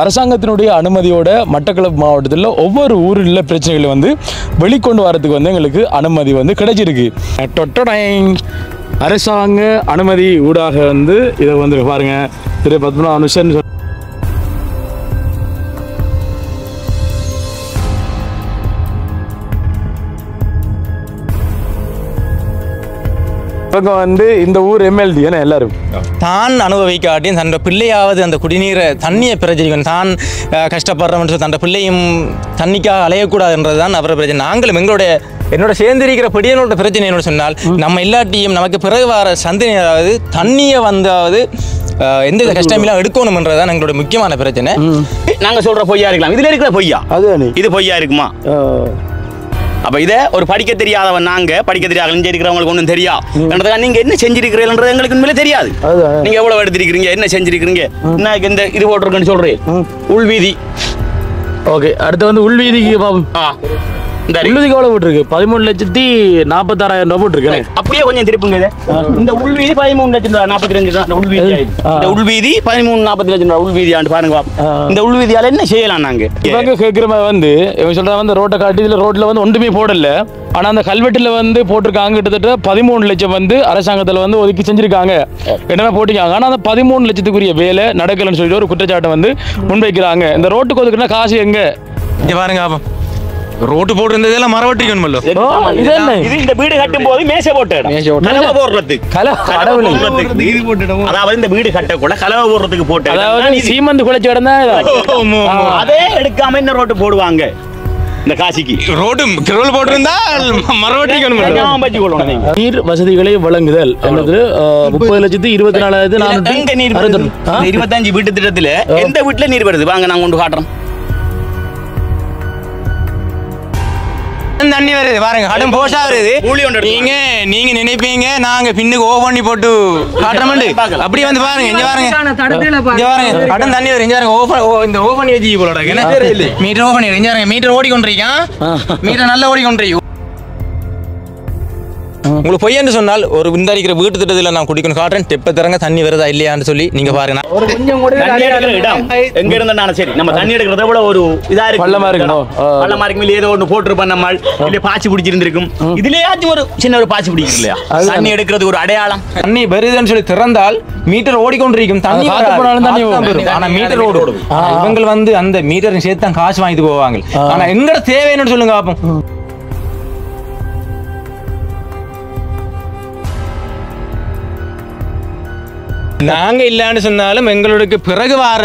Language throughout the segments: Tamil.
அரசாங்கத்தினுடைய அனுமதியோட மட்டக்களப்பு மாவட்டத்தில் ஒவ்வொரு ஊரில் பிரச்சனைகளை வந்து வெளிக்கொண்டு வரதுக்கு வந்து எங்களுக்கு அனுமதி வந்து கிடைச்சிருக்கு. அரசாங்க அனுமதி ஊடாக வந்து இதை வந்து பாருங்க திரு பத்மநாபன் இவங்க வந்து இந்த ஊர் எம்எல்டி ஏன்னா எல்லாரும் தான் அனுபவிக்காட்டியும் தன்னோட பிள்ளையாவது அந்த குடிநீரை தண்ணியை பிரச்சனை தான் கஷ்டப்படுறோம்னு தன்னோட பிள்ளையும் தண்ணிக்காக அலையக்கூடாதுன்றது தான் அவரை பிரச்சனை. நாங்களும் என்னோட சேர்ந்திருக்கிற பிடியனோட பிரச்சனை என்னோட சொன்னால் நம்ம எல்லாத்தையும் நமக்கு பிறகு வர சந்ததியாவது தண்ணியை வந்தாவது எந்த கஷ்டமெல்லாம் எடுக்கணும்ன்றதான் எங்களோட முக்கியமான பிரச்சனை. நாங்கள் சொல்கிற பொய்யா இருக்கலாம், இதில் இருக்கிற பொய்யா அது இது பொய்யா இருக்குமா? அப்போ இதை ஒரு படிக்க தெரியாதவன் நாங்கள் படிக்க தெரியாத இருக்கிறவங்களுக்கு ஒன்றும் தெரியா என்றதுக்காக நீங்கள் என்ன செஞ்சிருக்கிறீங்கன்றது எங்களுக்கு உண்மையிலே தெரியாது. நீங்கள் எவ்வளோ எடுத்திருக்கிறீங்க, என்ன செஞ்சிருக்கிறீங்க, என்ன இந்த இது போட்டிருக்குன்னு சொல்கிறேன். உள்வீதி ஓகே. அடுத்து வந்து உள்வீதிக்கு பாப்போம். இந்த உள்வீதிக்கு எவ்வளோ போட்டிருக்கு? 13,46,000 போட்டிருக்கு. அப்படியே கொஞ்சம் திருப்புங்க. இந்த உள்வீதி 13,45,000 உள்வீதி. இந்த உள்வீதி 13,40,000 உள்வீதி ஆண்டு பாருங்க. இந்த உள்வீதியால என்ன செய்யலாம் நாங்கள்? இவங்க கேட்குற மாதிரி வந்து இவங்க சொல்கிறாங்க வந்து ரோட்டை காட்டி இதில் ரோட்டில் வந்து ஒன்றுமே போடல, ஆனால் அந்த கல்வெட்டில் வந்து போட்டிருக்காங்க கிட்டத்தட்ட 13 லட்சம் வந்து அரசாங்கத்தில் வந்து ஒதுக்கி செஞ்சுருக்காங்க என்னென்ன போட்டிருக்காங்க. ஆனால் அந்த 13 லட்சத்துக்குரிய வேலை நடக்கலன்னு சொல்லிட்டு ஒரு குற்றச்சாட்டை வந்து முன்வைக்கிறாங்க. இந்த ரோட்டுக்கு ஒதுக்குனா காசு எங்கே? இங்கே பாருங்க, ரோட்டு போட்டுருந்ததெல்லாம் மரவட்டிக்கணுமல்ல. இந்த வீடு கட்டும் போது மேசை போட்டு கலவை போடுறதுக்கு அதாவது இந்த வீடு கட்டக்கூட கலவை போடுறதுக்கு போட்டு அதாவது சீமந்து குழைச்சி இடந்தா அதே எடுக்காம இந்த ரோட்டு போடுவாங்க. இந்த காசிக்கு ரோடு கிரல் போட்டிருந்தா மரவட்டிக்கணும். நீர் வசதிகளை வழங்குதல் அல்லது 30,24,400 25 வீட்டு திட்டத்துல எந்த வீட்டுல நீர் வருது வாங்க நான் கொண்டு காட்டுறோம். தண்ணி வருது பாருங்க, கடும் போஷா வருது. நீங்க நினைப்பீங்க நாங்க பின்னுக்கு ஓ பண்ணி போட்டு காட்டுறோம்னு, அப்படி வந்து பாருங்க. இங்க பாருங்க, கடும் தண்ணி வருது. இங்க பாருங்க, இந்த ஓ பண்ணி வச்சு போலோட மீட்டர் ஓ பண்ணி இங்க பாருங்க. மீட்டர் ஓடிக்கொண்டிருக்கான், மீட்டர் நல்லா ஓடிக்கொண்டிருக்கும். உங்களுக்கு பொய்யன்னு சொன்னால் ஒரு இந்த இருக்கிற வீட்டு திட்டத்தில் நான் குடிக்கணும் காட்டுறேன். தெப்ப திறங்க தண்ணி வருதா இல்லையான்னு சொல்லி நீங்க பாருங்க. எங்க இருந்தாலும் சரி நம்ம தண்ணி எடுக்கிறத விட ஒரு இதா இருக்கு, பள்ளமா இருக்கு, ஏதோ ஒன்று போட்டிருப்போம் நம்ம இல்ல பாய்ச்சி பிடிச்சிருந்திருக்கும். இதுலயாச்சும் ஒரு சின்ன ஒரு பாய்ச்சி பிடிக்கும் இல்லையா? தண்ணி எடுக்கிறது ஒரு அடையாளம். தண்ணி வருதுன்னு சொல்லி திறந்தால் மீட்டர் ஓடிக்கொண்டிருக்கும், தண்ணி வரும். ஆனா மீட்டர் ஓடும். இவங்க வந்து அந்த மீட்டரை சேர்த்து தான் காசு வாங்கிட்டு போவாங்க. ஆனா எங்கட தேவைன்னு சொல்லுங்க பாப்போம். நாங்க இல்லைன்னு சொன்னாலும் எங்களுக்கு பிறகு வார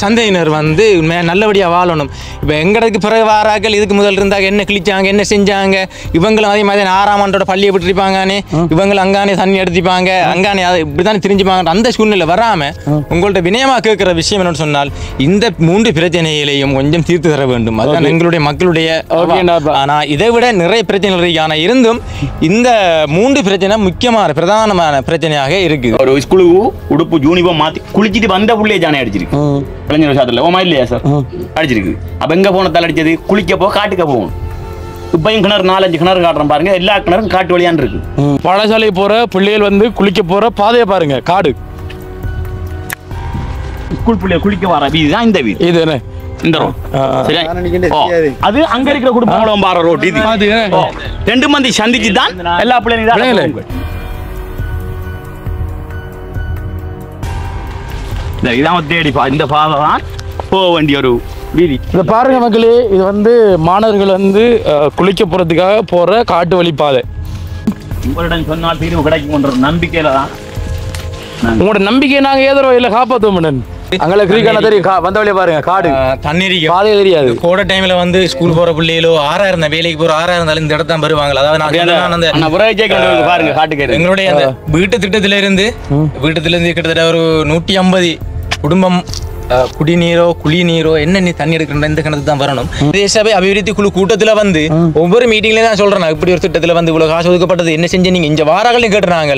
சந்தையினர் வந்து நல்லபடியா வாழணும். இப்போ எங்களுக்கு பிறகு வாராக்கள் இதுக்கு முதல் இருந்தாங்க என்ன கிழிச்சாங்க என்ன செஞ்சாங்க, இவங்களும் அதே மாதிரி 6ஆம் ஆண்டோட பள்ளியை விட்டுருப்பாங்கன்னு இவங்களும் அங்கானே தண்ணி எடுத்துப்பாங்க, அங்கானே அதை இப்படித்தானே தெரிஞ்சுப்பாங்க. அந்த சூழ்நிலை வராம உங்கள்ட்ட வினயமா கேட்கிற விஷயம் என்னன்னு சொன்னால் இந்த 3 பிரச்சனைகளையும் கொஞ்சம் தீர்த்து தர வேண்டும். அதுதான் எங்களுடைய மக்களுடைய. ஆனா இதை விட நிறைய பிரச்சனைகள் இருக்கு. ஆனா இருந்தும் இந்த 3 பிரச்சனை முக்கியமான பிரதானமான பிரச்சனையாக இருக்குது. உடுப்பு யூனிஃபார்ம் மாத்தி குளிச்சிட்டு வந்த புள்ளைய ஜானே அடிச்சிருக்கு. இளைஞர் சாதத்துல ஓமா இல்லையா சார் அடிச்சிருக்கு. அப்ப எங்க போன தலை அடிச்சது? குளிக்க போ காட்டுக்க போகணும். இப்பயும் கிணறு 4-5 கிணறு காட்டுறோம் பாருங்க. எல்லா கிணறும் காட்டு வழியான் இருக்கு. பாடசாலை போற பிள்ளைகள் வந்து குளிக்க போற பாதையை பாருங்க, காடு. ஸ்கூல் பிள்ளைய குளிக்க வர வீதிதான் இந்த வீதி. இது என்ன இந்த ரோட் அது அங்க இருக்கிற குடும்பம் பாற ரோட். இது 2 மந்தி சந்திச்சு தான் எல்லா பிள்ளைங்க இதான் தேடி இந்த பாதை தான் போக வேண்டிய ஒரு வீதி. இதை பாருங்க மக்களே, இது வந்து மாணவர்கள் வந்து குளிக்க போறதுக்காக போற காட்டு வழி பாதை. உங்களிடம் சொன்னால் தீர்வு கிடைக்கும் நம்பிக்கையில தான். உங்களோட நம்பிக்கை நாங்க ஏதோ இல்ல காப்பாற்றுவோம். அங்கே கிரீக்கான தெரியும் வந்த வழியை பாருங்க, காடு தண்ணி பாதையே தெரியாது. கோடை டைம்ல வந்து ஸ்கூல் போற பிள்ளைகளோ 6 இருந்தா வேலைக்கு போற 6 இருந்தாலும் இந்த இடத்தான் வருவாங்க. அதாவது பாருங்க காட்டுக்கு எங்களுடைய அந்த வீட்டு திட்டத்தில இருந்து கிட்டத்தட்ட ஒரு 150 குடும்பம் குடிநீரோ குளிநீரோ என்ன நீ தண்ணி எடுக்கிற இந்த கணக்கு தான் வரணும். தேசபை அபிவிருத்தி குழு கூட்டத்தில் வந்து ஒவ்வொரு மீட்டிங்ல தான் சொல்றேன், இப்படி ஒரு திட்டத்தில் வந்து இவ்வளவு காசு ஒதுக்கப்பட்டது என்ன செஞ்சு நீங்க இந்த வாராங்களையும் கேட்டுறாங்க.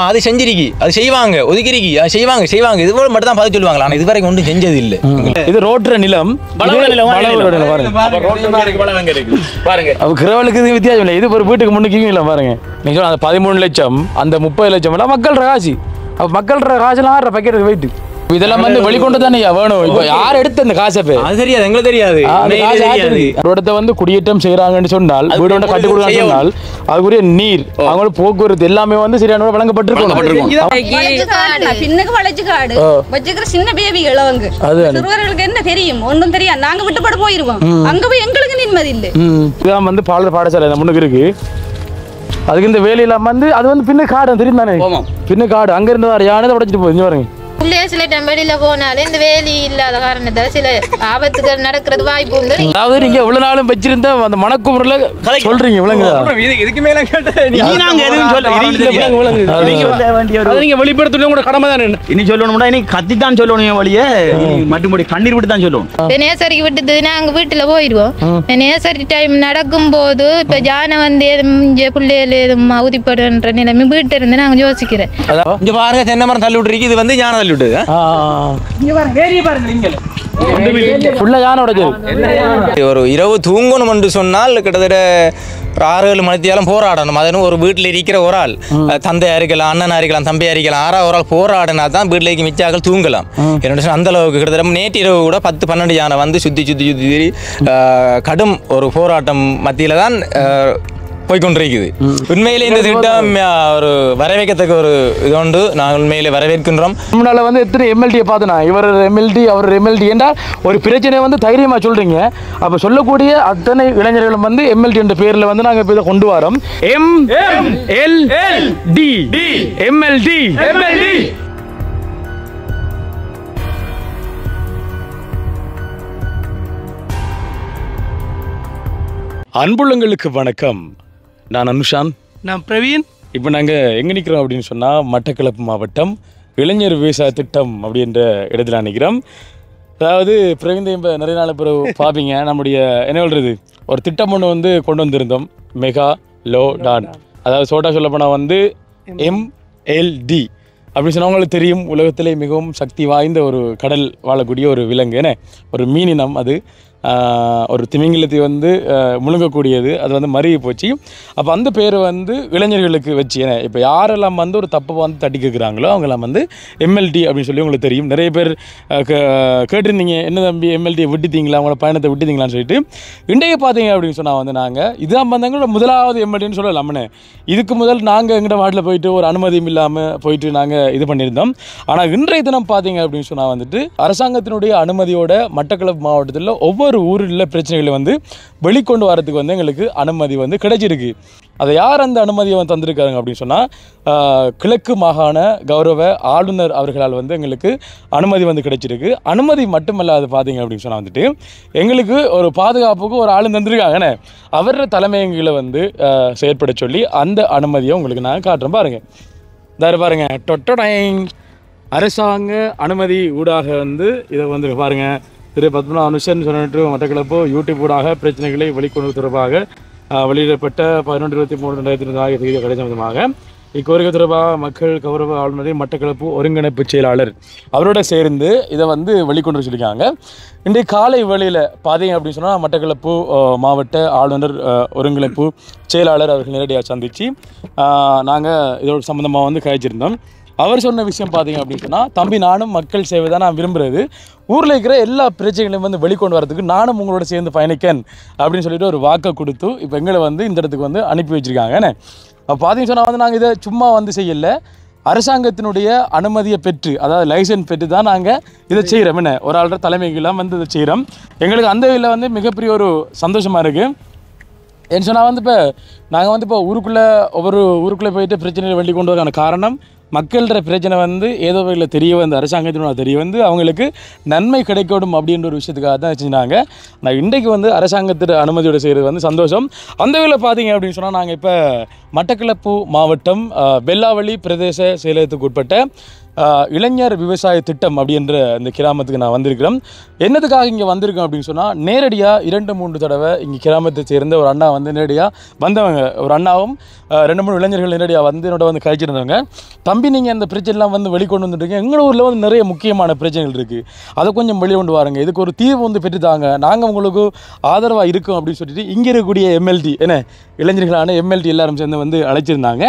அது செஞ்சிருக்கி, அது செய்வாங்க, ஒதுக்கிருக்கி, அது செய்வாங்க இது போல மட்டும் தான் பதில் சொல்லுவாங்க. ஆனா இதுவரைக்கும் ஒன்றும் செஞ்சது இல்லை. இது ரோட்ற நிலம், கிரவலுக்கு வித்தியாசம் இல்லை. இது ஒரு வீட்டுக்கு முன்னுக்கு இல்லை பாருங்க. நீங்க சொல்ல அந்த 13 லட்சம் அந்த 30 லட்சம் எல்லாம் மக்கள் காசு. மக்கள் காசுலாம் 6 பக்கெட் போயிட்டு இதெல்லாம் வந்து வெளிக்கொண்டு தானே வேணும். இப்போ யார் எடுத்து அந்த காசை அது தெரியாது, எங்களுக்கு தெரியாது. ஒரு இடத்த வந்து குடியேற்றம் செய்யறாங்கன்னு சொன்னால், வீடு ஒன்று கட்டி கொடுக்கணும்னு சொன்னால் அதுக்குரிய நீர், அவங்களோட போக்குவரத்து எல்லாமே வந்து சரியான வழங்கப்பட்டிருக்கணும். பின்னுக்கு வளைச்சு காடு வச்சுக்கிற சின்ன பேபி இளவங்க சிறுவர்களுக்கு என்ன தெரியும்? ஒன்றும் தெரியாது. நாங்க விட்டுப்பட போயிருவோம். அங்க போய் எங்களுக்கு நிம்மதி இல்லை. இதான் வந்து பாடசாலை முன்னுக்கு இருக்கு. அதுக்கு இந்த வேலையெல்லாம் வந்து அது வந்து பின்ன காடு தெரியும் தானே, பின்ன காடு அங்க இருந்து வர யானை உடைச்சிட்டு போகுது. பாருங்க சில டைம் வெளியில போனாலும் இந்த வேலி இல்லாத காரணத்தால சில ஆபத்துகள் நடக்கிறது வாய்ப்பு உண்டு. அதாவது நீங்க இவ்வளவு நாளும் வச்சிருந்த அந்த மனக்குமுறையில சொல்றீங்க இதுக்கு மேல நீங்க வெளிப்படுத்த கூட கடமை தானே. இனி சொல்லணும்னா இனி கத்தித்தான் சொல்லணும் வழியே, மட்டும்படி கண்ணீர் விட்டு தான் சொல்லணும். நேசரிக்கு விட்டுது நாங்க வீட்டுல போயிடுவோம். நேசரி டைம் நடக்கும் போது இப்ப ஜானை வந்து பிள்ளைகள் எதுவும் அவதிப்படுன்ற நிலைமை வீட்டு இருந்து நாங்க யோசிக்கிறேன். இங்க பாருங்க, தென்னை மரம் தள்ளி விட்டுருக்கு. இது வந்து ஞான தள்ளி விட்டுது. ஒரு இரவு தூங்கணும் என்று சொன்னால் கிட்டத்தட்ட ஒரு 6-7 மணித்தியாலும் போராடணும். அதுன்னு ஒரு வீட்டில் இருக்கிற ஒரு ஆள், தந்தையா இருக்கலாம், அண்ணனா இருக்கலாம், தம்பியா இருக்கலாம், 6 ஒரு ஆள் போராடினா தான் வீட்டில் மிச்சாக்கள் தூங்கலாம். என்னோட அந்த அளவுக்கு கிட்டத்தட்ட நேற்று இரவு கூட 10-12 யானை வந்து சுற்றி கடும் ஒரு போராட்டம் மத்தியில தான் போய்கொண்டிருக்குது. உண்மையிலே இந்த திட்டம் ஒரு வரவேற்கத்தக்க ஒரு இது உண்டு. நாங்கள் உண்மையிலே வரவேற்கின்றோம். முன்னால வந்து எத்தனை எம்எல்டியை பார்த்தனா, இவர் எம்எல்டி அவர் எம்எல்டி என்றால் ஒரு பிரச்சனை வந்து தைரியமா சொல்றீங்க. அப்ப சொல்லக்கூடிய அத்தனை இளைஞர்களும் வந்து எம்எல்டி என்ற பேர்ல வந்து நாங்க இதை கொண்டு வரோம். MLD MLD. அன்புள்ளங்களுக்கு வணக்கம். நான் அனுஷான். நான் பிரவீன். இப்போ நாங்கள் எங்கே நிற்கிறோம் அப்படின்னு சொன்னால், மட்டக்களப்பு மாவட்டம் இளைஞர் விவசாய திட்டம் அப்படின்ற இடத்துல நிற்கிறோம். அதாவது பிரவீன் இப்போ நிறைய நாள் பிறகு பார்ப்பீங்க, நம்முடைய என்ன சொல்கிறது ஒரு திட்டம் ஒன்று வந்து கொண்டு வந்திருந்தோம், மெகா லோ டான். அதாவது சோட்டா சொல்ல போனால் வந்து MLD அப்படின்னு சொன்னால் உங்களுக்கு தெரியும், உலகத்திலே மிகவும் சக்தி வாய்ந்த ஒரு கடல் வாழக்கூடிய ஒரு விலங்கு, என்ன ஒரு மீனினம். அது ஒரு திமிங்கிலத்தை வந்து முழுங்கக்கூடியது. அது வந்து மருகி போச்சு. அப்போ அந்த பேர் வந்து இளைஞர்களுக்கு வச்சு, ஏன்னா இப்போ யாரெல்லாம் வந்து ஒரு தப்பை வந்து தட்டி கேட்குறாங்களோ அவங்கெல்லாம் வந்து MLD அப்படின்னு சொல்லி உங்களுக்கு தெரியும். நிறைய பேர் கேட்டிருந்தீங்க, என்ன தம்பி MLD விட்டுத்தீங்களா, அவங்களோட பயணத்தை விட்டுத்தீங்களான்னு சொல்லிட்டு. இன்றைக்கு பார்த்தீங்க அப்படின்னு சொன்னால் வந்து நாங்கள் இதான் வந்தாங்களோட முதலாவது MLDன்னு சொல்லலாம்னே. இதுக்கு முதல் நாங்கள் எங்கள்கிட்ட வாட்டில் போயிட்டு ஒரு அனுமதியும் இல்லாமல் போயிட்டு நாங்கள் இது பண்ணியிருந்தோம். ஆனால் இன்றைய தினம் பார்த்தீங்க அப்படின்னு சொன்னால் வந்துட்டு அரசாங்கத்தினுடைய அனுமதியோட மட்டக்களப்பு மாவட்டத்தில் ஒவ்வொரு ஊரில் பிரச்சனைகளை வந்து வெளிக்கொண்டு வரதுக்கு வந்து எங்களுக்கு அனுமதி வந்து கிடைச்சிருக்கு. அதை யார் அந்த அனுமதியை வந்து தந்திருக்காங்க அப்படின்னு சொன்னால், கிழக்கு மாகாண கௌரவ ஆளுநர் அவர்களால் வந்து எங்களுக்கு அனுமதி வந்து கிடைச்சிருக்கு. அனுமதி மட்டுமல்லாது பார்த்தீங்க அப்படின்னு சொன்னால் வந்துட்டு எங்களுக்கு ஒரு பாதுகாப்புக்கு ஒரு ஆளு தந்திருக்காங்கண்ணே. அவரோட தலைமையங்களை வந்து செயற்பட சொல்லி அந்த அனுமதியை உங்களுக்கு நான் காட்டுறேன். பாருங்கள், இதாரு பாருங்க, டொட்டோடைங் அரசாங்க அனுமதி ஊடாக வந்து இதை வந்து பாருங்கள். திரு பத்மநாப அனுஷன் சொன்னிட்டு மட்டக்களப்பு யூடியூப் ஊடாக பிரச்சனைகளை வெளிக்கொண்டு தொடர்பாக வெளியிடப்பட்ட 11/23/2022 தேதி கிடைச்ச விதமாக இக்கோரிக்கை தொடர்பாக மக்கள் கௌரவ ஆளுநரை மட்டக்களப்பு ஒருங்கிணைப்பு செயலாளர் அவரோட சேர்ந்து இதை வந்து வெளிக்கொண்டு சொல்லியிருக்காங்க. இன்றைய காலை வேளையில் பார்த்தீங்க அப்படின்னு சொன்னால் மட்டக்களப்பு மாவட்ட ஆளுநர் ஒருங்கிணைப்பு செயலாளர் அவர்கள் நேரடியாக சந்தித்து நாங்கள் இதோட சம்மந்தமாக வந்து கழிச்சிருந்தோம். அவர் சொன்ன விஷயம் பார்த்தீங்க அப்படின்னு சொன்னால், தம்பி நானும் மக்கள் சேவை தான் நான் விரும்புகிறது, ஊரில் இருக்கிற எல்லா பிரச்சனைகளையும் வந்து வெளிக்கொண்டு வரதுக்கு நானும் உங்களோட சேர்ந்து பயணிக்கேன் அப்படின்னு சொல்லிட்டு ஒரு வாக்கை கொடுத்து இப்போ எங்களை வந்து இந்த இடத்துக்கு வந்து அனுப்பி வச்சுருக்காங்க. அப்போ பார்த்தீங்கன்னு சொன்னால் வந்து நாங்கள் இதை சும்மா வந்து செய்யலை, அரசாங்கத்தினுடைய அனுமதியை பெற்று, அதாவது லைசன்ஸ் பெற்று தான் நாங்கள் இதை செய்கிறோம். என்ன ஒரு ஆள்ற தலைமைகளாக வந்து இதை செய்கிறோம். எங்களுக்கு அந்த இதில் வந்து மிகப்பெரிய ஒரு சந்தோஷமாக இருக்குது. ஏன்னு சொன்னால் வந்து இப்போ நாங்கள் வந்து இப்போ ஒவ்வொரு ஊருக்குள்ளே போயிட்டு பிரச்சனைகளை வெளி கொண்டு வரக்கான காரணம், மக்களோட பிரச்சனை வந்து ஏதோ வகையில் தெரிய வந்து அரசாங்கத்தினோட தெரிய வந்து அவங்களுக்கு நன்மை கிடைக்கணும் அப்படின்ற ஒரு விஷயத்துக்காக தான் வச்சுருந்தாங்க. நான் இன்றைக்கு வந்து அரசாங்கத்தின் அனுமதியோடு செய்கிறது வந்து சந்தோஷம். அந்த வகையில் பார்த்தீங்க அப்படின்னு சொன்னால், நாங்கள் இப்போ மட்டக்களப்பு மாவட்டம் வெல்லாவளி பிரதேச செயலகத்துக்கு உட்பட்ட இளைஞர் விவசாய திட்டம் அப்படின்ற இந்த கிராமத்துக்கு நான் வந்திருக்கிறேன். என்னதுக்காக இங்கே வந்திருக்கோம் அப்படின்னு சொன்னால், நேரடியாக 2-3 தடவை இங்கே கிராமத்தை சேர்ந்த ஒரு அண்ணா வந்து நேரடியாக வந்தவங்க, ஒரு அண்ணாவும் 2-3 இளைஞர்கள் நேரடியாக வந்து என்னோட வந்து கழிச்சிருந்தவங்க. தம்பி நீங்கள் அந்த பிரச்சனைலாம் வந்து வெளிக்கொண்டு வந்துட்டுருக்கீங்க, எங்கள் ஊரில் வந்து நிறைய முக்கியமான பிரச்சனைகள் இருக்குது, அதை கொஞ்சம் வெளிக்கொண்டு வாருங்க, இதுக்கு ஒரு தீர்வு வந்து பெற்றுத்தாங்க, நாங்கள் உங்களுக்கு ஆதரவாக இருக்கும் அப்படின்னு சொல்லிட்டு இங்கே இருக்கக்கூடிய MLD என்ன இளைஞர்களான MLD எல்லாரும் சேர்ந்து வந்து அழைச்சிருந்தாங்க.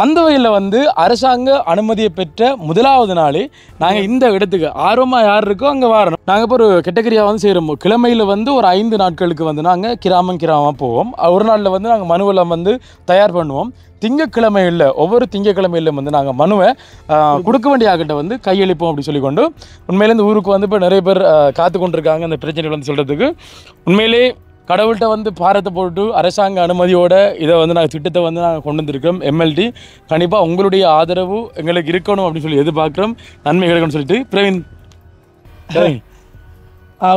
அந்த வகையில் வந்து அரசாங்க அனுமதியை பெற்ற முதலாவது முதலாவது நாள் நாங்கள் இந்த இடத்துக்கு ஆர்வமாக யார் இருக்கோ அங்கே வரணும். நாங்கள் இப்போ ஒரு கேட்டகரியாக வந்து செய்கிறோம். கிழமையில் வந்து ஒரு 5 நாட்களுக்கு வந்து நாங்கள் கிராமமாக போவோம். ஒரு நாளில் வந்து நாங்கள் மனுவெல்லாம் வந்து தயார் பண்ணுவோம். திங்கக்கிழமையில் ஒவ்வொரு திங்கக்கிழமையிலும் வந்து நாங்கள் மனுவை கொடுக்க வேண்டிய ஆகிட்ட வந்து கையளிப்போம் அப்படி சொல்லிக்கொண்டு உண்மையிலே இந்த ஊருக்கு வந்து இப்போ நிறைய பேர் காத்து கொண்டிருக்காங்க இந்த பிரச்சனைகள் வந்து சொல்கிறதுக்கு. உண்மையிலே கடவுள்கிட்ட வந்து பாரத்தை போட்டு அரசாங்க அனுமதியோட இதை வந்து நாங்கள் திட்டத்தை வந்து நாங்கள் கொண்டு வந்திருக்கிறோம். எம்எல்டி கண்டிப்பாக உங்களுடைய ஆதரவு எங்களுக்கு இருக்கணும் அப்படின்னு சொல்லி எதிர்பார்க்குறோம். நன்மை கிடைக்கும்னு சொல்லிட்டு பிரவீன்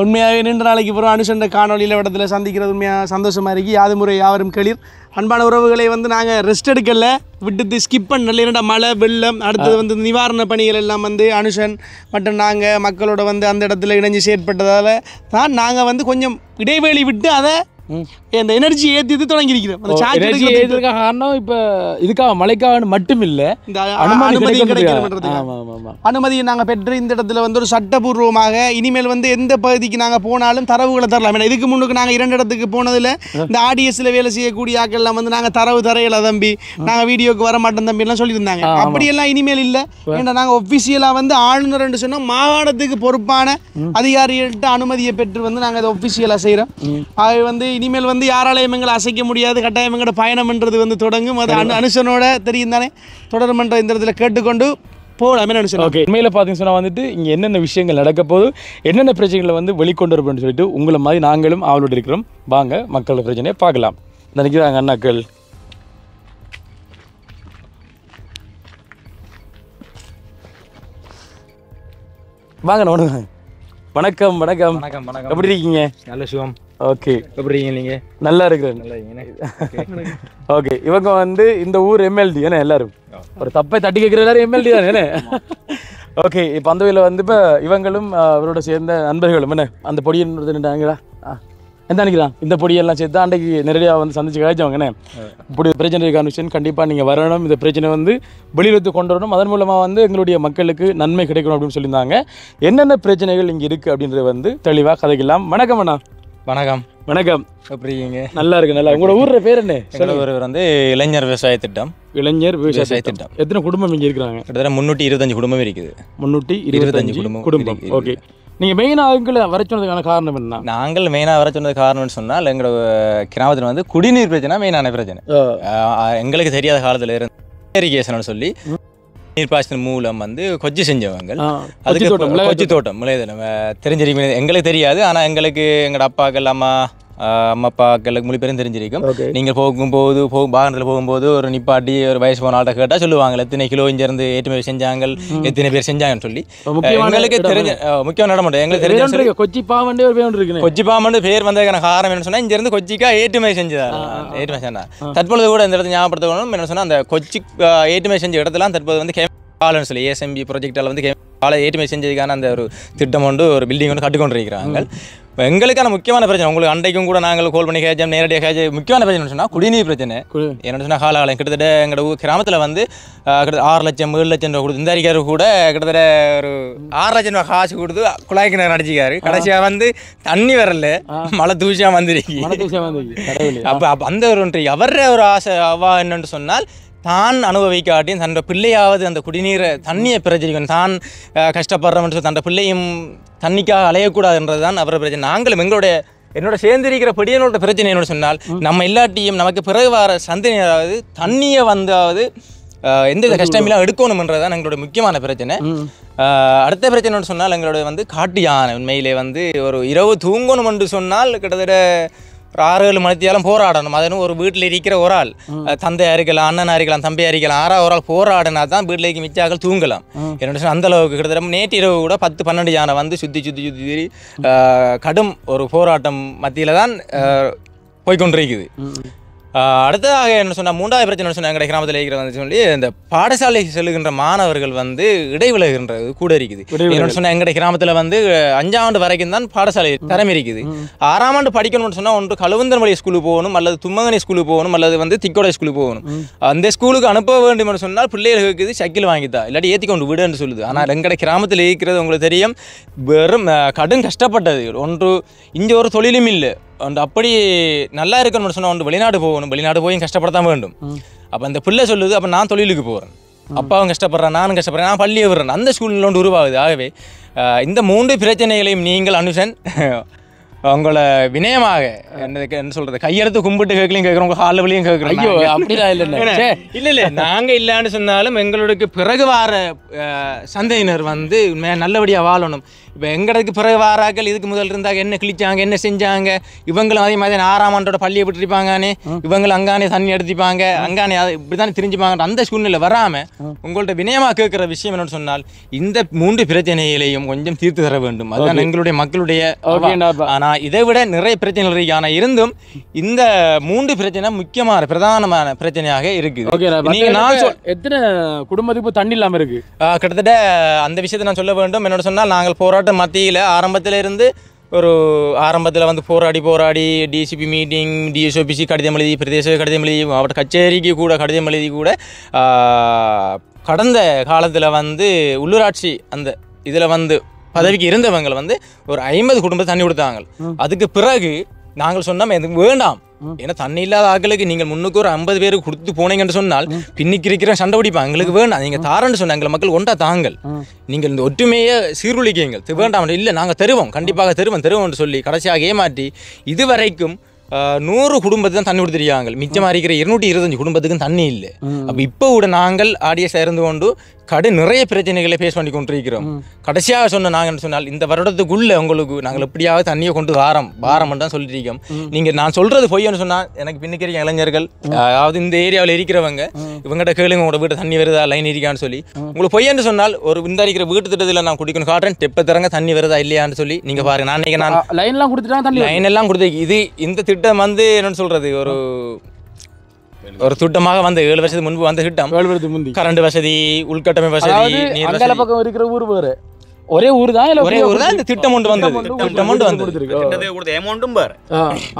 உண்மையாகவே நீண்ட நாளைக்கு அப்புறம் அனுஷண்ட காணொலியில் இடத்துல சந்திக்கிறது உண்மையாக சந்தோஷமாக இருக்குது. யாது முறை யாவரும் களிர். அன்பான உறவுகளை வந்து நாங்கள் ரெஸ்ட் எடுக்கல, விட்டுட்டு ஸ்கிப் பண்ணல. இரண்டா மழை வெள்ளம் அடுத்தது வந்து நிவாரண பணிகள் எல்லாம் வந்து அனுஷன் மற்றும் நாங்கள் மக்களோட வந்து அந்த இடத்துல இணைஞ்சு செயற்பட்டதால் தான் நாங்கள் வந்து கொஞ்சம் இடைவெளி விட்டு அதை இந்த எனர்ஜி ஏற்றி தொடங்கியிருக்கிறோம். அந்த சார்ஜ் காரணம் இப்போ இதுக்காக மழைக்காக மட்டும் இல்லை, இந்த அனுமதியை நாங்கள் பெற்று இந்த இடத்துல வந்து ஒரு சட்டபூர்வமாக இனிமேல் வந்து எந்த பகுதிக்கு நாங்கள் போனாலும் தரவுகளை தரலாம். ஏன்னா இதுக்கு முன்னுக்கு நாங்கள் 2 இடத்துக்கு போனதில் இந்த ஆடிஎஸ்ல வேலை செய்யக்கூடிய ஆக்கள்லாம் வந்து நாங்கள் தரவு தரையில தம்பி நாங்கள் வீடியோக்கு வர மாட்டோம் தம்பி எல்லாம் சொல்லியிருந்தாங்க. அப்படியெல்லாம் இனிமேல் இல்லை. ஏன்னா நாங்கள் ஒஃபிஷியலாக வந்து ஆளுநர் என்று சொன்னால் மாகாணத்துக்கு பொறுப்பான அதிகாரிகள்கிட்ட அனுமதியை பெற்று வந்து நாங்கள் அதை ஒஃபிஷியலாக செய்கிறோம். ஆகவே வந்து இனிமேல் வந்து யாராலையும் எங்களை அசைக்க முடியாது. கட்டாயம் எங்களோட பயணம்ன்றது வந்து தொடங்கும். அது அனுஷனோட தெரியும் தானே தொடருமன்ற இந்த இடத்துல கேட்டுக்கொண்டு போகலாம். ஓகே, உண்மையில் பார்த்தீங்கன்னு சொன்னால் வந்துட்டு இங்கே என்னென்ன விஷயங்கள் நடக்க போது என்னென்ன பிரச்சனைகளை வந்து வெளிக்கொண்டு வரணும்னு சொல்லிட்டு உங்களை மாதிரி நாங்களும் அவளோட இருக்கிறோம். வாங்க மக்களோட பிரச்சனையை பார்க்கலாம். நினைக்கிறாங்க அண்ணாக்கள். வாங்க நோடுங்க. வணக்கம் வணக்கம் வணக்கம் வணக்கம். எப்படி இருக்கீங்க? நல்ல சுகம். ஓகே, எப்படி இருக்கீங்க நீங்கள்? நல்லா இருக்கிறேன். ஓகே, இவங்க வந்து இந்த ஊர் எம்எல்டி ஏன்னா எல்லாரும் ஒரு தப்பை தட்டி கேட்குற எல்லாரும் எம்எல்டி தானே என்ன? ஓகே, இப்போ அந்த வகையில் வந்து இப்போ இவங்களும் அவரோட சேர்ந்த நண்பர்களும் என்ன அந்த பொடியின்றாங்களா எந்த நினைக்கிறான் இந்த பொடியெல்லாம் சேர்த்து அன்றைக்கு நேரடியாக வந்து சந்திச்சு கழிச்சவங்க என்ன இப்படி பிரச்சனை இருக்கான விஷயம் கண்டிப்பாக நீங்கள் வரணும். இந்த பிரச்சனை வந்து வெளியிலத்து கொண்டு வரணும். அதன் மூலமாக வந்து எங்களுடைய மக்களுக்கு நன்மை கிடைக்கணும் அப்படின்னு சொல்லியிருந்தாங்க. என்னென்ன பிரச்சனைகள் இங்கே இருக்குது அப்படின்றத வந்து தெளிவாக கதைக்கலாம். வணக்கம் அண்ணா. வணக்கம் வணக்கம். எப்படி இருக்கீங்க? நல்லா இருக்கு. நல்லா. உங்களோட ஊரில் பேர் என்ன? ஊர் வந்து இளைஞர் விவசாய திட்டம். இளைஞர் விவசாய திட்டம். எத்தனை குடும்பம் இங்கே இருக்கிறாங்க? கிட்டத்தட்ட 325 குடும்பம் இருக்குது. 325 குடும்பம். ஓகே, நீங்கள் மெயினாக அவங்களை வர சொன்னதுக்கான காரணம் என்ன? நாங்கள் மெயினாக வர சொன்னது காரணம்னு சொன்னால் எங்களோட கிராமத்தில் வந்து குடிநீர் பிரச்சனை மெயினான பிரச்சனை. எங்களுக்கு தெரியாத காலத்தில் இருந்து இரிகேஷன் சொல்லி நீர்ப்பாசன மூலம் வந்து கொச்சி செஞ்சவங்க. அதுக்கு கொச்சி தோட்டம் தெரிஞ்சிருக்கீங்க. எங்களுக்கு தெரியாது, ஆனால் எங்களுக்கு எங்களோட அப்பாக்கள் அம்மா அப்பாக்களுக்கு மொழி பேரும் தெரிஞ்சிருக்கும். நீங்கள் போகும்போது வாகனத்தில் போகும்போது ஒரு நிப்பாட்டி ஒரு வயசு போன ஆள்கிட்ட கேட்டால் சொல்லுவாங்க எத்தனை கிலோ இங்கேருந்து ஏற்றுமதி செஞ்சாங்க, எத்தனை பேர் செஞ்சாங்கன்னு சொல்லி. எங்களுக்கு தெரிஞ்ச முக்கியமான இடம் மட்டும் எங்களுக்கு தெரிஞ்ச கொச்சி பாமண்டே ஒரு பேர் இருக்கு. கொச்சி பாமண்டு பேர் வந்ததுக்கான காரணம் என்ன சொன்னால் இங்கேருந்து கொச்சிக்கா ஏற்றுமதி செஞ்சதா. ஏற்றுமதி செஞ்சா தற்பொழுது கூட இந்த இடத்துல ஞாபகப்படுத்தணும் என்ன சொன்னால் அந்த கொச்சி ஏற்றுமதி செஞ்ச இடத்துல தற்போது வந்து காலன்னு சொல்லி ஏஎஸ்எம்பி ப்ராஜெக்டால் வந்து காலை ஏற்றுமதி செஞ்சதுக்கான அந்த ஒரு திட்டம் கொண்டு ஒரு பில்டிங் வந்து கட்டுக்கொண்டிருக்கிறாங்க. எங்களுக்கான முக்கியமான பிரச்சனை உங்களுக்கு அன்றைக்கும் கூட நாங்கள் கால் பண்ணி கேஜம் நேரடியாக கேஜம் முக்கியமான பிரச்சனை சொன்னால் குடிநீர் பிரச்சனை. என்ன சொன்னால் காலகாலம் கிட்டத்தட்ட எங்களோட கிராமத்தில் வந்து கிட்டத்தட்ட 6 லட்சம் 7 லட்சம் ரூபா கொடுத்து இந்த அறிக்காரு கூட கிட்டத்தட்ட ஒரு 6 லட்சம் ரூபா காசு கொடுத்து குழாய் கிணறு அடிச்சிக்காரு. கடைசியாக வந்து தண்ணி வரல, மழை தூசியாக வந்துருக்கு. அப்போ அந்த ஒரு அவர ஒரு ஆசை அவா என்னன்னு சொன்னால் தான் அனுபவிக்காட்டியும் தன்னோட பிள்ளையாவது அந்த குடிநீரை தண்ணியை பிரச்சரிக்கணும், தான் கஷ்டப்படுறோம்னு சொல்லி தன்னோட பிள்ளையும் தண்ணிக்காக அலையக்கூடாதுன்றது தான் அவரை பிரச்சனை. நாங்களும் என்னோட சேர்ந்திருக்கிற படியனோட பிரச்சனை என்னோட சொன்னால் நம்ம எல்லாட்டையும் நமக்கு பிறகு வர சந்ததியாவது தண்ணியை வந்தாவது எந்த கஷ்டமெல்லாம் எடுக்கணும்ன்றதான் எங்களோட முக்கியமான பிரச்சனை. அடுத்த பிரச்சனைன்னு சொன்னால் எங்களோட வந்து காட்டு யானை உண்மையிலே வந்து ஒரு இரவு தூங்கணும் என்று சொன்னால் கிட்டத்தட்ட ஒரு 6-7 மணித்தியாலும் போராடணும். அதுன்னு ஒரு வீட்டில் இருக்கிற ஒரு ஆள் தந்தையாக இருக்கலாம், அண்ணனாக இருக்கலாம், தம்பியாக இருக்கலாம், 6 ஒரு ஆள் போராடினா தான் வீட்டிலேக்கு மிச்சாக்கள் தூங்கலாம். என்னோட அந்த அளவுக்கு கிட்டத்தட்ட நேற்று இரவு கூட 10-12 யானை வந்து சுற்றி கடும் ஒரு போராட்டம் மத்தியில் தான் போய்கொண்டிருக்குது. அடுத்ததாக என்ன சொன்னால் 3வது பிரச்சனை சொன்னால் எங்களுடைய கிராமத்தில் இருக்கிறது சொல்லி இந்த பாடசாலை செல்லுகின்ற மாணவர்கள் வந்து இடைவிலகுன்றது கூட இருக்குது. என்னென்னு சொன்னால் எங்களுடைய கிராமத்தில் வந்து 5ஆம் ஆண்டு வரைக்கும் தான் பாடசாலை தரம் இருக்குது. 6ஆம் ஆண்டு படிக்கணும்னு சொன்னால் ஒன்று கழுவந்தன்மலை ஸ்கூலுக்கு போகணும், அல்லது தும்மங்கனி ஸ்கூலுக்கு போகணும், அல்லது வந்து திக்கோடை ஸ்கூலுக்கு போகணும். அந்த ஸ்கூலுக்கு அனுப்ப வேண்டும் என்று சொன்னால் பிள்ளைகளுக்கு சைக்கிள் வாங்கித்தா இல்லாட்டி ஏற்றி கொண்டு விடுன்னு சொல்லுது. ஆனால் எங்களுடைய கிராமத்தில் இருக்கிறது உங்களுக்கு தெரியும் வெறும் கடும் கஷ்டப்பட்டது. ஒன்று இங்கே ஒரு தொழிலும் இல்லை. அப்படி நல்லா இருக்கணும்னு சொன்னால் ஒன்று வெளிநாடு போகணும், வெளிநாடு போய் கஷ்டப்படத்தான் வேண்டும். அப்போ அந்த பிள்ளை சொல்லுது அப்போ நான் தொழிலுக்கு போகிறேன். அப்பாவும் கஷ்டப்படுறேன், நானும் கஷ்டப்படுறேன், நான் பள்ளியை விடுறேன், அந்த சூழ்நிலை ஒன்று உருவாகுது. ஆகவே இந்த 3 பிரச்சனைகளையும் நீங்கள் அனுஷன் உங்களை வினயமாக என்ன சொல்றது, கையெடுத்து கும்பிட்டு கேட்கலையும் கேட்குறோம், உங்க ஹாலில் வழியும் கேட்குறோம். ஐயோ அப்படிலாம் இல்லை நாங்க இல்லைன்னு சொன்னாலும் எங்களுக்கு பிறகு வார சந்தையினர் வந்து நல்லபடியா வாழணும். இப்போ எங்களுக்கு பிறகு வாராக்கள் இதுக்கு முதல் இருந்தாங்க என்ன கிழிச்சாங்க, என்ன செஞ்சாங்க, இவங்களும் அதே மாதிரி 6ஆம் ஆண்டோட பள்ளியை விட்டுருப்பாங்கன்னு, இவங்களும் அங்கானே தண்ணி எடுத்துப்பாங்க, அங்கானே இப்படிதான் தெரிஞ்சுப்பாங்க. அந்த சூழ்நிலை வராம உங்கள்ட்ட வினயமா கேட்கிற விஷயம் என்னன்னு சொன்னால், இந்த 3 பிரச்சனைகளையும் கொஞ்சம் தீர்த்து தர வேண்டும். அதுதான் எங்களுடைய மக்களுடைய. ஆனா இதை விட நிறைய பிரச்சனைகள் இருக்கு. ஆனா இருந்தும் இந்த 3 பிரச்சனை முக்கியமான பிரதானமான பிரச்சனையாக இருக்குது. நீங்க எத்தனை குடும்பத்துக்கு தண்ணி இல்லாம இருக்கு? கிட்டத்தட்ட அந்த விஷயத்தை நான் சொல்ல வேண்டும். என்னோட சொன்னால், நாங்கள் போராட்ட மத்தியில் ஆரம்பத்தில் வந்து போராடி டிசிபி மீட்டிங், டிஎஸ்ஓபிசி கடிதம் எழுதி, பிரதேச கடிதம் எழுதி, மாவட்ட கச்சேரிக்கு கூட கடிதம் எழுதி கூட கடந்த காலத்தில் வந்து உள்ளூராட்சி அந்த இதில் வந்து பதவிக்கு இருந்தவங்களை வந்து ஒரு 50 குடும்பத்தை தண்ணி கொடுத்தாங்க. அதுக்கு பிறகு நாங்கள் சொன்னோம் எதுவும் வேண்டாம், ஏன்னா தண்ணி இல்லாத ஆக்களுக்கு நீங்கள் முன்னுக்கு ஒரு 50 பேருக்கு கொடுத்து போனீங்கன்னு சொன்னால் பின்னிக்கு இருக்கிற சண்டை பிடிப்பாங்க. எங்களுக்கு வேண்டாம், நீங்கள் தாரன்னு சொன்ன எங்களை மக்கள் ஒன்றா தாங்கள், நீங்கள் இந்த ஒற்றுமையை சீர்குலைக்கீங்கள், வேண்டாம். இல்லை நாங்கள் தருவோம், கண்டிப்பாக தருவோம்னு சொல்லி கடைசியாக ஏமாற்றி இதுவரைக்கும் 100 குடும்பத்துக்கு தான் தண்ணி கொடுத்துருக்காங்க. மிச்சமாக இருக்கிற 225 குடும்பத்துக்கும் தண்ணி இல்லை. அப்போ இப்போ கூட நாங்கள் ஆடியஸாக இருந்து கொண்டு நிறைய பிரச்சனைகளை ஃபேஸ் பண்ணி கொண்டிருக்கிறோம். கடைசியாக சொன்ன நாங்கள் என்ன சொன்னால், இந்த வருடத்துக்குள்ள உங்களுக்கு நாங்கள் எப்படியாவது தண்ணியை கொண்டு வாரம் தான் சொல்லியிருக்கோம். நீங்கள் நான் சொல்றது பொய்யன்னு சொன்னால் எனக்கு பின்னிக்கிற இளைஞர்கள், அதாவது இந்த ஏரியாவில் இருக்கிறவங்க, இவங்ககிட்ட கேளுங்க உங்களோட வீட்டு தண்ணி வருதா, லைன் இருக்கான்னு சொல்லி. உங்களுக்கு பொய்யன்னு சொன்னால், ஒரு இந்த இருக்கிற வீட்டு திட்டத்தில் நான் குடிக்கணும் காட்டுறேன், தெப்ப திறங்க தண்ணி வருதா இல்லையான்னு சொல்லி நீங்க பாருங்க. நான் லைன்லாம் கொடுத்துட்டா லைன் எல்லாம் கொடுத்து இது இந்த திட்டம் வந்து என்னன்னு சொல்றது, ஒரு திட்டமாக வந்து 7 வருஷத்துக்கு முன்பு வந்த திட்டம். 7 வருஷத்துக்கு முந்தி கரண்ட் வசதி, உள்கட்டமை வசதி, நீர் வசதி. பக்கம் இருக்கிற ஊர் வேறு ஒரே ஊர் தான், ஒரே ஊர் தான். இந்த திட்டம் ஒன்று வந்தது. கிட்டத்தட்ட கொடுத்த அமௌண்ட்டும் பாரு,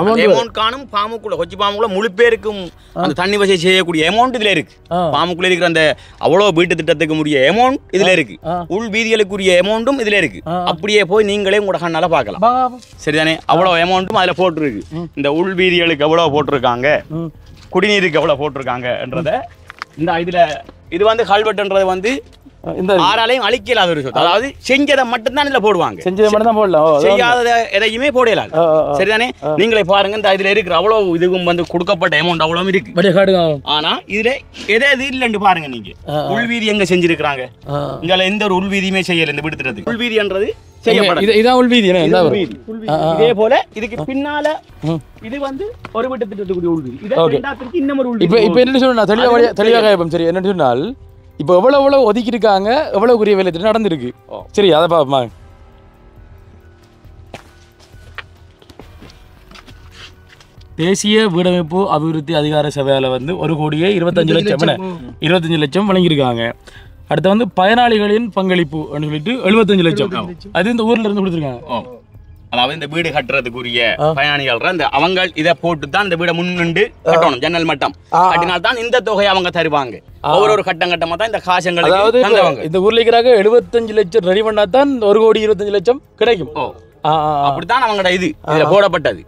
அமௌண்ட் காணும் பாமுக்குள்ள கொச்சி பாமுக்குள்ள முழு பேருக்கும் அந்த தண்ணி வசதி செய்யக்கூடிய அமௌண்ட் இதுல இருக்கு. பாமுக்குள்ள இருக்கிற அந்த அவ்வளவு வீட்டு திட்டத்துக்கு உரிய அமௌண்ட் இதுல இருக்கு, உள் வீதிகளுக்குரிய அமௌண்ட்டும் இதுல இருக்கு. அப்படியே போய் நீங்களே உங்களோட கண்ணால பார்க்கலாம், சரிதானே? அவ்வளவு அமௌண்ட்டும் அதுல போட்டுருக்கு. இந்த உள் வீதிகளுக்கு எவ்வளவு போட்டிருக்காங்க, குடிநீருக்கு எவ்வளவு போட்டிருக்காங்கன்றத இந்த இதுல இது வந்து கல்வெட்டுன்றது வந்து இந்த ஆறாலையும் அழிக்கலாத ஒரு சொத்து. அதாவது செஞ்சதை மட்டும்தான் இதுல போடுவாங்க, செஞ்சதை மட்டும் தான் போடலாம், செய்யாத எதையுமே போடலாம், சரிதானே? நீங்களே பாருங்க, இந்த இதுல இருக்கிற அவ்வளவு இதுவும் வந்து கொடுக்கப்பட்ட அமௌண்ட் அவ்வளவு இருக்கு. ஆனா இதுல எது இல்லைன்னு பாருங்க. நீங்க உள்வீதி எங்க செஞ்சிருக்கிறாங்க? இங்க எந்த ஒரு உள்வீதியுமே செய்யல. இந்த விடுத்துறது உள்வீதின்றது இதே போல இதுக்கு பின்னால இது வந்து ஒரு வீட்டு திட்டத்துக்குரிய உள்வீதி. இப்ப என்ன சொன்னா தெளிவாக சரி என்ன சொன்னால், இப்போ எவ்வளவு ஒதுக்கி இருக்காங்க, எவ்வளவு குறிய வேலை திட்டம் நடந்திருக்கு. சரி அதை பாப்போமா. தேசிய வீடமைப்பு அபிவிருத்தி அதிகார சபையால வந்து 1,25,00,000 லட்சம் வழங்கியிருக்காங்க. அடுத்து வந்து பயனாளிகளின் பங்களிப்பு சொல்லிட்டு 75 லட்சம் அது இந்த ஊர்ல இருந்து கொடுத்துருக்காங்க. அதாவது இந்த வீடு கட்டுறதுக்குரிய பயனாளிகள் அந்த அவங்க இதை போட்டு தான் இந்த வீடை முன்னின்று கட்டணும். ஜன்னல் மட்டம் கட்டினால் தான் இந்த தொகையை அவங்க தருவாங்க. ஒவ்வொரு கட்டமா தான் இந்த காசங்கள். அதாவது இந்த ஊர்ல இருக்கிறாங்க 75 லட்சம் ரெடி பண்ணா தான் 1,25,00,000 கிடைக்கும். அப்படித்தான் அவங்களோட இதுல போடப்பட்டது.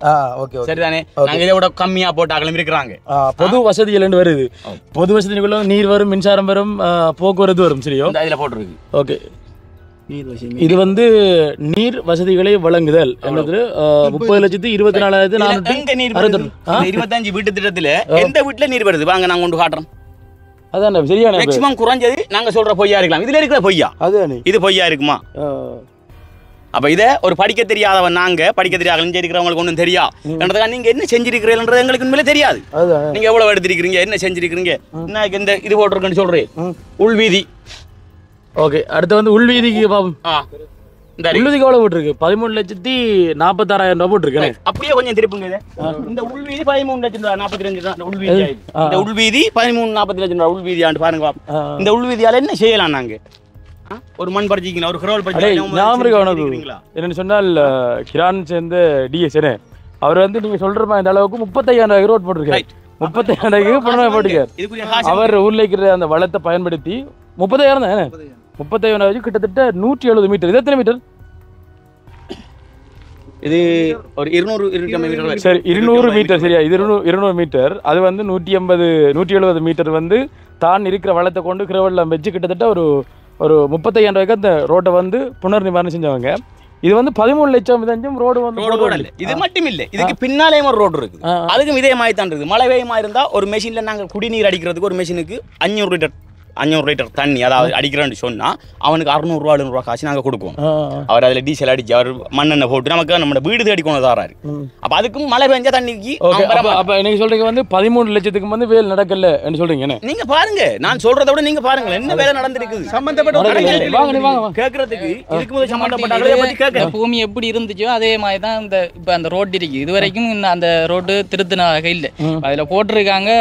சரிதானே? நாங்க இதை விட கம்மியா போட்டாங்களும் இருக்கிறாங்க. பொது வசதிகள் வருது. பொது வசதிக்குள்ள நீர் வரும், மின்சாரம் வரும், போக்குவரத்து வரும். சரியோ இதுல போட்டிருக்கு. ஓகே, இது வந்து நீர் வசதிகளை வழங்குதல் என்பது 30,24,465 25 வீட்டு திட்டத்துல எந்த வீட்டுல நீர் வருது வாங்க நாங்க கொண்டு காட்டுறோம். அதான் சரியான மேக்ஸிமம் குறைஞ்சது நாங்க சொல்ற பொய்யா இருக்கலாம். இதுல இருக்கிற பொய்யா இது பொய்யா இருக்குமா? அப்ப இதை ஒரு படிக்க தெரியாதவன், நாங்க படிக்க தெரியாத இருக்கிறவங்களுக்கு ஒன்றும் தெரியா என்றதுக்காக நீங்க என்ன செஞ்சிருக்கிறீங்கன்றது எங்களுக்கு உண்மையிலே தெரியாது. நீங்க எவ்வளவு எடுத்திருக்கிறீங்க, என்ன செஞ்சிருக்கிறீங்க, என்ன இந்த இது போட்டிருக்குன்னு சொல்றேன். உள்வீதி. ஓகே, அடுத்து வந்து உள்வீதிக்கு பாப்போம். உள்வீதிக்கு எவ்வளவு போட்டிருக்கு? 13,46,000 ரூபாய் போட்டிருக்கு. அப்படியே கொஞ்சம் திருப்புங்க. இந்த உள்வீதி 13,42,000 உள்வீதி. இந்த உள்வீதி 13,40,000 உள்வீதி ஆண்டு பாருங்க. இந்த உள்வீதியால என்ன செய்யலாம்? நாங்க ஒரு மண் பறிச்சிக்கலாம், ஒரு கிரோல் பறிச்சிக்கலாம். என்னன்னு சொன்னால் கிரான் சேர்ந்த டிஎஸ்ஏ அவர் வந்து நீங்க சொல்ற மாதிரி இந்த அளவுக்கு 35,000 ரோட் போட்டிருக்காரு. 35,000 பணம் போட்டிருக்காரு. அவர் ஊர்ல இருக்கிற அந்த வளத்தை பயன்படுத்தி 30,000 தானே, 35,000 கிட்டத்தட்ட 170 மீட்டர். இது எத்தனை மீட்டர்? இது ஒரு 200 மீட்டர். சரி, 200 மீட்டர். சரியா, இது 200 மீட்டர். அது வந்து 170 மீட்டர் வந்து தான் இருக்கிற வளத்தை கொண்டு கிரவெல்லாம் வச்சு கிட்டத்தட்ட ஒரு 35,000 ரூபாய்க்கு அந்த ரோட்டை வந்து புனர் நிவாரணம் செஞ்சவங்க. இது வந்து 13 லட்சம் இதஞ்சும் ரோடு வந்து ரோடு இது மட்டும் இல்லை, இதுக்கு பின்னாலேயும் ஒரு ரோடு இருக்குது. அதுக்கும் இதே மாதிரி தான் இருக்குது. மழை பெய்யுமா இருந்தால் ஒரு மெஷினில் நாங்கள் குடிநீர் அடிக்கிறதுக்கு ஒரு மெஷினுக்கு 500 லிட்டர் தண்ணி அதாவது அடிக்கிறேன்னு சொன்னால் அவனுக்கு 600 ரூபா காசு நாங்கள் கொடுப்போம். அவர் அதில் டீசல் அடிச்சு அவர் மண்ணெண்ணெய் போட்டு நமக்கு நம்ம வீடு தேடி கொண்டு தராரு. அப்போ அதுக்கும் மழை பெஞ்சா தண்ணிக்கு அப்போ நீங்கள் சொல்கிறீங்க வந்து 13 லட்சத்துக்கு வந்து வேலை நடக்கல சொல்கிறீங்க. நீங்கள் பாருங்க, நான் சொல்கிறத விட நீங்கள் பாருங்க என்ன வேலை நடந்திருக்குது சம்பந்தப்பட்ட கேட்கறதுக்கு இதுக்கு முதல் சம்பந்தப்பட்ட பூமி எப்படி இருந்துச்சோ அதே மாதிரி தான் இந்த இப்போ அந்த ரோடு இருக்கு. இது வரைக்கும் அந்த ரோடு திருத்தினாக இல்லை. அதில் போட்டிருக்காங்க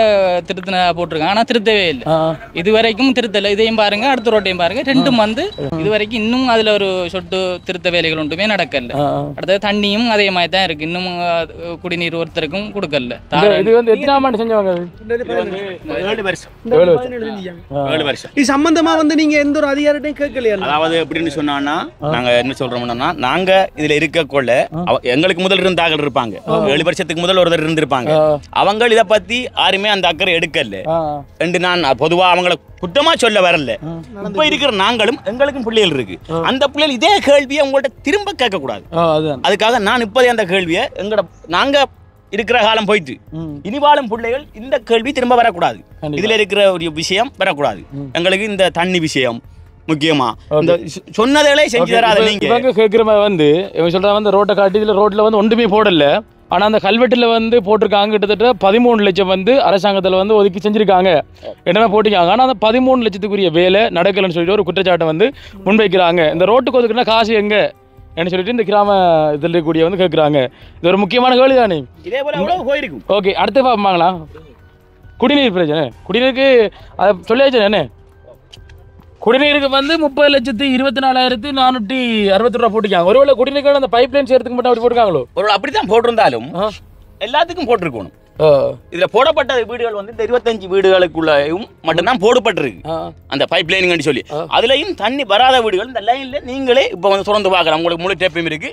திருத்தினா போட்டிருக்காங்க, ஆனால் திருத்தவே இல்லை. இது வரைக்கும் திருத்தல. இதையும் பாருங்க, அடுத்த ரோட்டையும் பாருங்க, ரெண்டும் வந்து இது வரைக்கும் இன்னும் அதுல ஒரு சொட்டு திருத்த வேலைகள் ஒன்றுமே நடக்கல. அடுத்தது தண்ணியும் அதே மாதிரி தான் இருக்கு. இன்னும் குடிநீர் ஒருத்தருக்கும் கொடுக்கல. இது வந்து எத்தனை ஆண்டு செஞ்சவங்க? 7 வருஷம். இது சம்பந்தமா வந்து நீங்க எந்த ஒரு அதிகாரிட்டையும் கேட்கலையா? அதாவது எப்படின்னு சொன்னா நாங்க என்ன சொல்றோம்னா, நாங்க இதுல இருக்க கொள்ள எங்களுக்கு முதல் இருந்தார்கள் இருப்பாங்க, 7 வருஷத்துக்கு முதல் ஒருத்தர் இருந்திருப்பாங்க. அவங்க இதை பத்தி யாருமே அந்த அக்கறை எடுக்கல என்று நான் பொதுவா அவங்களை குற்றமா சொல்ல வரல. இப்ப இருக்கிற நாங்களும் எங்களுக்கும் பிள்ளைகள் இருக்கு. அந்த பிள்ளைகள் இதே கேள்வியை உங்கள்ட்ட திரும்ப கேட்க கூடாது. அதுக்காக நான் இப்போதே அந்த கேள்வியை நாங்க இருக்கிற காலம் போயிட்டு இனி வாழும் பிள்ளைகள் இந்த கேள்வி திரும்ப வரக்கூடாது. இதுல இருக்கிற ஒரு விஷயம் வரக்கூடாது. எங்களுக்கு இந்த தண்ணி விஷயம் முக்கியமா இந்த சொன்னதே செஞ்சு தராத. நீங்க இவங்க கேட்குற மாதிரி வந்து இவங்க சொல்றாங்க வந்து ரோட்டை காட்டி இதுல ரோட்ல வந்து ஒன்றுமே போடல. ஆனால் அந்த கல்வெட்டில் வந்து போட்டிருக்காங்க கிட்டத்தட்ட 13 லட்சம் வந்து அரசாங்கத்தில் வந்து ஒதுக்கி செஞ்சுருக்காங்க, என்னமே போட்டிருக்காங்க. ஆனால் அந்த 13 லட்சத்துக்குரிய வேலை நடக்கலைன்னு சொல்லிட்டு ஒரு குற்றச்சாட்டை வந்து முன்வைக்கிறாங்க. இந்த ரோட்டுக்கு ஒதுக்குனா காசு எங்கே என்ன சொல்லிட்டு இந்த கிராம இதில் இருக்கக்கூடிய வந்து கேட்குறாங்க. இது ஒரு முக்கியமான கேள்வி தானே. இதே போல போயிருக்கும். ஓகே, அடுத்து பார்ப்பாங்களா குடிநீர் பிரச்சனை? குடிநீருக்கு அதை சொல்லியாச்சு என்ன? குடிநீருக்கு வந்து 30,24,460 ரூபா போட்டிருக்காங்க. ஒருவேளை குடிநீருக்கு அந்த பைப் லைன் சேர்த்துக்கு மட்டும் அப்படி போட்டிருக்காங்களோ? ஒரு அப்படித்தான் போட்டிருந்தாலும் எல்லாத்துக்கும் போட்டிருக்கணும். இதுல போடப்பட்ட வீடுகள் வந்து இந்த 25 வீடுகளுக்குள்ளையும் மட்டும்தான் போடப்பட்டிருக்கு அந்த பைப் லைன் சொல்லி. அதுலயும் தண்ணி வராத வீடுகள் இந்த லைன்ல நீங்களே இப்ப வந்து தொடர்ந்து பார்க்கலாம். உங்களுக்கு முழு டேப்பையும் இருக்கு.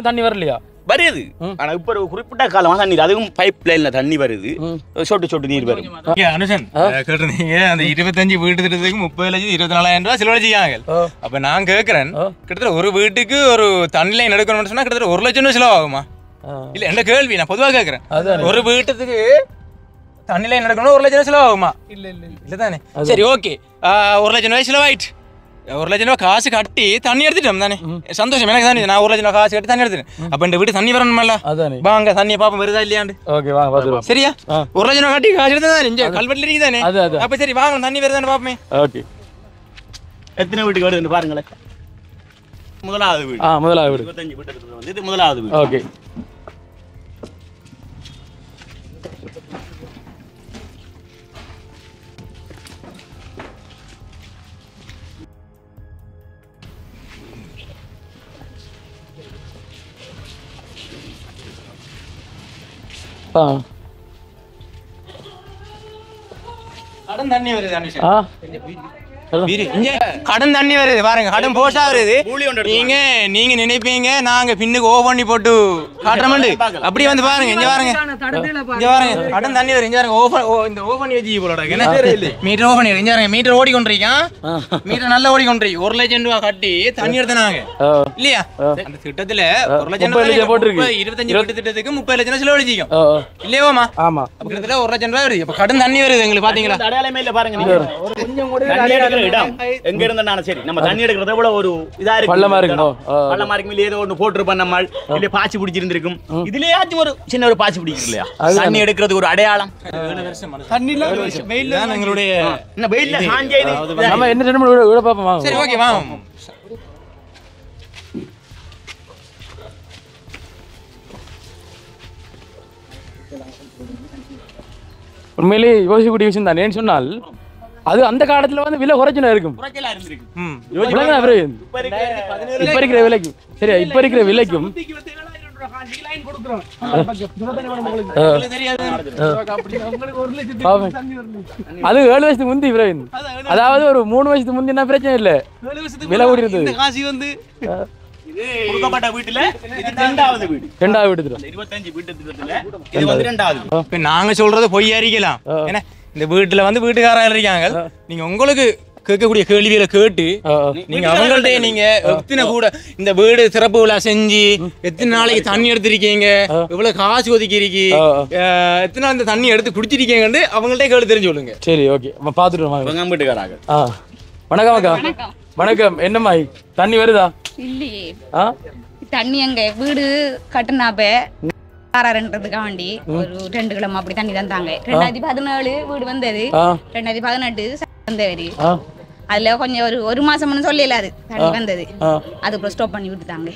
தண்ணி வரலையா? வருது. ஆனா இப்ப ஒரு குறிப்பிட்ட காலமா தண்ணி, அதுவும் பைப் லைன்ல தண்ணி வருது, சொட்டு சொட்டு நீர் வருது. அனுஷன் கேட்டுருந்தீங்க அந்த 25 வீட்டு திட்டத்துக்கு 30,24,000 ரூபாய் செலவழிச்சாங்க. அப்ப நான் கேட்கிறேன், கிட்டத்தட்ட ஒரு வீட்டுக்கு ஒரு தண்ணி லைன் எடுக்கணும்னு சொன்னா கிட்டத்தட்ட 1 லட்சம் ரூபாய் செலவாகுமா? இல்ல என்ன கேள்வி, நான் பொதுவாக கேட்கிறேன். ஒரு வீட்டுக்கு தண்ணி லைன் எடுக்கணும் 1 லட்சம் ரூபாய் செலவாகுமா? இல்ல தானே. சரி ஓகே, 1 லட்சம் ரூபாய் செலவாயிட்டு 1 லட்சம் ரூபாய் காசு கட்டி தண்ணி எடுத்துட்டோம் தானே. சந்தோஷம் எனக்கு தானே. நான் 1 லட்சம் ரூபாய் காசு கட்டி தண்ணி எடுத்துட்டேன். அப்ப இந்த வீட்டு தண்ணி வரணும்ல, வாங்க தண்ணியை பாப்போம் வருதா இல்லையாண்டு. சரியா? 1 லட்சம் ரூபாய் கட்டி காசு எடுத்து தானே கல்வெட்டில் இருக்கு தானே. அப்ப சரி வாங்க தண்ணி வருதான்னு பாப்போமே. ஓகே, எத்தனை வீட்டுக்கு வருதுன்னு பாருங்களேன். முதலாவது வீடு. முதலாவது வீடு 25 வீட்டுக்கு வந்து இது முதலாவது வீடு. ஓகே, கடன் தண்ணி வருது கடன் தண்ணி வருது பாருங்க, கடன் போஷா வருது. நீங்க நினைப்பீங்க நாங்க பின்னுக்கு ஓ பண்ணி போட்டு காட்டுறோம். அப்படி வந்து பாருங்க, இங்க பாருங்க, இங்க பாருங்க கடன் தண்ணி வருது. இங்க பாருங்க இந்த ஓ பண்ணி வச்சு போல மீட்டர் ஓ பண்ணி இங்க பாருங்க, மீட்டர் ஓடிக்கொண்டிருக்கான். மீட்டர் நல்லா ஓடிக்கொண்டிருக்கு. 1 லட்சம் ரூபாய் கட்டி தண்ணி எடுத்தாங்க இல்லையா? அந்த திட்டத்துல 1 லட்சம் ரூபாய் போட்டுருக்கு. 25 வீட்டு திட்டத்துக்கு 30 லட்சம் ரூபாய் செலவழிச்சிக்கும் இல்லையோமா? ஆமா, கிட்டத்தட்ட 1 லட்சம் ரூபாய் வருது. இப்ப கடன் தண்ணி வருது எங்களுக்கு பாத்தீங்களா? அடையாளமே இல்ல பாருங்க. நீங்க கொஞ்சம் கூட இடம் எங்க இருந்தாலும் சரி, நம்ம தண்ணி எடுக்கிறத விட ஒரு இதா இருக்கு, பள்ளமா இருக்கும். இல்ல ஏதோ ஒன்று போட்டிருப்போம், நம்ம இல்ல பாய்ச்சி பிடிச்சிருந்திருக்கும். இதுலயாச்சும் ஒரு சின்ன ஒரு பாய்ச்சி பிடிக்கும் இல்லையா? தண்ணி எடுக்கிறது ஒரு அடையாளம். தண்ணில வெயில்ல எங்களுடைய என்ன வெயில்ல சாஞ்சே நம்ம என்ன ரெண்டு மூணு வீட பாப்போம். சரி ஓகே வாங்க. உண்மையிலே யோசிக்கக்கூடிய விஷயம் தான். ஏன்னு சொன்னால் அது அந்த காலத்துல வந்து விலை குறைச்சலா இருக்கும். இப்ப இருக்கிற விலைக்கும் சரியா, இப்ப இருக்கிற விலைக்கும் அது 7 வருஷத்துக்கு முந்தி பிரவீன். அதாவது ஒரு 3 வருஷத்துக்கு முந்தி என்ன பிரச்சனை இல்ல, விலை கூடி இருந்தது. கொடுக்கப்பட்ட வீட்டுல இது இரண்டாவது வீடு. 2வது வீடு 25 வீட்டு திட்டத்துல இது வந்து இரண்டாவது. இப்ப நாங்க சொல்றது பொய் அறிக்கலாம். ஏன்னா இந்த வீட்டுல வந்து வீட்டுக்காரங்க இருக்காங்க நீங்க உங்களுக்கு கேட்கக்கூடிய கேள்விகளை கேட்டு நீங்க அவங்கள்ட்ட நீங்க எத்தனை கூட இந்த வீடு சிறப்பு விழா செஞ்சு எத்தனை நாளைக்கு தண்ணி எடுத்திருக்கீங்க எவ்வளவு காசு ஒதுக்கிருக்கீ எத்தனை நாள் இந்த தண்ணி எடுத்து குடிச்சிருக்கீங்கன்னு அவங்கள்ட்ட கேள்வி தெரிஞ்சு சொல்லுங்க. சரி ஓகே பாத்துட்டு வீட்டுக்காராங்க. வணக்கம் அக்கா. வணக்கம். என்னம்மா தண்ணி வருதா? இல்லையே தண்ணி அங்க வீடு கட்டுனாப்ப காண்டி ஒரு 2 கிலோ அப்படி தண்ணி தந்தாங்க. 2017 வீடு வந்தது. 2018 வந்தவரு அதுல கொஞ்சம் ஒரு மாசம் சொல்லல அது தண்ணி வந்தது. அதுக்கு ஸ்டாப் பண்ணி விட்டுட்டாங்க.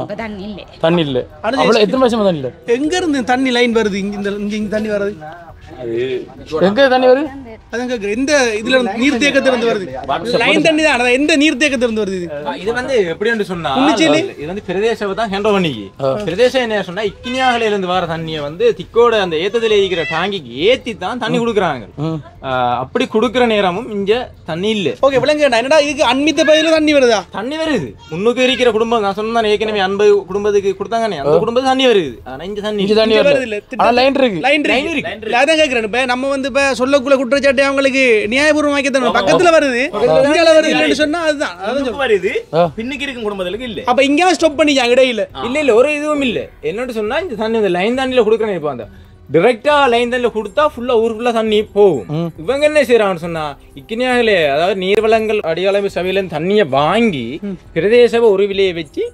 இப்ப தண்ணி இல்ல. அவ்வளவு எத்தனை வருஷமா தண்ணி இல்ல? எங்க இருந்து தண்ணி லைன் வருது? இங்க தண்ணி வருது. எங்க தண்ணி வருது? அதான் கேக்குறேன். எந்த இதுல இருந்து நீர் தேக்கத்துல இருந்து வருது? லைன் தண்ணி தான். அத எந்த நீர் தேக்கத்துல இருந்து வருது? இது வந்து எப்படின்னு சொன்னா இது வந்து பிரதேசத்தை தான் ஹேண்டில் பண்ணிக்கி. பிரதேசம் என்ன சொன்னா இக்கினியாகல இருந்து வர தண்ணியை வந்து திக்கோட அந்த ஏத்தத்துல இருக்கிற டாங்கிக்கு ஏத்தி தான் தண்ணி கொடுக்குறாங்க. அப்படி கொடுக்குற நேரமும் இங்க தண்ணி இல்ல. ஓகே விளங்குடா. என்னடா இதுக்கு அன்மித்த பகுதியில தண்ணி வருதா? தண்ணி வருது. முன்னுக்கு இருக்கிற குடும்பம் நான் சொன்னேன் ஏற்கனவே 50 குடும்பத்துக்கு கொடுத்தாங்கன்னு அந்த குடும்பத்துக்கு தண்ணி வருது. ஆனா இங்க தண்ணி வருது. லைன் இருக்கு. அதான் கேக்குறேன். இப்ப நம்ம வந்து இப்ப சொல்லக்குள்ள குற்றச்சாட்டு அவங்களுக்கு நியாயபூர்வமாக்கி தரணும். பக்கத்துல வருது இங்கால வருது இல்லன்னு சொன்னா அதுதான் வருது. பின்னுக்கு இருக்கும் குடும்பங்களுக்கு இல்ல. அப்ப இங்க ஸ்டாப் பண்ணிட்டாங்க இடையில. இல்ல ஒரு இதுவும் இல்ல. என்னன்னு சொன்னா இந்த தண்ணி வந்து லைன் தண்ணியில கொடுக்கறேன். இப்போ அந்த டைரக்டா லைன் தண்ணியில கொடுத்தா ஃபுல்லா ஊர் ஃபுல்லா தண்ணி போகும். இவங்க என்ன செய்யறாங்கன்னு சொன்னா இக்கினியாகலே அதாவது நீர்வளங்கள் அடியாளமை சபையில தண்ணியை வாங்கி பிரதேச ஒரு விலையை வச்சு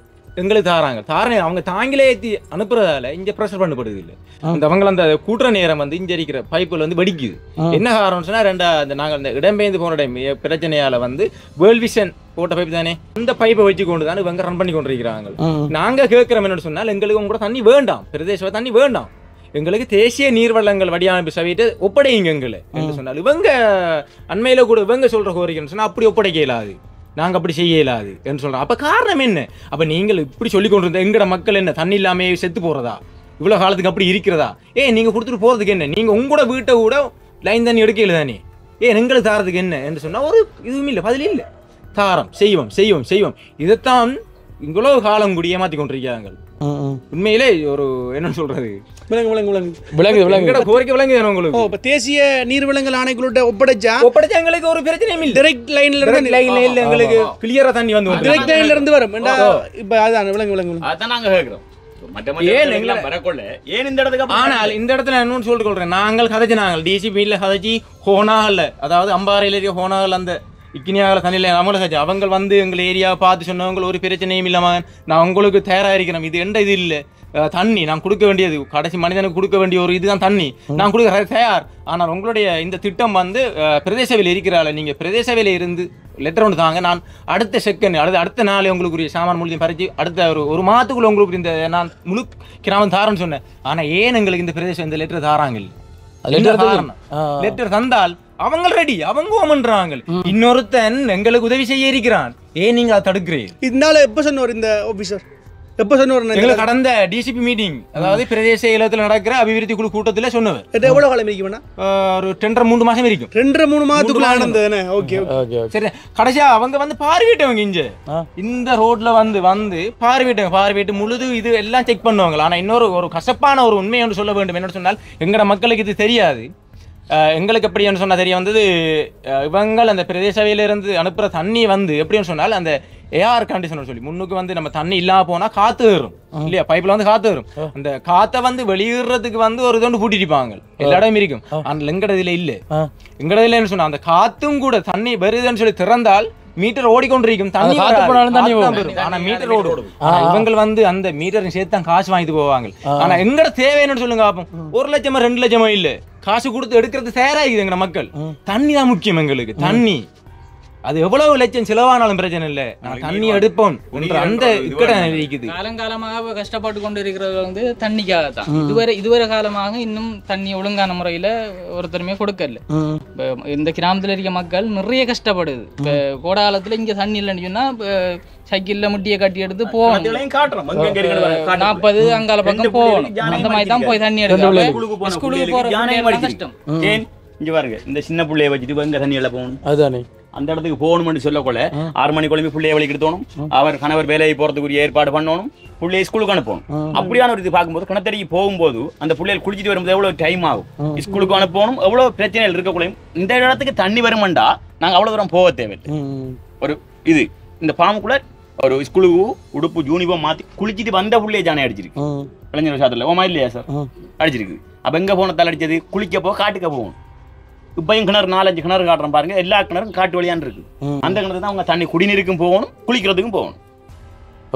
எங்களுக்கு தாராங்க. அவங்க தாங்கிலே ஏற்றி அனுப்புறதால இங்க ப்ரெஷர் பண்ணப்படுது இல்லை. அந்த அவங்க அந்த கூட்டுற நேரம் வந்து இங்க இருக்கிற பைப்புல வந்து வெடிக்குது. என்ன காரணம் சொன்னா நாங்கள் இந்த இடம்பெயர்ந்து போன பிரச்சனையால வந்து வேர்ல்ட் விஷன் போட்ட பைப் தானே அந்த பைப்பை வச்சு கொண்டு தான் இவங்க ரன் பண்ணி கொண்டிருக்கிறாங்க. நாங்க கேட்கிறோம் என்னன்னு சொன்னால் எங்களுக்கு உங்க கூட தண்ணி வேண்டாம், பிரதேச தண்ணி வேண்டாம், எங்களுக்கு தேசிய நீர்வளங்கள் வடிவமைப்பு சபையிட்டு ஒப்படைங்க எங்களை என்று சொன்னால் இவங்க அண்மையில கூட இவங்க சொல்ற கோரிக்கைன்னு சொன்னா அப்படி ஒப்படைக்க இயலாது, நாங்கள் அப்படி செய்ய இயலாது என்று சொல்கிறோம். அப்போ காரணம் என்ன? அப்போ நீங்கள் இப்படி சொல்லி கொண்டு இருந்த எங்கட மக்கள் என்ன தண்ணி இல்லாமே செத்து போகிறதா? இவ்வளோ காலத்துக்கு அப்படி இருக்கிறதா? நீங்கள் கொடுத்துட்டு போகிறதுக்கு என்ன? நீங்கள் உங்களோட வீட்டை கூட லைன் தண்ணி எடுக்கல தானே, எங்களுக்கு தாரதுக்கு என்ன என்று சொன்னால் ஒரு இதுவும் இல்லை, பதில் இல்லை. தாரம் செய்வோம் இதைத்தான் இவ்வளோ காலம் கூடிய மாற்றி கொண்டிருக்கிறாங்க. உண்மையிலே ஒரு என்ன சொல்றது கோரிக்கை விளங்குது உங்களுக்கு. தேசிய நீர்வளங்கள் ஆணைக்குள்ள ஒப்படைச்சா எங்களுக்கு ஒரு பிரச்சனையும் இல்லை. டைரக்ட் லைன்ல இருந்து எங்களுக்கு கிளியரா தண்ணி வந்து டைரக்ட் லைன்ல இருந்து வரும். இப்ப அதான் விளங்கு அதான் நாங்க கேக்குறோம். ஆனால் இந்த இடத்துல என்ன சொல்லிட்டு கொள்றேன், நாங்கள் கதைச்சு நாங்கள் டிசிபியில் கதைச்சி ஹோனாகல்ல, அதாவது அம்பாறையில் இருக்க ஹோனாகல் அந்த இக்கினியாவில் தண்ணியில் நம்மளை கதைச்சு அவங்க வந்து எங்கள் ஏரியாவை பார்த்து சொன்னவங்க ஒரு பிரச்சனையும் இல்லாமல் நான் உங்களுக்கு தயாராக இருக்கிறோம். இது எந்த இது இல்லை, தண்ணி நான் கொடுக்க வேண்டியது கடைசி மனிதனுக்கு கொடுக்க வேண்டிய ஒரு இதுதான் தண்ணி, நான் கொடுக்க தயார். ஆனால் உங்களுடைய இந்த திட்டம் வந்து பிரதேசவில் இருக்கிறாள், நீங்கள் பிரதேசவில் இருந்து லெட்டர் ஒன்று தாங்க, நான் அடுத்த செகண்ட் அடுத்த நாளே உங்களுக்கு சாமான் மூலியம் பறிச்சு அடுத்த ஒரு மாதத்துக்குள்ள உங்களுக்கு இந்த நான் முழு கிராமம் தாரன்னு சொன்னேன். ஆனால் ஏன் எங்களுக்கு இந்த பிரதேசம் இந்த லெட்டர் தாராங்க? லெட்டர் தந்தால் அவங்க ரெடி, அவங்க பண்றாங்க. இன்னொருத்தன் எங்களுக்கு உதவி செய்ய இருக்கிறான், ஏன் நீங்க அதை தடுக்கிறீங்க? இதனால எப்ப சொன்னார் இந்த ஆபீசர்? எப்ப சொன்னார்? கடந்த டிசிபி மீட்டிங், அதாவது பிரதேச இல்லத்தில் நடக்கிற அபிவிருத்தி குழு கூட்டத்தில் சொன்னவர். எவ்வளவு காலம் இருக்கும்னா? ஒரு 2.5-3 மாசம் இருக்கும். 2-3 மாதத்துக்குள்ள ஆனந்தனே. ஓகே சரி. கடைசியா அவங்க வந்து பார்வையிட்டவங்க இங்க இந்த ரோட்ல வந்து பார்வையிட்டு முழுது இது எல்லாம் செக் பண்ணுவாங்க. ஆனா இன்னொரு ஒரு கசப்பான ஒரு உண்மை என்று சொல்ல வேண்டும். என்ன சொன்னால் எங்கட மக்களுக்கு இது தெரியாது. எங்களுக்கு எப்படின்னு சொன்னா தெரிய வந்தது, இவங்க அந்த பிரதேசவையிலிருந்து அனுப்புற தண்ணி வந்து எப்படின்னு சொன்னால் அந்த ஏஆர் கண்டிஷனர் சொல்லி முன்னுக்கு வந்து நம்ம தண்ணி இல்லாம போனா காத்து ஏறும் இல்லையா, பைப்ல வந்து காத்து ஏறும். அந்த காத்தை வந்து வெளியிடுறதுக்கு வந்து ஒரு இதொண்டு பூட்டிருப்பாங்க, எல்லா இடமும் இருக்கும். அந்த எங்கடதுல இல்ல, எங்கடதுல என்ன சொன்னா அந்த காத்தும் கூட தண்ணி வருதுன்னு சொல்லி திறந்தால் மீட்டர் ஓடிக்கொண்டிருக்கும், தண்ணி ஆனா மீட்டர் ஓடும். இவங்க வந்து அந்த மீட்டர் சேர்த்து தான் காசு வாங்கிட்டு போவாங்க. ஆனா எங்கட தேவை என்னன்னு சொல்லுங்க பாப்போம். 1 லட்சமோ 2 லட்சமோ இல்ல, காசு கொடுத்து எடுக்கிறது தயாராகுது எங்க மக்கள். தண்ணி தான் முக்கியம் எங்களுக்கு. தண்ணி அது எவ்வளவு லட்சம் செலவானாலும் பிரச்சனை இல்லை, நான் தண்ணி எடுப்போம் அந்த இக்கட இருக்குது. காலங்காலமாக கஷ்டப்பட்டு கொண்டு இருக்கிறது வந்து தண்ணிக்காக தான். இதுவரை காலமாக இன்னும் தண்ணி ஒழுங்கான முறையில ஒருத்தருமே கொடுக்கல. இந்த கிராமத்துல இருக்க மக்கள் நிறைய கஷ்டப்படுது. இப்ப கோடாலத்துல இங்க தண்ணி இல்லைன்னு சொன்னா சைக்கிள்ல முட்டியை கட்டி எடுத்து போகணும், 40 அங்கால பக்கம் போகணும். அந்த மாதிரி தான் போய் தண்ணி எடுக்கணும். ஸ்கூலுக்கு போற கஷ்டம். இங்க பாருங்க, இந்த சின்ன பிள்ளைய வச்சுட்டு எங்க தண்ணி எல்லாம் போகணும், அதுதானே அந்த இடத்துக்கு போகணும்னு சொல்லக்கொள்ள 6 மணி குழம்பு பிள்ளைய வலிக்கிட்டு தோணும். அவர் கணவர் வேலையை போறதுக்குரிய ஏற்பாடு பண்ணணும். பிள்ளைய ஸ்கூலுக்கு அனுப்பணும். அப்படியான ஒரு இது பார்க்கும்போது கிணத்தடிக்கு போகும்போது அந்த பிள்ளைகள் குளிச்சுட்டு வரும்போது எவ்வளவு டைம் ஆகும், ஸ்கூலுக்கு அனுப்பணும், எவ்வளவு பிரச்சனைகள் இருக்கக்கூடாது. இந்த இடத்துக்கு தண்ணி வருமாண்டா நாங்க அவ்வளவு தூரம் போக தேவையில்லை. ஒரு இது இந்த பாம்புக்குள்ள ஒரு ஸ்கூலுக்கு உடுப்பு யூனிஃபார்ம் மாத்தி குளிச்சுட்டு வந்த பிள்ளைய ஜானே அடிச்சிருக்கு இளைஞர் சாதத்துல. ஓமா இல்லையா சார்? அடிச்சிருக்கு. அப்ப எங்க போனதால் அடிச்சது? குளிக்க போக காட்டுக்க போகணும். இப்பயும் கிணறு 4-5 கிணறு காட்டுறோம் பாருங்க, எல்லா கிணறும் காட்டு வழியான் இருக்கு. அந்த கிணறு தான் அவங்க தண்ணி குடிநீருக்கும் போகணும், குளிக்கிறதுக்கும் போகணும்.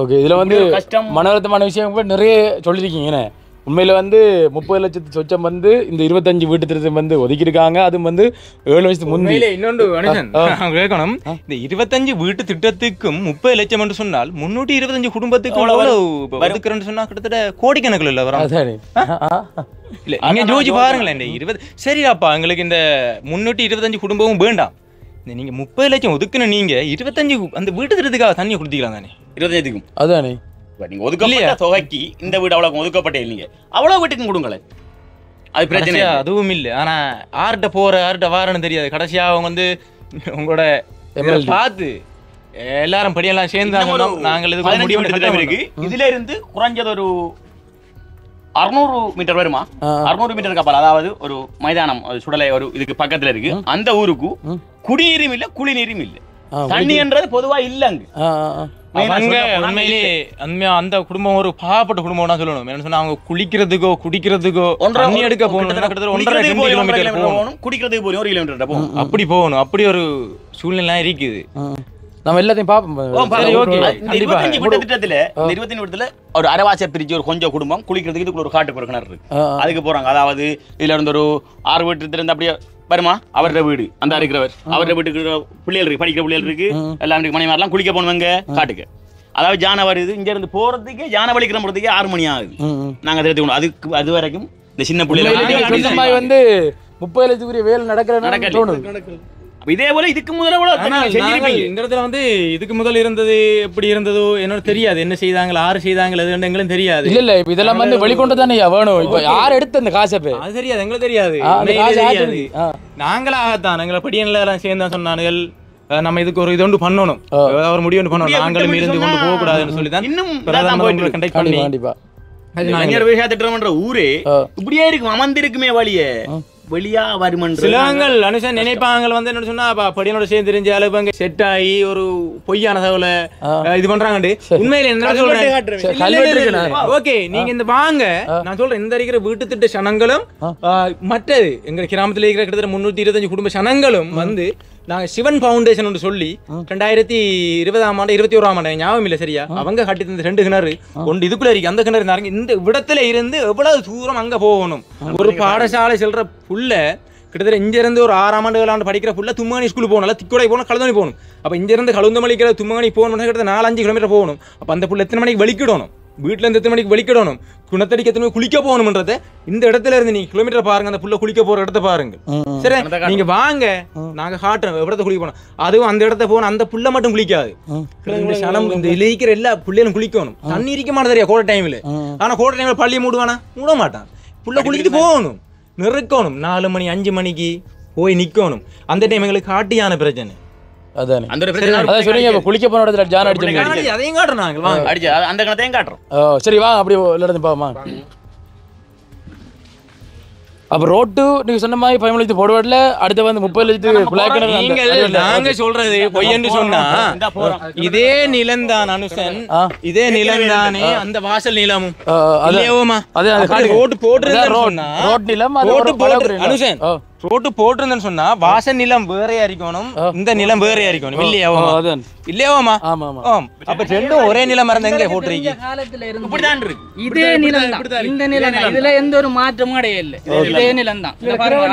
ஓகே, இதுல வந்து கஷ்டம் மனவருத்தமான விஷயம் நிறைய சொல்லியிருக்கீங்க. உண்மையில வந்து 30 லட்சத்து சொச்சம் வந்து இந்த 25 வீட்டு திருத்தம் வந்து ஒதுக்கியிருக்காங்க. அது வந்து 7 வருஷத்துக்கு முன்னே இன்னொன்று கேட்கணும். இந்த 25 வீட்டு திட்டத்துக்கும் 30 லட்சம் என்று சொன்னால் 325 குடும்பத்துக்கு ஒதுக்குறேன்னு சொன்னா கிட்டத்தட்ட கோடிக்கணக்கில் இல்ல வரும். இல்ல நீங்க ஜோதிச்சு பாருங்களேன். இந்த 20 சரியாப்பா எங்களுக்கு இந்த 325 குடும்பமும் வேண்டாம். நீங்க 30 லட்சம் ஒதுக்குன நீங்க 25 அந்த வீட்டு திட்டத்துக்காக தண்ணி கொடுத்தீங்களா தானே? 25க்கும் அதானே நீங்க ஒதுக்கப்பட்ட தொகைக்கு இந்த வீடு அவ்வளவு ஒதுக்கப்பட்ட இல்லைங்க, அவ்வளவு வீட்டுக்கும் கொடுங்களேன், அது பிரச்சனை அதுவும் இல்லை. ஆனா ஆர்ட்ட போற ஆர்ட்ட வாரன்னு தெரியாது. கடைசியா அவங்க வந்து உங்களோட பார்த்து எல்லாரும் படியெல்லாம் சேர்ந்தாங்க. நாங்கள் இருக்கு. இதுல இருந்து குறைஞ்சது ஒரு 600 மீட்டர் வருமா? 600 மீட்டருக்கு அப்பால், அதாவது ஒரு மைதானம் சுடலை ஒரு இதுக்கு பக்கத்துல இருக்கு. அந்த ஊருக்கு குடிநீரும் இல்ல, குளிநீரும் இல்ல, தண்ணின்றது பொதுவா இல்லங்க. உண்மையிலேயே அந்த குடும்பம் ஒரு பாவப்பட்ட குடும்பம் தான் சொல்லணும். என்ன சொன்னா அவங்க குளிக்கிறதுக்கோ குடிக்கிறதுக்கோ தண்ணி எடுக்க போகணும், 1.5 கிலோமீட்டர் போகணும், குடிக்கிறதுக்கு போகணும் 1 கிலோமீட்டர் போகணும், அப்படி போகணும். அப்படி ஒரு சூழ்நிலை இருக்குது. நம்ம எல்லாத்தையும் பார்ப்போம். திட்டத்துல 25 வீட்டுல ஒரு அரைவாசை பிரிச்சு ஒரு கொஞ்சம் குடும்பம் குளிக்கிறதுக்கு இதுக்குள்ள ஒரு காட்டுக்கு ஒரு கிணறு இருக்கு, அதுக்கு போறாங்க. அதாவது இதுல இருந்து ஒரு 6 வீட்டு இருந்து அப்படியே வருமா அவரோட வீடு, அந்த இருக்கிறவர் அவரோட வீட்டுக்கு பிள்ளைகள் இருக்கு, படிக்கிற பிள்ளைகள் இருக்கு, எல்லாம் மணி மாதிரிலாம் குளிக்க போனவங்க காட்டுக்கு. அதாவது ஜான வருது, இங்க இருந்து போறதுக்கு ஜான வழி கிளம்புறதுக்கே 6 மணி ஆகுது. நாங்க தெரிஞ்சுக்கணும். அதுக்கு அது வரைக்கும் இந்த சின்ன பிள்ளைகள் வந்து 30 லட்சத்துக்குரிய வேலை நடக்கிற. இதே போல இதுக்கு முதல்ல இந்த இடத்துல வந்து இதுக்கு முதல் இருந்தது எப்படி இருந்ததோ என்னோட தெரியாது. என்ன செய்தாங்க, யாரு செய்தாங்க, அது எங்களுக்கு தெரியாது. இல்ல இல்ல இதெல்லாம் வந்து வெளிக்கொண்டு தானே வேணும். இப்ப யார் எடுத்து அந்த காசை அது தெரியாது, எங்களுக்கு தெரியாது. நாங்களாகத்தான் எங்களை படியன்ல எல்லாம் சேர்ந்தா சொன்னார்கள் நம்ம இதுக்கு ஒரு இது ஒன்று பண்ணணும், ஒரு முடிவு ஒன்று பண்ணணும், நாங்களும் இருந்து கொண்டு போக கூடாதுன்னு சொல்லிதான் இன்னும் கண்டக்ட் பண்ணி திட்டம்ன்ற ஊரே இப்படியே இருக்கும், அமர்ந்திருக்குமே வழியே வெளியா வருமன்ற சிலவங்கள் அனுசன் நினைப்பாங்க வந்து என்ன சொன்னா படியனோட சேர்ந்து தெரிஞ்ச அளவு செட் ஆகி ஒரு பொய்யான தகவலை இது பண்றாங்க. உண்மையில என்ன சொல்றேன், ஓகே நீங்க இந்த வாங்க நான் சொல்றேன், இந்த இருக்கிற வீட்டு திட்ட சனங்களும் மற்றது எங்க கிராமத்துல இருக்கிற கிட்டத்தட்ட 325 குடும்ப சனங்களும் வந்து நாங்க சிவன் பவுண்டேஷன் ஒன்று சொல்லி 2020ஆம் ஆண்டு 21ஆம் ஆண்டு ஞாபகம் இல்லை சரியா, அவங்க கட்டி தந்த 2 கிணறு ஒன்று இதுக்குள்ள இருக்கு. அந்த கிணறு நிறைய இந்த விடத்துல இருந்து எவ்வளவு தூரம் அங்க போகணும். ஒரு பாடசாலை செல்ற புள்ள கிட்டத்தட்ட இங்க இருந்து ஒரு 6ஆம் ஆண்டு 7ஆம் ஆண்டு படிக்கிற புள்ள தும்மங்கனி ஸ்கூல் போகணும், திக்குடை போகணும், கழுதமணி போகணும். அப்ப இங்க இருந்து கழுந்தமணிக்கிற தும்மங்கனி போகணும் கிட்டத்தட்ட 4-5 கிலோமீட்டர் போகணும். அப்ப அந்த புள்ள எத்தனை மணிக்கு வெளிக்கிடணும், வீட்டுல இருந்து எத்தனை மணிக்கு வெளிக்கிடணும், குணத்தடிக்கு எத்தனை குளிக்க போகணும்ன்றத இந்த இடத்துல இருந்து நீங்க கிலோமீட்டர் பாருங்க, அந்த புள்ள குளிக்க போற இடத்த பாருங்க. சரி நீங்க வாங்க நாங்க காட்டுறோம் இடத்த குளிக்க போனோம். அதுவும் அந்த இடத்த போன அந்த புள்ள மட்டும் குளிக்காது, இந்த இலைக்கிற எல்லா புள்ளையும் குளிக்கணும். தண்ணி இருக்க மாட்டேன் தெரியா கோடை டைம்ல. ஆனா கோடை டைம்ல பள்ளியை மூடுவானா? மூட மாட்டான். புள்ள குளிச்சுட்டு போகணும், நிறுக்கணும், 4 மணி 5 மணிக்கு போய் நிக்கணும். அந்த டைம் எங்களுக்கு காட்டியான பிரச்சனை. அதானே அந்த சொல்லுங்க. குளிக்க போன இடத்துல ஜான் அடிச்சு அதையும் காட்டுறாங்க, அடிச்சு அந்த கணத்தையும் காட்டுறோம். சரி வா அப்படி இல்லாத பாமா. அப்ப ரோட்டு நீங்க சொன்ன மாதிரி 15 லட்சம் போடுவாட்ல அடுத்து வந்து 30 லட்சத்துக்கு நாங்க சொல்றது பொய்யன்னு சொன்னா இதே நிலம்தான் அனுசன், இதே நிலம்தானே அந்த வாசல் நிலமும் ரோட்டு போட்டுருந்தா ரோட் நிலம் அனுசன் ரோட்டு போட்டிருந்தேன்னு சொன்னா வாசல் நிலம் வேறையா இருக்கணும், இந்த நிலம் வேறையா இருக்கணும். இல்லையாவோமா இல்லையாவோமா? அப்ப ரெண்டும் ஒரே நிலம் இருந்தா எங்க போட்டுறீங்க? இதே நிலம் தான், இந்த நிலம் தான், இதுல எந்த ஒரு மாற்றமும் கிடையாது. இதே நிலம் தான்,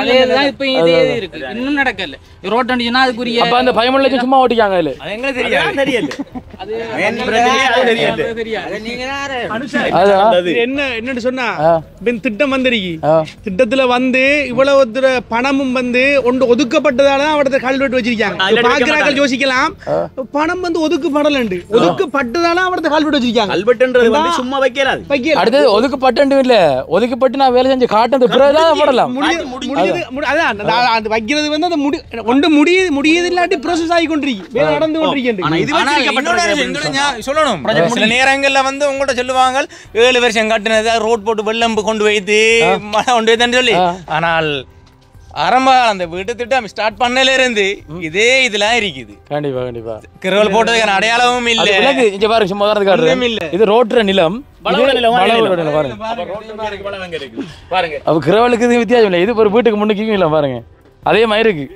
அதேதான் இப்ப இதே இருக்கு, இன்னும் நடக்கல. ரோட் அடிச்சுன்னா அதுக்குரிய அப்ப அந்த 13 லட்சம் சும்மா ஓட்டிக்காங்க. இல்ல அது எங்க தெரியல என்னன்னு சொன்னா திட்டம் வந்திருக்கு. திட்டத்துல வந்து இவ்வளவு பணமும் வந்து ஒன்று ஒதுக்கப்பட்டதால அவடத்தை கல்வெட்டு வச்சிருக்காங்க. பாக்குறாக்கள் யோசிக்கலாம் பணம் வந்து ஒதுக்கப்படலண்டு, ஒதுக்கப்பட்டதால அவடத்தை கல்வெட்டு வச்சிருக்காங்க. கல்வெட்டுன்றது வந்து சும்மா வைக்கலாது. அடுத்தது ஒதுக்கப்பட்டு இல்ல, ஒதுக்கப்பட்டு நான் வேலை செஞ்சு காட்டுறது பிறகுதான் போடலாம். அதான் வைக்கிறது வந்து அது ஒன்று முடியுது இல்லாட்டி ப்ரோசஸ் ஆகி கொண்டிருக்கு, வேலை நடந்து கொண்டிருக்கு. சொல்லணும் சில நேரங்கள்ல வந்து உங்கள்ட்ட சொல்லுவாங்க 7 வருஷம் கட்டினது ரோட் போட்டு வெள்ளம் கொண்டு வைத்து மழை கொண்டு வைத்தேன்னு சொல்லி ஆனால் ஆரம்ப அந்த வீட்டு திட்டம் ஸ்டார்ட் பண்ணல இருந்து இதே இதெல்லாம் இருக்குது கண்டிப்பா கண்டிப்பா கிரவல் போட்டதுக்கான அடையாளமும் இல்ல விலகு இங்க பாருங்க சும்மா உதாரணத்துக்கு இல்ல இது ரோட்ற நிலம் பாருங்க அப்ப கிரவலுக்கு இது வித்தியாசம் இல்லை இது ஒரு வீட்டுக்கு முன்னுக்கு இல்லை பாருங்க அதே மாதிரி இருக்கு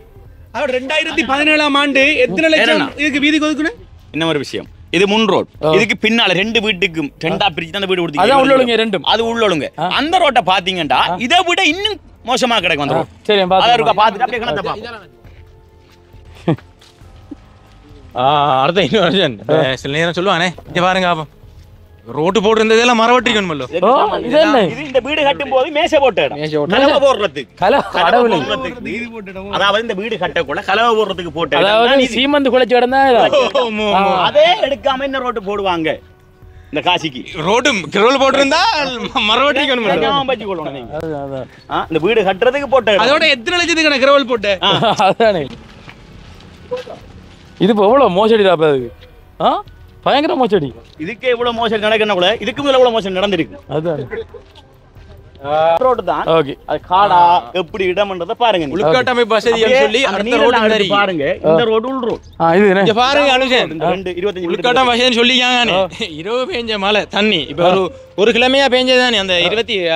2017ஆம் ஆண்டு எத்தனை லட்சம் இதுக்கு வீதி ஒதுக்குன இன்னும் ஒரு விஷயம் இது முன் ரோட் இதுக்கு பின்னால 2 வீட்டுக்கும் 2ஆ பிரிச்சு அந்த வீடு கொடுத்தீங்க அதான் உள்ளொழுங்க ரெண்டும் அது உள்ளொழுங்க அந்த ரோட்டை பாத்தீங்கன்னா இதை விட இன்னும் மோசமா கிடக்கும் அந்த ரோட் சரி அத இருக்க பாத்துட்டு அப்படியே கணத்தை பாப்போம் அடுத்த இன்னொரு சில நேரம் சொல்லுவானே இங்க பாருங்க அப்ப ரோட்டு போட்டு இருந்ததெல்லாம் மரவட்டிக்கணுமல்ல இது என்ன இது இந்த வீடு கட்டும் போது மேசை போட்ட இடம் கலவை போடுறதுக்கு கடவுளே அதாவது இந்த வீடு கட்டக்குள்ள கலவை போடுறதுக்கு போட்ட அதாவது சீமந்து குழைச்சு கிடந்தா அதே எடுக்காம இந்த ரோட்டு போடுவாங்க இந்த காசிக்கு ரோடு கிரவல் போட்டிருந்தா மரவட்டிக்கணும் இந்த வீடு கட்டுறதுக்கு போட்ட அதோட எத்தனை லட்சத்துக்கு கிரவல் போட்ட அதானே இது இப்போ எவ்வளோ மோசடி தாப்பா அதுக்கு பயங்கர மோசடி இதுக்கே இவ்வளவு மோசடி நடக்கணும் கூட இதுக்கு மேல இவ்வளவு மோசடி நடந்திருக்கு அதான் ரோடு தான் ஓகே அது காடா எப்படி இடம்ன்றத பாருங்க உள்கட்டமைப்பு வசதின்னு சொல்லி அடுத்த ரோடு பாருங்க இந்த ரோடு உள் ரோடு இது என்ன இங்க பாருங்க அனுஷன் இந்த 25 உள்கட்டம் வசதின்னு சொல்லிக்காங்க இரவு பெஞ்ச மழை தண்ணி இப்ப ஒரு கிழமையா பெஞ்சதானே அந்த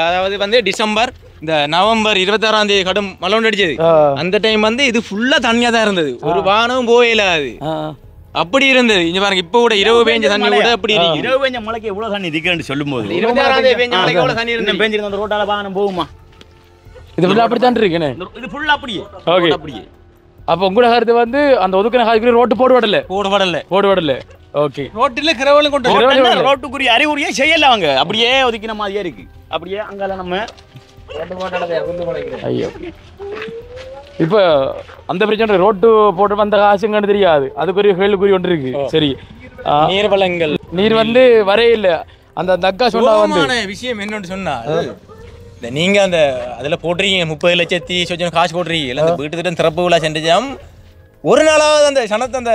அதாவது வந்து டிசம்பர் இந்த நவம்பர் 26ஆம் தேதி கடும் மழை ஒன்று அடிச்சது அந்த டைம் வந்து இது ஃபுல்லா தண்ணியா தான் இருந்தது ஒரு வானமும் போயில அது அப்படி இருந்தது இங்க பாருங்க இப்ப கூட இரவு பெஞ்ச தண்ணி கூட அப்படி இருக்கு இரவு பெஞ்ச மழைக்கு எவ்வளவு தண்ணி இருக்குன்னு சொல்லும்போது 26ஆம் தேதி பெஞ்ச மழைக்கு எவ்வளவு தண்ணி இன்னும் பெஞ்சிருந்த அந்த ரோட்டால வாகனம் போகுமா இது ஃபுல்லா அப்படி தான் இருக்குனே இது ஃபுல்லா அப்படியே ஓகே அப்படியே அப்ப உங்களோட கருத்து வந்து அந்த ஒதுக்கின காய்கறி ரோட்டு போடுவடல ஓகே ரோட்டில் கிரவலும் கொண்டு ரோட்டுக்குரிய அறிகுறியே செய்யல அவங்க அப்படியே ஒதுக்கின மாதிரியே இருக்கு அப்படியே அங்கால நம்ம ஐயோ இப்போ அந்த பிரச்சனை ரோட்டு போட்டு வந்த காசுங்கன்னு தெரியாது அதுக்குரிய கேள்விக்குறி ஒன்று இருக்கு சரி நீர் வளங்கள் நீர் வந்து வரே இல்லை அந்த அக்கா சொன்னா வந்து விஷயம் என்னன்னு சொன்னா நீங்க அந்த அதுல போட்டிருக்கீங்க 30 லட்சத்தி சொச்சம் காசு போட்டிருக்கீங்க அந்த வீட்டு திட்டம் திறப்பு விழா செஞ்சாம் ஒரு நாளாவது அந்த சனத்தை அந்த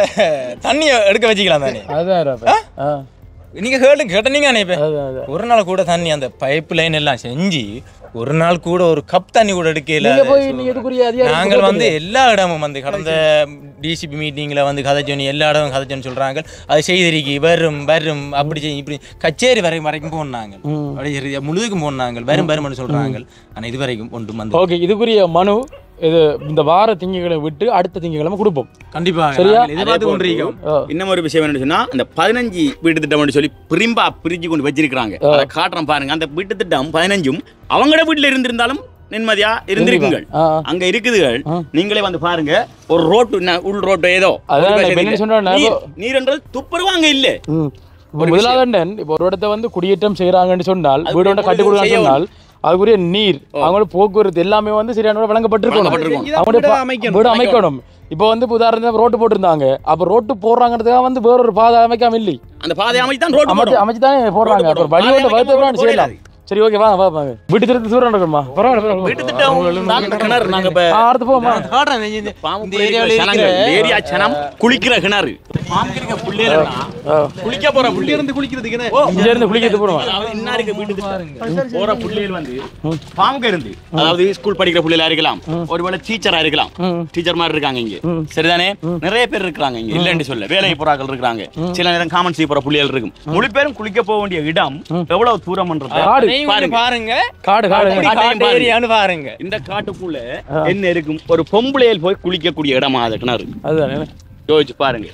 தண்ணியை எடுக்க வச்சுக்கலாம் தானே அதான் நீங்க கேட்டீங்க ஒரு நாள் கூட தண்ணி அந்த பைப் லைன் எல்லாம் செஞ்சு ஒரு நாள் கூட ஒரு கப் தண்ணி கூட எடுக்கல நாங்கள் வந்து எல்லா இடமும் வந்து கடந்த டிசிபி மீட்டிங்ல வந்து கதைச்சோனி எல்லா இடமும் கதைச்சோன்னு சொல்றாங்க அது செய்திருக்கி வரும் வரும் அப்படி செய்யும் இப்படி கச்சேரி வரைக்கும் போனாங்க அப்படியே முழுதுக்கும் போனாங்க வரும்னு சொல்றாங்க ஆனா இது வரைக்கும் ஒன்றும் வந்து ஓகே இதுக்குரிய மனு இது இந்த வார திங்கட்கிழமை விட்டு அடுத்த திங்கட்கிழமை கொடுப்போம் கண்டிப்பா சரியா இன்னும் ஒரு விஷயம் என்ன சொன்னா அந்த 15 வீட்டு திட்டம் சொல்லி பிரிம்பா பிரிச்சு கொண்டு வச்சிருக்காங்க அதை காட்டுறோம் பாருங்க அந்த வீட்டு திட்டம் 15ம் அவங்களோட வீட்டுல இருந்திருந்தாலும் நிம்மதியா இருந்திருக்குங்கள் அங்க இருக்குதுகள் நீங்களே வந்து பாருங்க ஒரு ரோட்டு உள் ரோட்டு ஏதோ நீர்ன்றது துப்புரவாங்க இல்ல முதலாவது இப்போ ஒரு இடத்த வந்து குடியேற்றம் செய்யறாங்கன்னு சொன்னால் வீடு ஒன்றை கட்டி கொடுக்கான்னு சொன்னால் அதுக்குரிய நீர் அவங்களோட போக்குவரத்து எல்லாமே வந்து சரியான வழங்கப்பட்டிருக்கணும் அவங்களுடைய வீடு அமைக்கணும் இப்போ வந்து உதாரணத்துக்கு ரோட்டு போட்டிருந்தாங்க அப்ப ரோட்டு போடுறாங்கிறதுக்காக வந்து வேறொரு பாதை அமைக்காம இல்லை அந்த பாதை அமைச்சு தானே போடுறாங்க அப்புறம் வழியோட வகுத்து செய்யலாம் சரி ஓகே வாங்க வாங்க வீட்டு திருத்த சூரம் நடக்குமா பரவாயில்ல வீட்டு திட்டம் கிணறு நாங்க அடுத்து போமா ஏரியா சனம் குளிக்கிற கிணறு குளிக்க போற புள்ளி இருந்து குளிக்கிறதுக்கு இங்க இருந்து குளிக்கிறது போறோம் இன்னாருக்கு வீட்டு திட்டம் போற புள்ளிகள் வந்து பாம்புக்கு இருந்து அதாவது ஸ்கூல் படிக்கிற புள்ளிகளா இருக்கலாம் ஒருவேளை டீச்சரா இருக்கலாம் டீச்சர் மாதிரி இருக்காங்க இங்க சரிதானே நிறைய பேர் இருக்காங்க இங்க இல்லன்னு சொல்ல வேலை போறாக்கள் இருக்காங்க சில நேரம் காமன் செய்ய போற புள்ளிகள் இருக்கும் முழு பேரும் குளிக்க போக வேண்டிய இடம் எவ்வளவு தூரம்ன்றது பாருங்க காடு ஏரியான்னு பாருங்க இந்த காட்டுக்குள்ள என்ன இருக்கும் ஒரு பொம்பளையில் போய் குளிக்கக்கூடிய இடமா அது கிணறு அதுதானே யோசிச்சு பாருங்க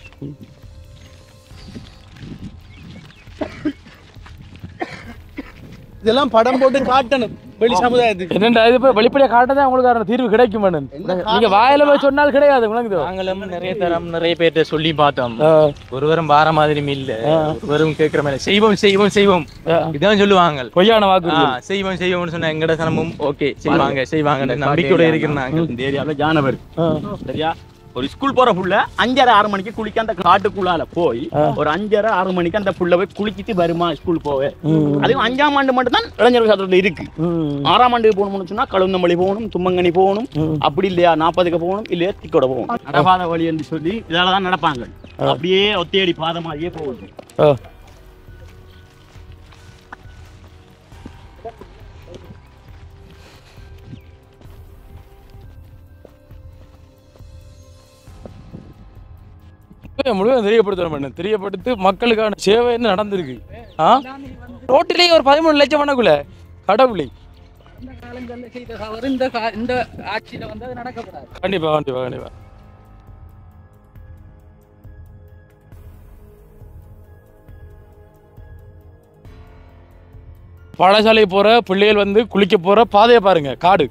இதெல்லாம் படம் போட்டு காட்டணும் வெளி சமுதாயத்துக்கு என்னண்டா இது போய் வெளிப்படையா காட்டதான் உங்களுக்கு தீர்வு கிடைக்கும் நீங்க வாயில போய் சொன்னால் கிடையாது உங்களுக்கு நாங்களும் நிறைய தரம் நிறைய பேர்ட்ட சொல்லி பார்த்தோம் ஒருவரும் வார மாதிரியும் இல்ல ஒருவரும் கேட்கிற மாதிரி செய்வோம் இதான் சொல்லுவாங்க பொய்யான வாக்கு செய்வோம்னு சொன்ன எங்கட சனமும் ஓகே செய்வாங்க நம்பிக்கையோட இருக்கிறாங்க இந்த ஏரியாவில் ஜானவர் சரியா ஒரு ஸ்கூல் போற புள்ள 5:30-6 மணிக்கு குளிக்க அந்த காட்டுக்குள்ளால போய் ஒரு 5:30-6 மணிக்கு அந்த புள்ள போய் குளிச்சிட்டு வருமா ஸ்கூல் போவே. அதுவும் 5ஆம் ஆண்டு மட்டும் தான் இளைஞர் சாத்திரத்துல இருக்கு. 6ஆம் ஆண்டுக்கு போகணும்னு சொன்னா கழுந்தமல்லி போகணும், தும்மங்கனி போகணும், அப்படி இல்லையா 40க்கு போகணும், இல்லையா திக்கோட போகணும். நடப்பாத வழி என்று சொல்லி இதாலதான் நடப்பாங்க. அப்படியே ஒத்தையடி பாதை மாதிரியே போகுது. முழுவதும் தெரியப்படுத்த தெரியப்படுத்து மக்களுக்கான சேவை என்ன நடந்திருக்கு. ரோட்டிலேயே ஒரு 13 லட்சம் பண்ணக்குள்ள கடவுளை இந்த காலங்களில் செய்த தவறு இந்த ஆட்சியில வந்து அது நடக்கப்படாது. கண்டிப்பா கண்டிப்பா கண்டிப்பா. பாடசாலை போற பிள்ளைகள் வந்து குளிக்க போற பாதையை பாருங்க, காடு.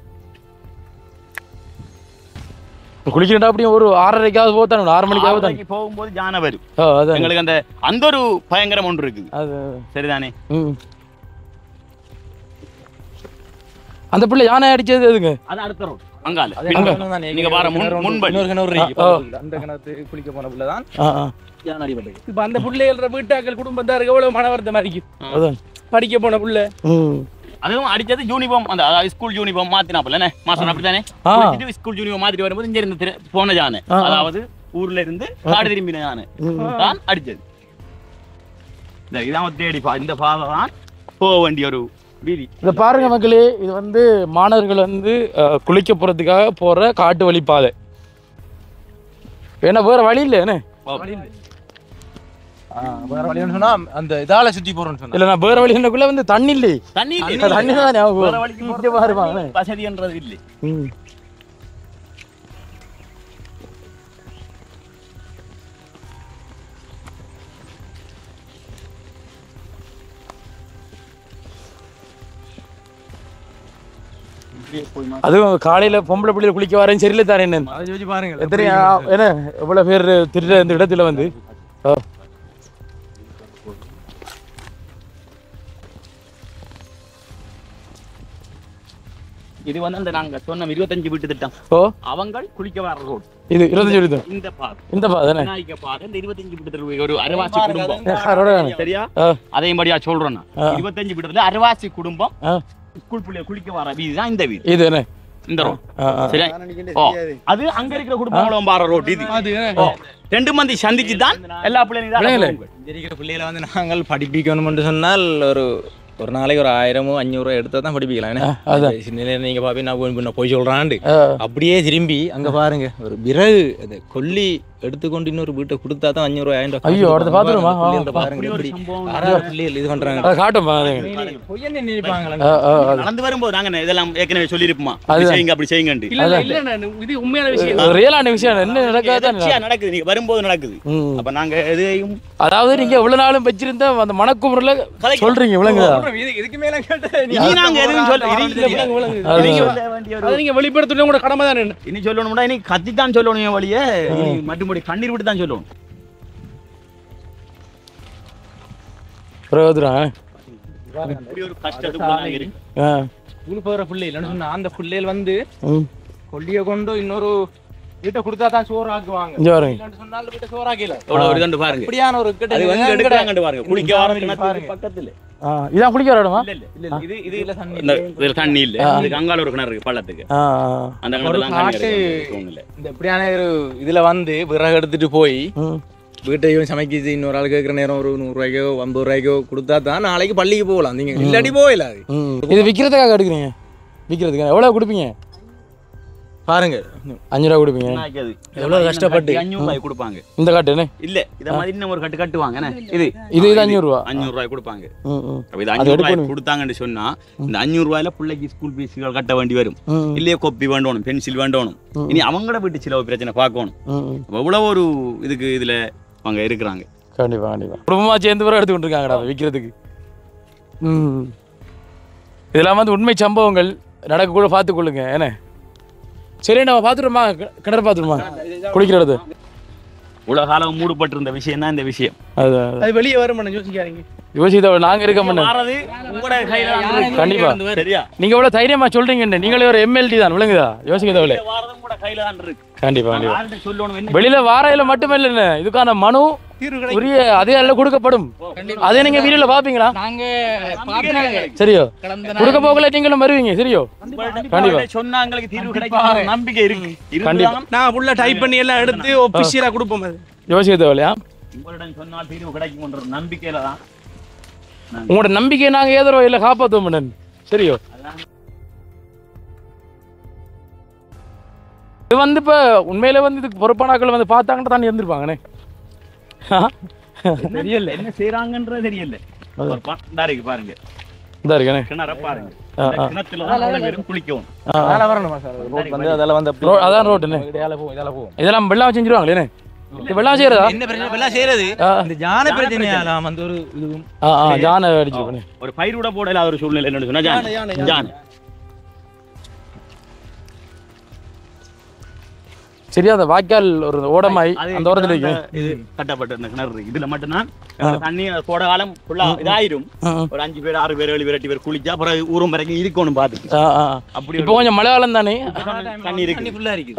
குளிக்கிறா அப்படியும் ஒரு 6:30க்காவது போத்தானு, 6 மணிக்காவது போகும்போது ஜான வரும். எங்களுக்கு அந்த ஒரு பயங்கரம் ஒன்று இருக்குது. அது சரிதானே. அந்த பிள்ளை யானை அடிச்சது எதுங்க? அது அடுத்த ரோட் அங்கால நீங்க பாரு முன்படி அந்த கிணத்து குளிக்க போன பிள்ளை தான் யானை அடிபட்டது. இப்ப அந்த பிள்ளைகள வீட்டாக்கள் குடும்பத்தாருக்கு எவ்வளவு மன வருத்தமா இருக்கு. படிக்க போன பிள்ளை அதுவும் அடிச்சது யூனிஃபார்ம், அந்த ஸ்கூல் யூனிஃபார்ம் மாத்தினாப்புல மாசம் அப்படித்தானே. ஸ்கூல் யூனிஃபார்ம் மாத்திட்டு வரும்போது இங்க இருந்து போன யானை, அதாவது ஊர்ல இருந்து காடு திரும்பின யானை தான் அடிச்சது. இதான் தேடி இந்த பாதை தான் போக வேண்டிய ஒரு வீதி. இதை பாருங்க மக்களே, இது வந்து மாணவர்கள் வந்து குளிக்க போறதுக்காக போற காட்டு வழி பாதை. ஏன்னா வேற வழி இல்லை என்ன வேற வழின்னு சொன்னா அந்த இதால சுத்தி போறோம்னு சொன்னா இல்ல, நான் வேற வழி என்னக்குள்ள வந்து தண்ணி இல்லை, தண்ணி தான் பாருங்க வசதின்றது இல்லை. அதுவும் காலையில பொம்பளை பிள்ளைகள் குளிக்க வரேன் சரியில்லை தானே என்ன அதை யோசிச்சு பாருங்க. எத்தனை என்ன எவ்வளவு பேர் திருட இந்த இடத்துல வந்து. இது வந்து அந்த நாங்க சொன்ன 25 வீட்டு திட்டம். அவங்க குளிக்க வர ரோட் இது 25 வீட்டு இந்த பாதை, இந்த பாதை விநாயக பாதை, இந்த 25 வீட்டு ஒரு அரவாசி குடும்பம் சரியா. அதேபடியா சொல்றேன், 25 வீட்டுல அரவாசி குடும்பம் ஸ்கூல் பிள்ளைய குளிக்க வர வீதி தான் இந்த வீதி. இது என்ன இந்த ரோட் சரியா. அது அங்க இருக்கிற குடும்பங்களும் பாற ரோட் இது. ரெண்டு மந்தி சந்திச்சு தான் எல்லா பிள்ளைங்களும் இருக்கிற பிள்ளைகளை வந்து நாங்கள் படிப்பிக்கணும்னு சொன்னால் ஒரு நாளைக்கு ஒரு 1000-500 எடுத்தா தான் படிப்பிக்கலாம். நீங்க பாப்பி நான் போய் சொல்றாண்டு அப்படியே திரும்பி அங்க பாருங்க ஒரு விறகு அதை கொல்லி எடுத்துக்கொண்டு இன்னொரு வீட்டை கொடுத்தா தான் 500-1000 ஐயோ அடுத்து பாத்துருமா பாருங்க பிள்ளைகள் இது பண்றாங்க. காட்டும் நடந்து வரும்போது நாங்க இதெல்லாம் ஏற்கனவே சொல்லிருப்போமா செய்யுங்க அப்படி செய்யுங்க. இது உண்மையான விஷயம், ரியலான விஷயம். என்ன நடக்குது நீங்க வரும்போது நடக்குது. அப்ப நாங்க எதையும் அதாவது நீங்க எவ்வளவு நாளும் வச்சிருந்த அந்த மனக்குமுறையில சொல்றீங்க விளங்குதா. இதுக்கு மேல நாங்க எதுவும் நீங்க வெளிப்படுத்தணும் கூட கடமை தானே. இனி சொல்லணும்னா இனி கத்தித்தான் சொல்லணும் வழியே, மட்டும் கண்ணீர் விட்டு தான் சொல்லணும். ஒரு கஷ்டத்துக்கு போற பிள்ளைகள் சொன்னா அந்த பிள்ளைகள் வந்து கொல்லிய கொண்டு இன்னொரு வீட்டை கொடுத்தா தான் சோறு ஆக்குவாங்க. சொன்னாலும் வீட்டை சோறாக்கல பாருங்க. இப்படியான ஒரு குளிக்க வர பக்கத்துல இதான் குளிக்க வரணுமா? இது தண்ணி இல்ல, அதுக்கு அங்கால ஒரு கிணறு இருக்கு பள்ளத்துக்கு. அந்த இந்த இப்படியான ஒரு இதுல வந்து விறகு எடுத்துட்டு போய் வீட்டையும் சமைக்கிது இன்னொரு ஆள் கேட்குற நேரம் ஒரு 100 ரூபாய்க்கோ 50 ரூபாய்க்கோ கொடுத்தா தான் நாளைக்கு பள்ளிக்கு போகலாம். நீங்க இல்லாட்டி போகல. இது விற்கிறதுக்காக எடுக்கிறீங்க, விற்கிறதுக்காக எவ்வளவு கொடுப்பீங்க பாருங்க? 5 ரூபா கொடுப்பீங்க. எவ்வளவு கஷ்டப்பட்டு 500 ரூபாய் கொடுப்பாங்க. இந்த காட்டு என்ன இல்ல இத மாதிரி இன்னும் ஒரு கட்டு கட்டுவாங்க. இது 500 ரூபா 500 ரூபாய் கொடுப்பாங்க. அப்ப இது 500 ரூபாய் கொடுத்தாங்கன்னு சொன்னா இந்த 500 ரூபாயில பிள்ளைக்கு ஸ்கூல் ஃபீஸ்கள் கட்ட வேண்டி வரும், இல்லையே கோப்பி வேண்டணும், பென்சில் வேண்டணும், இனி அவங்களோட வீட்டு சில பிரச்சனை பார்க்கணும். எவ்வளவு ஒரு இதுக்கு இதுல அவங்க இருக்கிறாங்க. கண்டிப்பா கண்டிப்பா குடும்பமா சேர்ந்து வர எடுத்துக்கிட்டு இருக்காங்கடா விற்கிறதுக்கு. இதெல்லாம் வந்து உண்மை சம்பவங்கள் நடக்க கூட பார்த்துக்கொள்ளுங்க. என்ன சரி, நம்ம பார்த்துருமா கிணறு பார்த்துருமா குளிக்கிறது? உலக காலம் மூடப்பட்டிருந்த விஷயம் தான் இந்த விஷயம். அது வெளியே வரும் யோசிக்காதீங்க. யோசித்த நாங்க இருக்க மாட்டோம். கண்டிப்பா சரியா. நீங்க எவ்வளவு தைரியமா சொல்றீங்க, நீங்களே ஒரு MLT தான் விளங்குதா? யோசிக்க தேவையில்லை. கண்டிப்பா கண்டிப்பா வெளியில வாரையில மட்டுமே இல்ல இதுக்கான மனு உரிய அதிகாரில கொடுக்கப்படும். அதே நீங்க வீடியோல பாப்பீங்களா? நாங்க பாத்துனாங்க சரியோ கொடுக்க போகல நீங்களும் வருவீங்க சரியோ? கண்டிப்பா சொன்னாங்களுக்கு தீர்வு கிடைக்கும் நம்பிக்கை இருக்கு. கண்டிப்பா நான் உள்ள டைப் பண்ணி எல்லாம் எடுத்து ஒபிஷியலா கொடுப்போம். அது யோசிக்க தேவையா? உங்களிடம் சொன்னால் தீர்வு கிடைக்கும்ன்ற நம்பிக்கையில தான். உங்களோட நம்பிக்கையை நாங்க ஏதோ இல்ல காப்பாத்துவோம் சரியோ? இது வந்து இப்ப உண்மையில வந்து இதுக்கு பொறுப்பானாக்கள் வந்து பார்த்தாங்கன்னா தான் இருந்திருப்பாங்கண்ணே. தெரியல என்ன செய்யறாங்கன்றது தெரியல. பாருங்க இதா இருக்கேண்ணே கிணற பாருங்க. கிணத்துல தான் வெறும் குளிக்கவும். அதான் ரோட்டுண்ணே. இதெல்லாம் வெள்ளம் செஞ்சிருவாங்களே. வெள்ளம் செய்யறதா? என்ன பிரச்சனை வெள்ளம் செய்யறது? இந்த ஜான பிரச்சனையால வந்து ஒரு இதுவும் ஜான அடிச்சு ஒரு பயிர் கூட போடல ஒரு சூழ்நிலை என்ன சொன்னா ஜான. சரியா அந்த வாய்க்கால் ஒரு ஓடமாய் அந்த ஓரத்துல இருக்கு. இது கட்டப்பட்ட கிணறு இருக்கு. இதுல மட்டும்தான் தண்ணி கோடை காலம் ஃபுல்லா இதாயிரும். ஒரு 5 பேர் 6 பேர் 7 பேர் 8 பேர் குளிச்சா அப்புறம் ஊரும் வரைக்கும் இருக்கணும் பாத்துட்டு. அப்படி இப்போ கொஞ்சம் மழை காலம் தானே தண்ணி இருக்கு. தண்ணி ஃபுல்லா இருக்கு.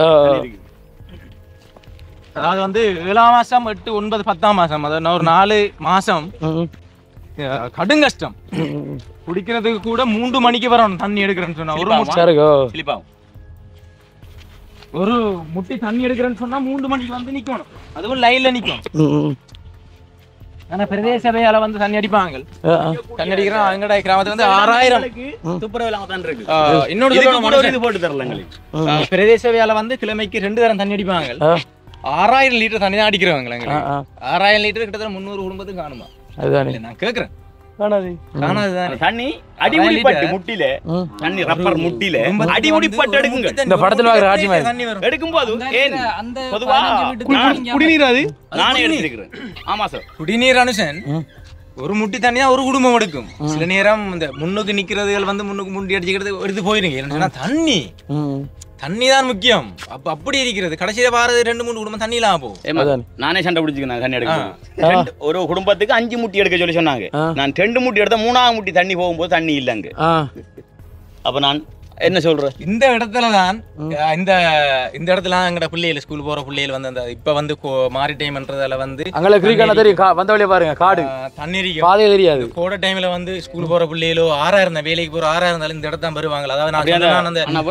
அதாவது வந்து 7ஆம் மாசம் 8 9 10ஆம் மாசம் அதாவது ஒரு 4 மாசம் கடும் கஷ்டம். குடிக்கிறதுக்கு கூட 3 மணிக்கு வரணும் தண்ணி எடுக்கிறேன்னு சொன்னா ஒரு முட்டி தண்ணி எடுக்கிறேன்னு சொன்னா 3 மணிக்கு வந்து நிக்கணும். அதுவும் லைன்ல நிக்கும். ஆனா பிரதேச சபையால வந்து தண்ணி அடிப்பாங்க. தண்ணி அடிக்கிறோம் எங்கட கிராமத்துல வந்து 6000 துப்புரவு தான் இருக்கு. இன்னொரு இது போட்டு தரல எங்களுக்கு. பிரதேச சபையால வந்து கிழமைக்கு 2 தரம் தண்ணி அடிப்பாங்க. 6000 லிட்டர் தண்ணி தான் அடிக்கிறவங்க. 6000 லிட்டர் கிட்டத்தட்ட 300 குடும்பத்துக்கு காணுமா? அதுதானே நான் கேக்குறேன். தண்ணி அடிமுடிப்பட்டு முட்டில தண்ணி ரப்பர் முட்டில அடிமுடிப்பட்டு எடுக்குங்க. இந்த படத்துல வாங்குற ஆட்சி மாதிரி தண்ணி வரும். எடுக்கும்போது ஏன் அந்த பொதுவா குடிநீர் அது நானே எடுத்துக்கிறேன். ஆமா சார். குடிநீர் அனுசன் ஒரு முட்டி தண்ணியா ஒரு குடும்பம் எடுக்கும். சில நேரம் இந்த முன்னுக்கு நிக்கிறதுகள் வந்து முன்னுக்கு முண்டி அடிச்சுக்கிறது எடுத்து போயிருங்க. தண்ணி தண்ணி தான் முக்கியம். அப்படி இருக்கிறது கடைசியில வாரது 2-3 குடும்பம் தண்ணி இல்லாம போகும். நானே சண்டை பிடிச்சுக்கிறேன் தண்ணி எடுக்க. ஒரு குடும்பத்துக்கு 5 முட்டி எடுக்க சொல்லி சொன்னாங்க. நான் 2 முட்டி எடுத்த 3ஆவது முட்டி தண்ணி போகும்போது தண்ணி இல்லைங்க. அப்ப நான் என்ன சொல்றேன்? இந்த இடத்துல தான் இந்த இடத்துல எங்கட பிள்ளைகள் ஸ்கூல் போற பிள்ளைகள் வந்து அந்த இப்ப வந்து மாரி டைம்ன்றதால வந்து அங்கல கிரிக்கான தெரியும் வந்த வழியா பாருங்க காடு தண்ணி பாதையே தெரியாது. கோடை டைம்ல வந்து ஸ்கூல் போற பிள்ளைகளோ 6 இருந்தா வேலைக்கு போற 6 இருந்தாலும் இந்த இடத்தான் வருவாங்க. அதாவது நான் அந்த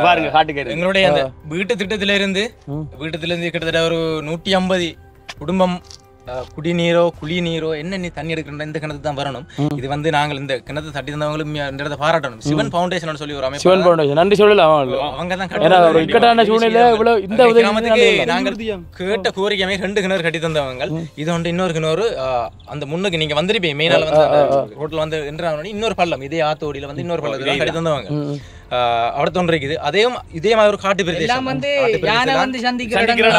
பாருங்க காட்டுக்கு எங்களுடைய அந்த வீட்டு திட்டத்தில இருந்து கிட்டத்தட்ட ஒரு 150 குடும்பம் குடிநீரோ குளிநீரோ என்ன நீ தண்ணி எடுக்கிற இந்த கிணத்து தான் வரணும். இது வந்து நாங்கள் இந்த கிணத்து தட்டி தந்தவங்களும் இந்த இடத்தை பாராட்டணும். சிவன் ஃபவுண்டேஷன் சொல்லி ஒரு அமைப்பு. சிவன் ஃபவுண்டேஷன் நன்றி சொல்லலாம். அவங்க தான் இக்கட்டான சூழ்நிலை இவ்வளவு இந்த கிராமத்துக்கு நாங்கள் கேட்ட கோரிக்கையை 2 கிணறு கட்டி தந்தவங்க. இது ஒன்று இன்னொரு கிணறு அந்த முன்னுக்கு நீங்க வந்திருப்பீங்க மெயினால வந்து ரோட்ல வந்து இன்னொரு பள்ளம் இதே ஆத்தோடியில வந்து இன்னொரு பள்ளத்துல கட்டி தந்தவங்க. அவர் தோன்றிருக்குது. இதே மாதிரி ஒரு காட்டு பிரதேசம் வந்து யானை வந்து சந்திக்கிற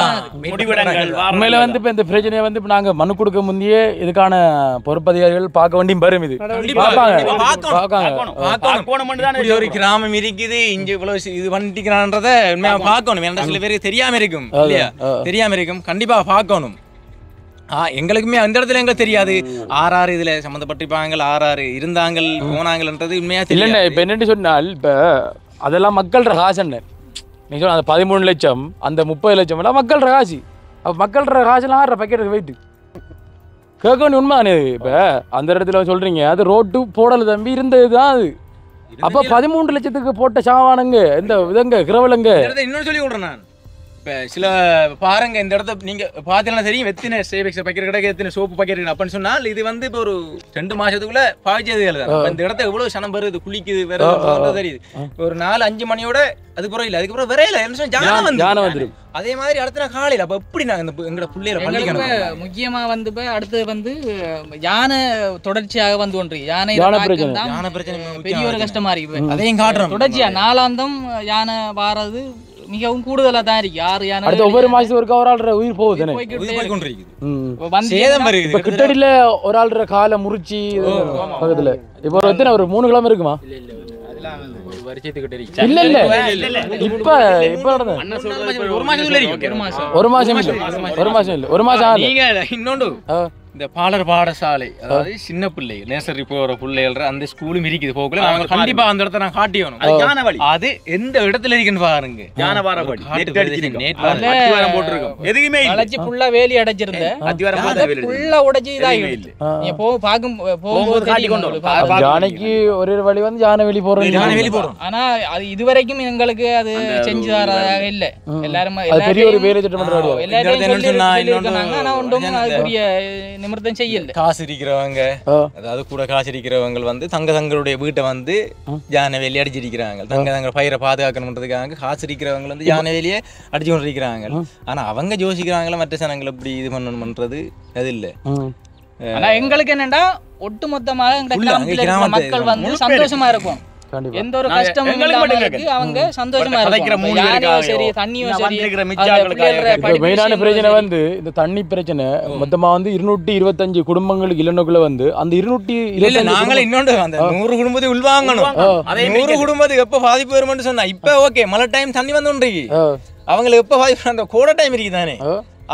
உண்மையில வந்து இப்ப இந்த பிரச்சனையை வந்து இப்ப நாங்க மனு கொடுக்க முந்தையே இதுக்கான பொறுப்பதிகாரிகள் பார்க்க வேண்டியும் வரும். இது ஒரு கிராமம் இருக்குது இங்க இவ்வளவு இது பண்ணிக்கிறான்றத உண்மையா பார்க்கணும். ஏன்னா சில பேருக்கு தெரியாம இருக்கும் இல்லையா? தெரியாம இருக்கும். கண்டிப்பா பார்க்கணும். எங்களுக்குமே அந்த இடத்துல எங்களுக்கு தெரியாது. 6 இதுல சம்மந்தப்பட்டிருப்பாங்க. 6 இருந்தாங்க போனாங்கன்றது உண்மையா தெரியல. இப்ப என்னன்னு சொன்னால் இப்ப அதெல்லாம் மக்கள் காசுன்னு நீங்க சொன்ன அந்த 13 லட்சம் அந்த 30 லட்சம் எல்லாம் மக்கள் காசு. அப்ப மக்கள் காசுலாம் 6 பக்கெட் வெயிட்டு கேட்க வேண்டிய உண்மை தானே. இப்ப அந்த இடத்துல சொல்றீங்க அது ரோட்டு போடல தம்பி இருந்ததுதான் அது. அப்ப 13 லட்சத்துக்கு போட்ட சாவானுங்க இந்த விதங்க கிரவலங்க இன்னொன்னு சொல்லி விடுறேன் நான். இப்போ சில பாருங்க இந்த இடத்த நீங்க பார்த்தீங்கன்னா தெரியும் எத்தனை சேவிக்ஸ் பக்கெட் கிடைக்க எத்தனை சோப்பு பக்கெட் கிடைக்கும் அப்படின்னு சொன்னால் இது வந்து இப்போ ஒரு 2 மாசத்துக்குள்ள பாய்ச்சது தான். இந்த இடத்த எவ்வளவு சனம் வருது குளிக்குது வேற தெரியுது. ஒரு 4-5 மணியோட அதுக்கப்புறம் இல்லை அதுக்கப்புறம் வரையில ஜானம் வந்துடும். அதே மாதிரி அடுத்த காலையில் அப்ப எப்படி நாங்க எங்களோட பிள்ளைகளை பள்ளிக்கணும். முக்கியமா வந்து இப்ப அடுத்து வந்து யானை தொடர்ச்சியாக வந்து ஒன்று யானை பிரச்சனை பெரிய ஒரு கஷ்டமா இருக்கு. அதையும் காட்டுறோம் தொடர்ச்சியா 4ஆந்தம் யானை வாரது மிகவும் கூடுதலா தான் இருக்கு. 6 யானை அடுத்த ஒவ்வொரு மாசத்துக்கு ஒரு ஒரு ஆள்ற உயிர் போகுது. இப்ப கிட்டடியில ஒரு ஆள்ற காலை முறிச்சி பக்கத்துல இப்ப ஒரு எத்தனை ஒரு 3 கிலோமீட்டர் இருக்குமா? இல்ல இல்ல இப்ப ஒரு மாசம் இல்ல ஒரு மாசம் இல்ல இன்னொன்று இந்த பாலர் பாடசாலை அதாவது சின்ன பிள்ளைகள் நேசரி போகிற பிள்ளைகள் அந்த ஸ்கூலும் இருக்குது போகல நாங்க கண்டிப்பா அந்த இடத்த நான் காட்டியணும் அது ஞான வழி. அது எந்த இடத்துல இருக்குன்னு பாருங்க ஞானவார வழி. நெட் அடிச்சிருக்கோம். அத்திவாரம் போட்டிருக்கோம். எதுவுமே இல்ல. வளைச்சு ஃபுல்லா வேலி அடைச்சிருந்த அத்திவாரம் போட்டா வேலி அடிச்சிருக்கோம். ஃபுல்லா உடைச்சி இதாகிடுச்சு. நீங்க போகும்போது காட்டி கொண்டு வரும். யானைக்கு ஒரு வழி வந்து யானை வெளி போறோம். ஆனா அது இதுவரைக்கும் எங்களுக்கு அது செஞ்சு தரதாக இல்ல. எல்லாரும் பெரிய ஒரு வேலை திட்டம் பண்றாங்க. எல்லாரும் சொல்லிருக்காங்க. ஆனா ஒன்றும் அதுக்குரிய நிமிர்த்தம் செய்யல. காசு இருக்கிறவங்க அதாவது கூட காசு இருக்கிறவங்க வந்து தங்களுடைய வீட்டை வந்து யானை வேலி அடிச்சிருக்கிறாங்க. தங்க பயிரை பாதுகாக்கணுன்றதுக்காக காசு இருக்கிறவங்க வந்து யானை வேலியே அடிச்சு கொண்டு இருக்கிறாங்க. ஆனா அவங்க யோசிக்கிறாங்களா மற்ற ஜனங்களை இப்படி இது பண்ணணும்ன்றது அது இல்ல. ஆனா எங்களுக்கு என்னன்னா ஒட்டுமொத்தமாக மக்கள் வந்து சந்தோஷமா இருக்கும். எந்த ஒரு கஷ்டமும் இல்லாம இருக்கு. அவங்க சந்தோஷமா இருக்காங்க. சரி தண்ணியும் சரி. மெயினான பிரச்சனை வந்து இந்த தண்ணி பிரச்சனை மொத்தமா வந்து 225 குடும்பங்களுக்கு இல்லைனுக்குள்ள வந்து அந்த 225 நாங்களே இன்னொன்று அந்த 100 குடும்பத்தை உள்வாங்கணும். 100 குடும்பத்துக்கு எப்ப பாதிப்பு வரும்னு சொன்னா இப்ப ஓகே மழை டைம் தண்ணி வந்து ஒன்றைக்கு அவங்களுக்கு எப்ப பாதிப்பு அந்த கோடை டைம் இருக்கு தானே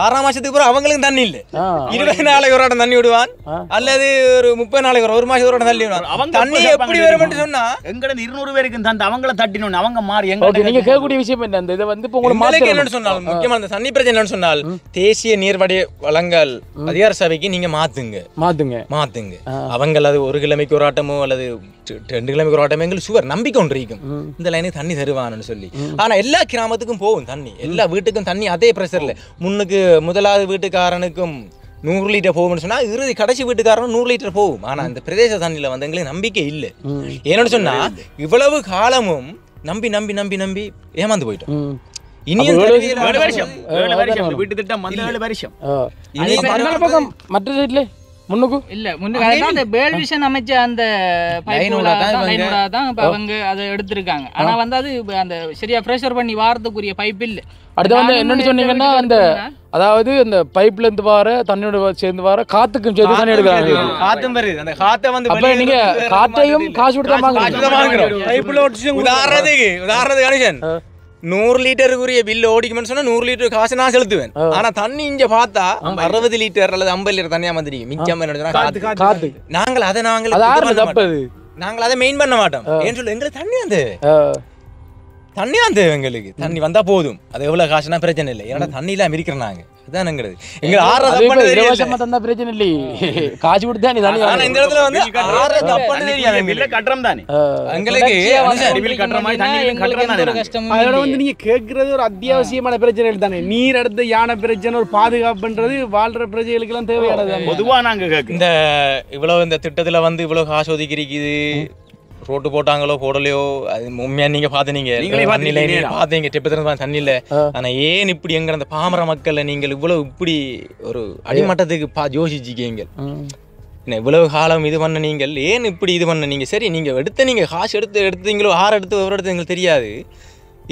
6ஆம் மாசத்துக்கு அப்புறம் அவங்களுக்கு தண்ணி இல்ல. 20 நாளைக்கு ஒரு இடம் தண்ணி விடுவான் அல்லது ஒரு 30 நாளைக்கு ஒரு மாசத்துக்கு ஒரு இடம் தள்ளி விடுவான். தண்ணி எப்படி வரும்னு சொன்னா எங்கட 200 பேருக்கு தந்து அவங்கள தட்டினோம் அவங்க மாறி நீங்க கேட்கக்கூடிய விஷயம் என்ன அந்த இதை வந்து உங்களுக்கு என்னன்னு சொன்னால் முக்கியமா அந்த தண்ணி பிரச்சனை என்னன்னு சொன்னால் தேசிய நீர்வடி வழங்கல் அதிகார சபைக்கு நீங்க மாத்துங்க அவங்க அது ஒரு கிழமைக்கு ஒரு ஆட்டமோ அல்லது 2 கிழமைக்கு ஒரு ஆட்டமோ எங்களுக்கு சுவர் நம்பிக்கை ஒன்று இருக்கும் இந்த லைனுக்கு தண்ணி தருவான்னு சொல்லி. ஆனா எல்லா கிராமத்துக்கும் போகும் தண்ணி, எல்லா வீட்டுக்கும் தண்ணி அதே பிரஷர்ல. முன்னுக்கு முதலாவது வீட்டுக்காரனுக்கும் 100 லிட்டர் போகும்னு சொன்னா இறுதி கடைசி வீட்டுக்காரனும் 100 லிட்டர் போகும். ஆனா இந்த பிரதேச தண்ணியில வந்து எங்களுக்கு நம்பிக்கை இல்லை. ஏன்னு சொன்னா இவ்வளவு காலமும் நம்பி நம்பி நம்பி நம்பி ஏமாந்து போயிட்டோம். இனியும் வீட்டு திட்டம் 7 வருஷம் மற்ற சைட்ல முன்னுக்கு இல்ல முன்னுக்கு அந்த பேல்விஷன் அமைச்ச அந்த லைனோட தான் அவங்க அதை எடுத்திருக்காங்க. ஆனா வந்து அது அந்த சரியா பிரஷர் பண்ணி வாரத்துக்குரிய பைப் இல்ல. அடுத்து வந்து என்னன்னு சொன்னீங்கன்னா அந்த அதாவது இந்த பைப்ல இருந்து வர தண்ணியோட சேர்ந்து வர காத்துக்கும் சேர்த்து தண்ணி எடுக்கிறாங்க. காத்தும் வருது அந்த காத்தை வந்து அப்ப நீங்க காட்டையும் காசு கொடுத்தா வாங்குறோம். உதாரணத்துக்கு கணேசன் 100 லிட்டருக்குரிய பில் ஓடிக்குமென்னு சொன்னா 100 லிட்டர் காசு நான் செலுத்துவேன். ஆனா தண்ணி இங்க பார்த்தா 60 லிட்டர் அல்லது 50 லிட்டர் தண்ணியா வந்துருக்கு. மிச்சம் காத்து நாங்கள் அதை நாங்கள் அதை மெயின் பண்ண மாட்டோம். ஏன்னு சொல்லி எங்களுக்கு தண்ணி அந்த எங்களுக்கு தண்ணி வந்தா போதும். அது எவ்வளவு காசுனா பிரச்சனை இல்லை. ஏன்னா தண்ணி இல்லாம இருக்கிறோம் நாங்க. அதான் எங்களுக்கு எங்க பிரச்சனை இல்லை. காசு கொடுத்தா நீ தண்ணி. ஆனா இந்த இடத்துல வந்து கட்டுறோம் தானே எங்களுக்கு அதோட வந்து நீங்க கேட்கறது ஒரு அத்தியாவசியமான பிரச்சனை தானே. நீர் அடுத்த யானை பிரச்சனை ஒரு பாதுகாப்புன்றது வாழ்ற பிரஜைகளுக்கு எல்லாம் தேவையானது. பொதுவா நாங்க இந்த இவ்வளவு இந்த திட்டத்துல வந்து இவ்வளவு காசு ஒதுக்கி இருக்குது. ரோட்டு போட்டாங்களோ போடலையோ அது உண்மையா நீங்க பாத்தீங்க பாத்தீங்க தண்ணி இல்ல. ஆனா ஏன் இப்படி எங்க அந்த பாமர மக்கள் நீங்கள் இவ்வளவு இப்படி ஒரு அடிமட்டத்துக்கு யோசிச்சுக்கீங்க. இவ்வளவு காலம் இது பண்ண நீங்கள் ஏன் இப்படி இது பண்ண நீங்க சரி நீங்க நீங்க காசு எடுத்தீங்களோ எடுத்து எங்களுக்கு தெரியாது.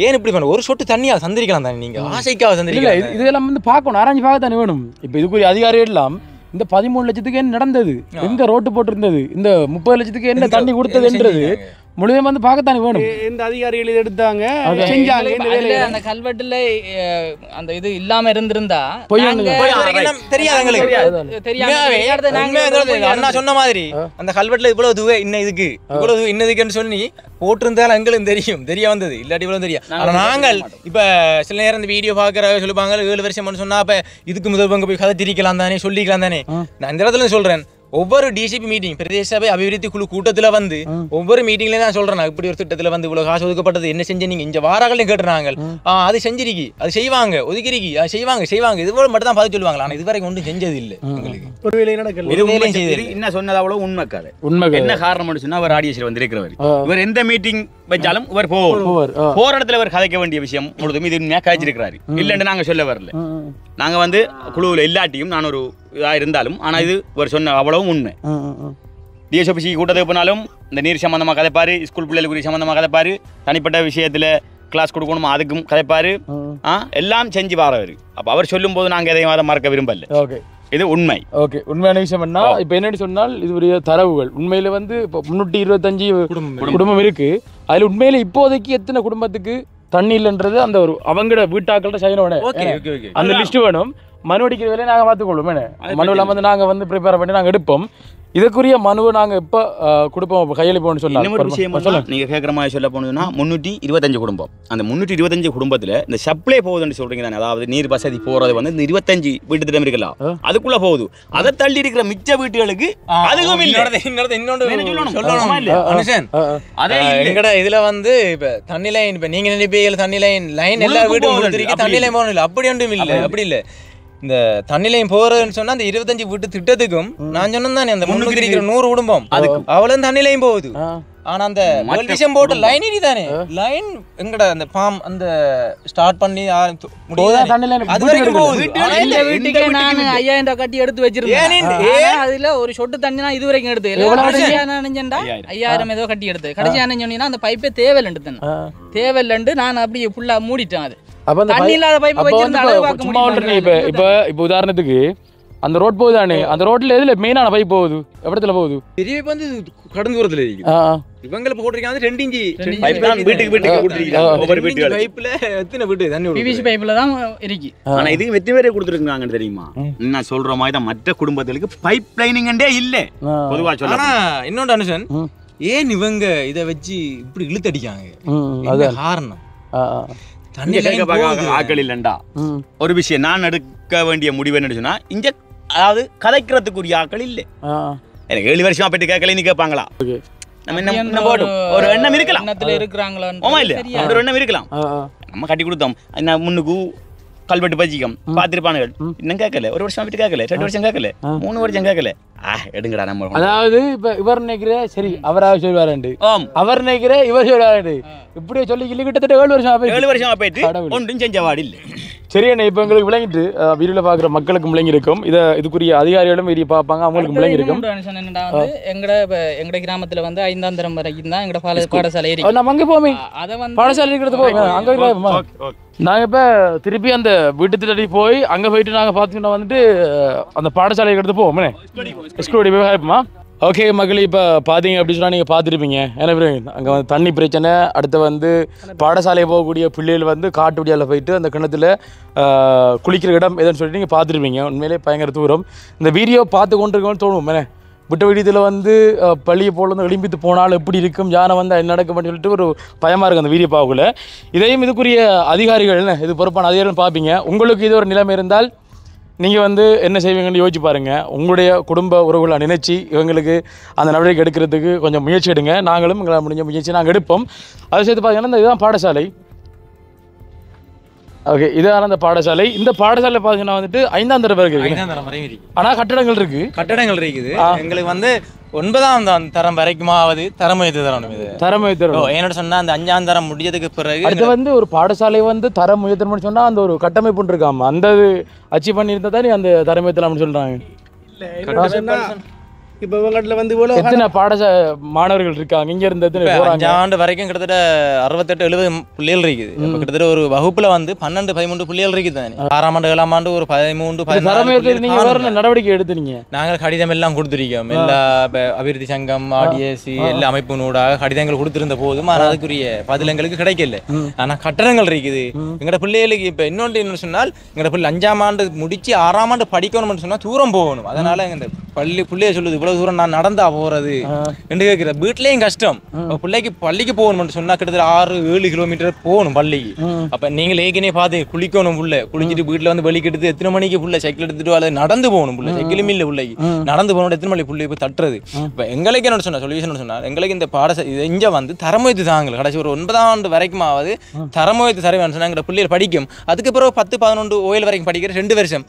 ஏன் இப்படி பண்ண ஒரு சொட்டு தண்ணியா சந்திரிக்கலாம் தானே நீங்க ஆசைக்காக சந்திரிக்கலாம். இதெல்லாம் வந்து பார்க்கணும், ஆராய்ச்சி பார்க்க தானே வேணும். இப்ப இதுக்குரிய அதிகாரிகள் எல்லாம் இந்த 13 லட்சத்துக்கு என்ன நடந்தது, எங்க ரோட்டு போட்டிருந்தது, இந்த 30 லட்சத்துக்கு என்ன தண்ணி கொடுத்ததுன்றது முழுவதும் வந்து பார்க்கத்தானே வேணும். இந்த அதிகாரிகள் இதை எடுத்தாங்க செஞ்சாங்க. அந்த கல்வெட்டுல அந்த இது இல்லாம இருந்திருந்தா அண்ணா சொன்ன மாதிரி அந்த கல்வெட்டுல இவ்வளவு தூவே இன்னதுக்கு இவ்வளவு இன்னதுக்குன்னு சொல்லி போட்டிருந்தாலும் எங்களுக்கு தெரியும் தெரிய வந்தது. இல்லாட்டி இவ்வளவு தெரியும். ஆனா நாங்கள் இப்ப சில நேரம் இந்த வீடியோ பாக்குற சொல்லுவாங்க 7 வருஷம் சொன்னா அப்ப இதுக்கு முதல் பங்கு போய் கதை திரிக்கலாம் தானே சொல்லிக்கலாம் தானே. நான் இந்த இடத்துல சொல்றேன் ஒவ்வொரு டிசிபி மீட்டிங் பிரதேச சபை அபிவிருத்தி குழு கூட்டத்துல வந்து ஒவ்வொரு மீட்டிங்லயும் தான் சொல்றேன் இப்படி ஒரு திட்டத்துல வந்து இவ்வளவு காசு ஒதுக்கப்பட்டது என்ன செஞ்சு நீங்க இந்த வாராங்களையும் கேட்டுறாங்க. அது செஞ்சிருக்கி அது செய்வாங்க ஒதுக்கிருக்கி அது செய்வாங்க இது போல மட்டும் தான் பார்த்து சொல்லுவாங்க. ஆனா இதுவரைக்கும் ஒன்றும் செஞ்சது இல்லை. என்ன சொன்னது அவ்வளவு உண்மை என்ன காரணம் சொன்னா அவர் ஆடியன்ஸ்ல வந்து இருக்கிறவர் இவர் எந்த மீட்டிங் வச்சாலும் இவர் போற இடத்துல இவர் கதைக்க வேண்டிய விஷயம் முழுதும் இது உண்மையா காய்ச்சிருக்கிறாரு. இல்லைன்னு நாங்க சொல்ல வரல. நாங்க வந்து குழுவில் எல்லாட்டியும் நான் ஒரு இதா இருந்தாலும் ஆனா இது ஒரு சொன்ன அவ்வளவும் உண்மை. டிஎஸ்ஓபிசி கூட்டத்துக்கு போனாலும் இந்த நீர் சம்பந்தமா கதைப்பாரு, ஸ்கூல் பிள்ளைகளுக்கு சம்பந்தமா கதைப்பாரு, தனிப்பட்ட விஷயத்துல கிளாஸ் கொடுக்கணும் அதுக்கும் கதைப்பாரு, எல்லாம் செஞ்சு வாரவர். அப்ப அவர் சொல்லும் போது நாங்க எதையும் அதை மறக்க விரும்பல. இது உண்மை. ஓகே, உண்மையான விஷயம் என்ன இப்ப என்னன்னு சொன்னால் இது ஒரு தரவுகள் உண்மையில வந்து 325 குடும்பம் இருக்கு. அதுல உண்மையில இப்போதைக்கு எத்தனை குடும்பத்துக்கு தண்ணி இல்லைன்றது அந்த ஒரு அவங்களோட வீட்டாக்கள்கிட்ட செய்யணும். அந்த லிஸ்ட் வேணும். மனு அடிக்கிற வேலையை நாங்கள் பார்த்துக்கொள்ளும். மனு இல்லாமல் வந்து நாங்கள் வந்து ப்ரிப்பேர் பண்ணி நாங்கள் எடுப்போம். இதுக்குரிய மனுவை நாங்கள் இப்போ கொடுப்போம் கையளிப்போம்னு சொன்னாங்க. நீங்கள் கேட்குற மாதிரி சொல்ல போனதுன்னா 325 குடும்பம். அந்த 325 குடும்பத்தில் இந்த சப்ளை போகுதுன்னு சொல்கிறீங்க தானே, அதாவது நீர் வசதி போகிறது வந்து இந்த 25 வீட்டு திட்டம் இருக்கலாம், அதுக்குள்ளே போகுது. அதை தள்ளி இருக்கிற மிச்ச வீட்டுகளுக்கு அதுவும் இல்லை. இதுல வந்து இப்ப தண்ணி லைன், இப்ப நீங்க நினைப்பீங்க தண்ணி லைன் எல்லா வீடும் தண்ணி லைன் போகணும் இல்லை, அப்படி ஒன்றும் இல்லை. அப்படி இல்லை. இந்த தண்ணி லைன் போறதுன்னு சொன்னா அந்த 25 வீட்டு திட்டத்துக்கும் நான் சொன்னேன் தானே, அந்த 100 குடும்பம் அதுக்கு அவ்வளவு தண்ணி லைன் போகுது. ஆனா அந்த விஷயம் போட்டு லைன் தானே, லைன் எங்கட அந்த ஃபார்ம் அந்த ஸ்டார்ட் பண்ணி அது வரைக்கும் போகுது. வீட்டுக்கே நான் 5000 கட்டி எடுத்து வச்சிருந்தேன். அதுல ஒரு சொட்டு தண்ணி நான் இது வரைக்கும் எடுத்து 5000 ஏதோ கட்டி எடுத்து கடைசியா சொன்னீங்கன்னா அந்த பைப்பே தேவையில்லைண்டு நான் அப்படியே ஃபுல்லா மூடிட்டேன். அது இப்ப உதாரணத்துக்கு அந்த ரோட் போகுதானே, அந்த ரோட்ல எதுல மெயினான பைப் போகுது, எவ்வளத்துல போகுது? பெரிய பைப் வந்து கடந்து தூரத்துல இருக்கு. இவங்கள போட்டிருக்காங்க 2 இன்ச் பைப் தான் வீட்டுக்கு கொடுத்திருக்காங்க. ஒவ்வொரு வீட்டுல பைப்ல எத்தனை வீட்டு தண்ணி பிவிசி பைப்ல தான் இருக்கு. ஆனா இது வெற்றி வேற கொடுத்துருக்காங்கன்னு தெரியுமா? நான் சொல்ற மாதிரி தான் மற்ற குடும்பங்களுக்கு பைப் லைனிங்கண்டே இல்ல பொதுவா சொல்ல. ஆனா இன்னொரு அனுஷன், ஏன் இவங்க இதை வச்சு இப்படி இழுத்தடிக்காங்க? அது காரணம் ஆக்கள் இல்லண்டா. ஒரு விஷயம் நான் எடுக்க வேண்டிய முடிவு என்ன சொன்னா, இங்க அதாவது கதைக்கிறதுக்குரிய ஆக்கள் இல்லை. எனக்கு 7 வருஷமா போயிட்டு கேட்கல, நீ கேட்பாங்களா? நம்ம என்ன போடும் ஒரு எண்ணம் இருக்கலாம், ஒரு எண்ணம் இருக்கலாம். நம்ம கட்டி கொடுத்தோம், முன்னுக்கு கல்வெட்டு பச்சிக்கம் பார்த்திருப்பானுகள். இன்னும் கேட்கல, 1 வருஷம் விட்டு கேட்கல, 2 வருஷம் கேட்கல, 3 வருஷம் கேட்கல. எடுங்கடா நம்ம. அதாவது இப்ப இவர் நினைக்கிற சரி அவராக சொல்வாரு, அவர் நினைக்கிற இவர் சொல்வாரு, இப்படியே சொல்லி கிட்டத்தட்ட 7 வருஷம் போயிட்டு ஒன்றும் செஞ்சவாடு இல்லை. சரி அண்ணா, இப்போ எங்களுக்கு விளங்கிட்டு வீடியோவில் பார்க்குற மக்களுக்கு விளங்கி இருக்கும். இதுக்குரிய அதிகாரிகளும் வீடியோ பார்ப்பாங்க, அவங்களுக்கு விளங்கி இருக்கும். என்னடா வந்து எங்கட கிராமத்துல வந்து 5ஆம் தரம் வரைக்கும் தான் எங்கட பாடசாலை இருக்கு. நம்ம அங்கே போவோமே, அதை வந்து பாடசாலை இருக்கிறது போவோம். அங்கே நாங்கள் இப்போ திருப்பி அந்த வீட்டு திட்டடி போய் அங்கே போயிட்டு நாங்கள் பார்த்துக்கிட்டோம் வந்துட்டு அந்த பாடசாலை எடுத்து போவோமே, ஸ்கூலோட போய் கேட்போமா? ஓகே மக்கள், இப்போ பார்த்தீங்க அப்படின்னு சொன்னால் நீங்கள் பார்த்துருப்பீங்க. ஏன்னா அங்கே வந்து தண்ணி பிரச்சனை, அடுத்து வந்து பாடசாலை போகக்கூடிய பிள்ளைகள் வந்து காட்டு வழியால் போயிட்டு அந்த கிணத்துல குளிக்கிற இடம் எதுன்னு சொல்லிட்டு நீங்கள் பார்த்துருப்பீங்க. உண்மையிலே பயங்கர தூரம். இந்த வீடியோ பார்த்து கொண்டு இருக்கோன்னு தோணும். மேலே விட்ட வீடியத்தில் வந்து பள்ளியை போல் வந்து எழும்பித்து போனாலும் எப்படி இருக்கும், யானை வந்து என்ன நடக்கும்னு சொல்லிட்டு ஒரு பயமாக இருக்குது அந்த வீடியோ பார்க்கல. இதையும் இதுக்குரிய அதிகாரிகள், இது பொறுப்பான அதிகாரிகள் பார்ப்பீங்க. உங்களுக்கு இது ஒரு நிலைமை இருந்தால் நீங்கள் வந்து என்ன செய்வீங்கன்னு யோசிச்சு பாருங்கள். உங்களுடைய குடும்ப உறவுகளை நினைச்சு இவங்களுக்கு அந்த நடவடிக்கை எடுக்கிறதுக்கு கொஞ்சம் முயற்சி எடுங்க. நாங்களும் எங்களால் முடிஞ்ச முயற்சி நாங்கள் எடுப்போம். அதை சேர்த்து பார்த்தீங்கன்னா இதுதான் பாடசாலை. ஓகே, இதான அந்த பாடசாலை. இந்த பாடசாலை பார்த்தீங்கன்னா வந்துட்டு 5ஆம் தரம் இருக்குது. ஆனால் கட்டடங்கள் இருக்குது. எங்களுக்கு வந்து 9ஆம் தரம் வரைக்குமாவது தரமுயர்த்தி தரணும். இது தரமுயர்த்தி என்னோட சொன்னா அந்த 5ஆம் தரம் முடிஞ்சதுக்கு பிறகு அது வந்து ஒரு பாடசாலை வந்து தரம் உயர்த்தணும்னு சொன்னா அந்த ஒரு கட்டமைப்பு இருக்காம அந்த அச்சீவ் பண்ணி இருந்தா தான் அந்த தரம் உயர்த்தலாம்னு சொல்றாங்க. இப்போ இவங்கள்ட்ட வந்து எத்தனை மாணவர்கள் இருக்காங்க இங்க இருந்து? 5 ஆண்டு வரைக்கும் கிட்டத்தட்ட 68-70 பிள்ளைகள் இருக்குது. இப்போ கிட்டத்தட்ட ஒரு வகுப்புல வந்து 12-13 பிள்ளைகள் இருக்குது தானே. 6ஆம் ஆண்டு 7ஆம் ஆண்டு ஒரு 13-14 நடவடிக்கை எடுத்துனீங்க. நாங்கள் கடிதம் எல்லாம் கொடுத்துருக்கோம். எல்லா அபிவிருத்தி சங்கம், ஆர்டிஎஸ்சி எல்லா அமைப்பினூடாக கடிதங்கள் கொடுத்திருந்த போதும் ஆனால் அதுக்குரிய பதில் எங்களுக்கு கிடைக்கல. ஆனா கட்டடங்கள் இருக்குது எங்கட பிள்ளைகளுக்கு. இப்ப இன்னொன்று என்ன சொன்னால், எங்கட பிள்ளை 5ஆம் ஆண்டு முடிச்சு 6ஆம் ஆண்டு படிக்கணும்னு சொன்னா தூரம் போகணும். அதனால எங்க பிள்ளைய சொல்லுது, இவ்வளவு தூரம் நான் நடந்தா போறது என்று கேட்கிற. வீட்லயும் கஷ்டம். பிள்ளைக்கு பள்ளிக்கு போகணும்னு சொன்னா கிட்டத்தட்ட 6-7 கிலோமீட்டர் போகணும் பள்ளிக்கு. அப்ப நீங்க ஏற்கனவே பார்த்து குளிக்கணும், புள்ள குளிச்சுட்டு வீட்டுல வந்து வெளிக்கு எடுத்து எத்தனை மணிக்கு புள்ள சைக்கிள் எடுத்துட்டு அல்லது நடந்து போகணும். புள்ள சைக்கிளும் இல்லை பிள்ளைக்கு நடந்து போகணும். எத்தனை மணி பிள்ளை போய் தட்டுறது. இப்ப எங்களுக்கு என்ன சொன்னா சொல்யூஷன் சொன்னா, எங்களுக்கு இந்த பாடசாலை இங்க வந்து தரமுயர்த்தி தாங்க கடைசி ஒரு 9ஆம் ஆண்டு வரைக்குமாவது தரமுயர்த்தி தரவேன்னு சொன்னா எங்க பிள்ளைகள் படிக்கும். அதுக்கு பிறகு 10-11 ஓயில் வரைக்கும் படிக்கிற 2 வருஷம்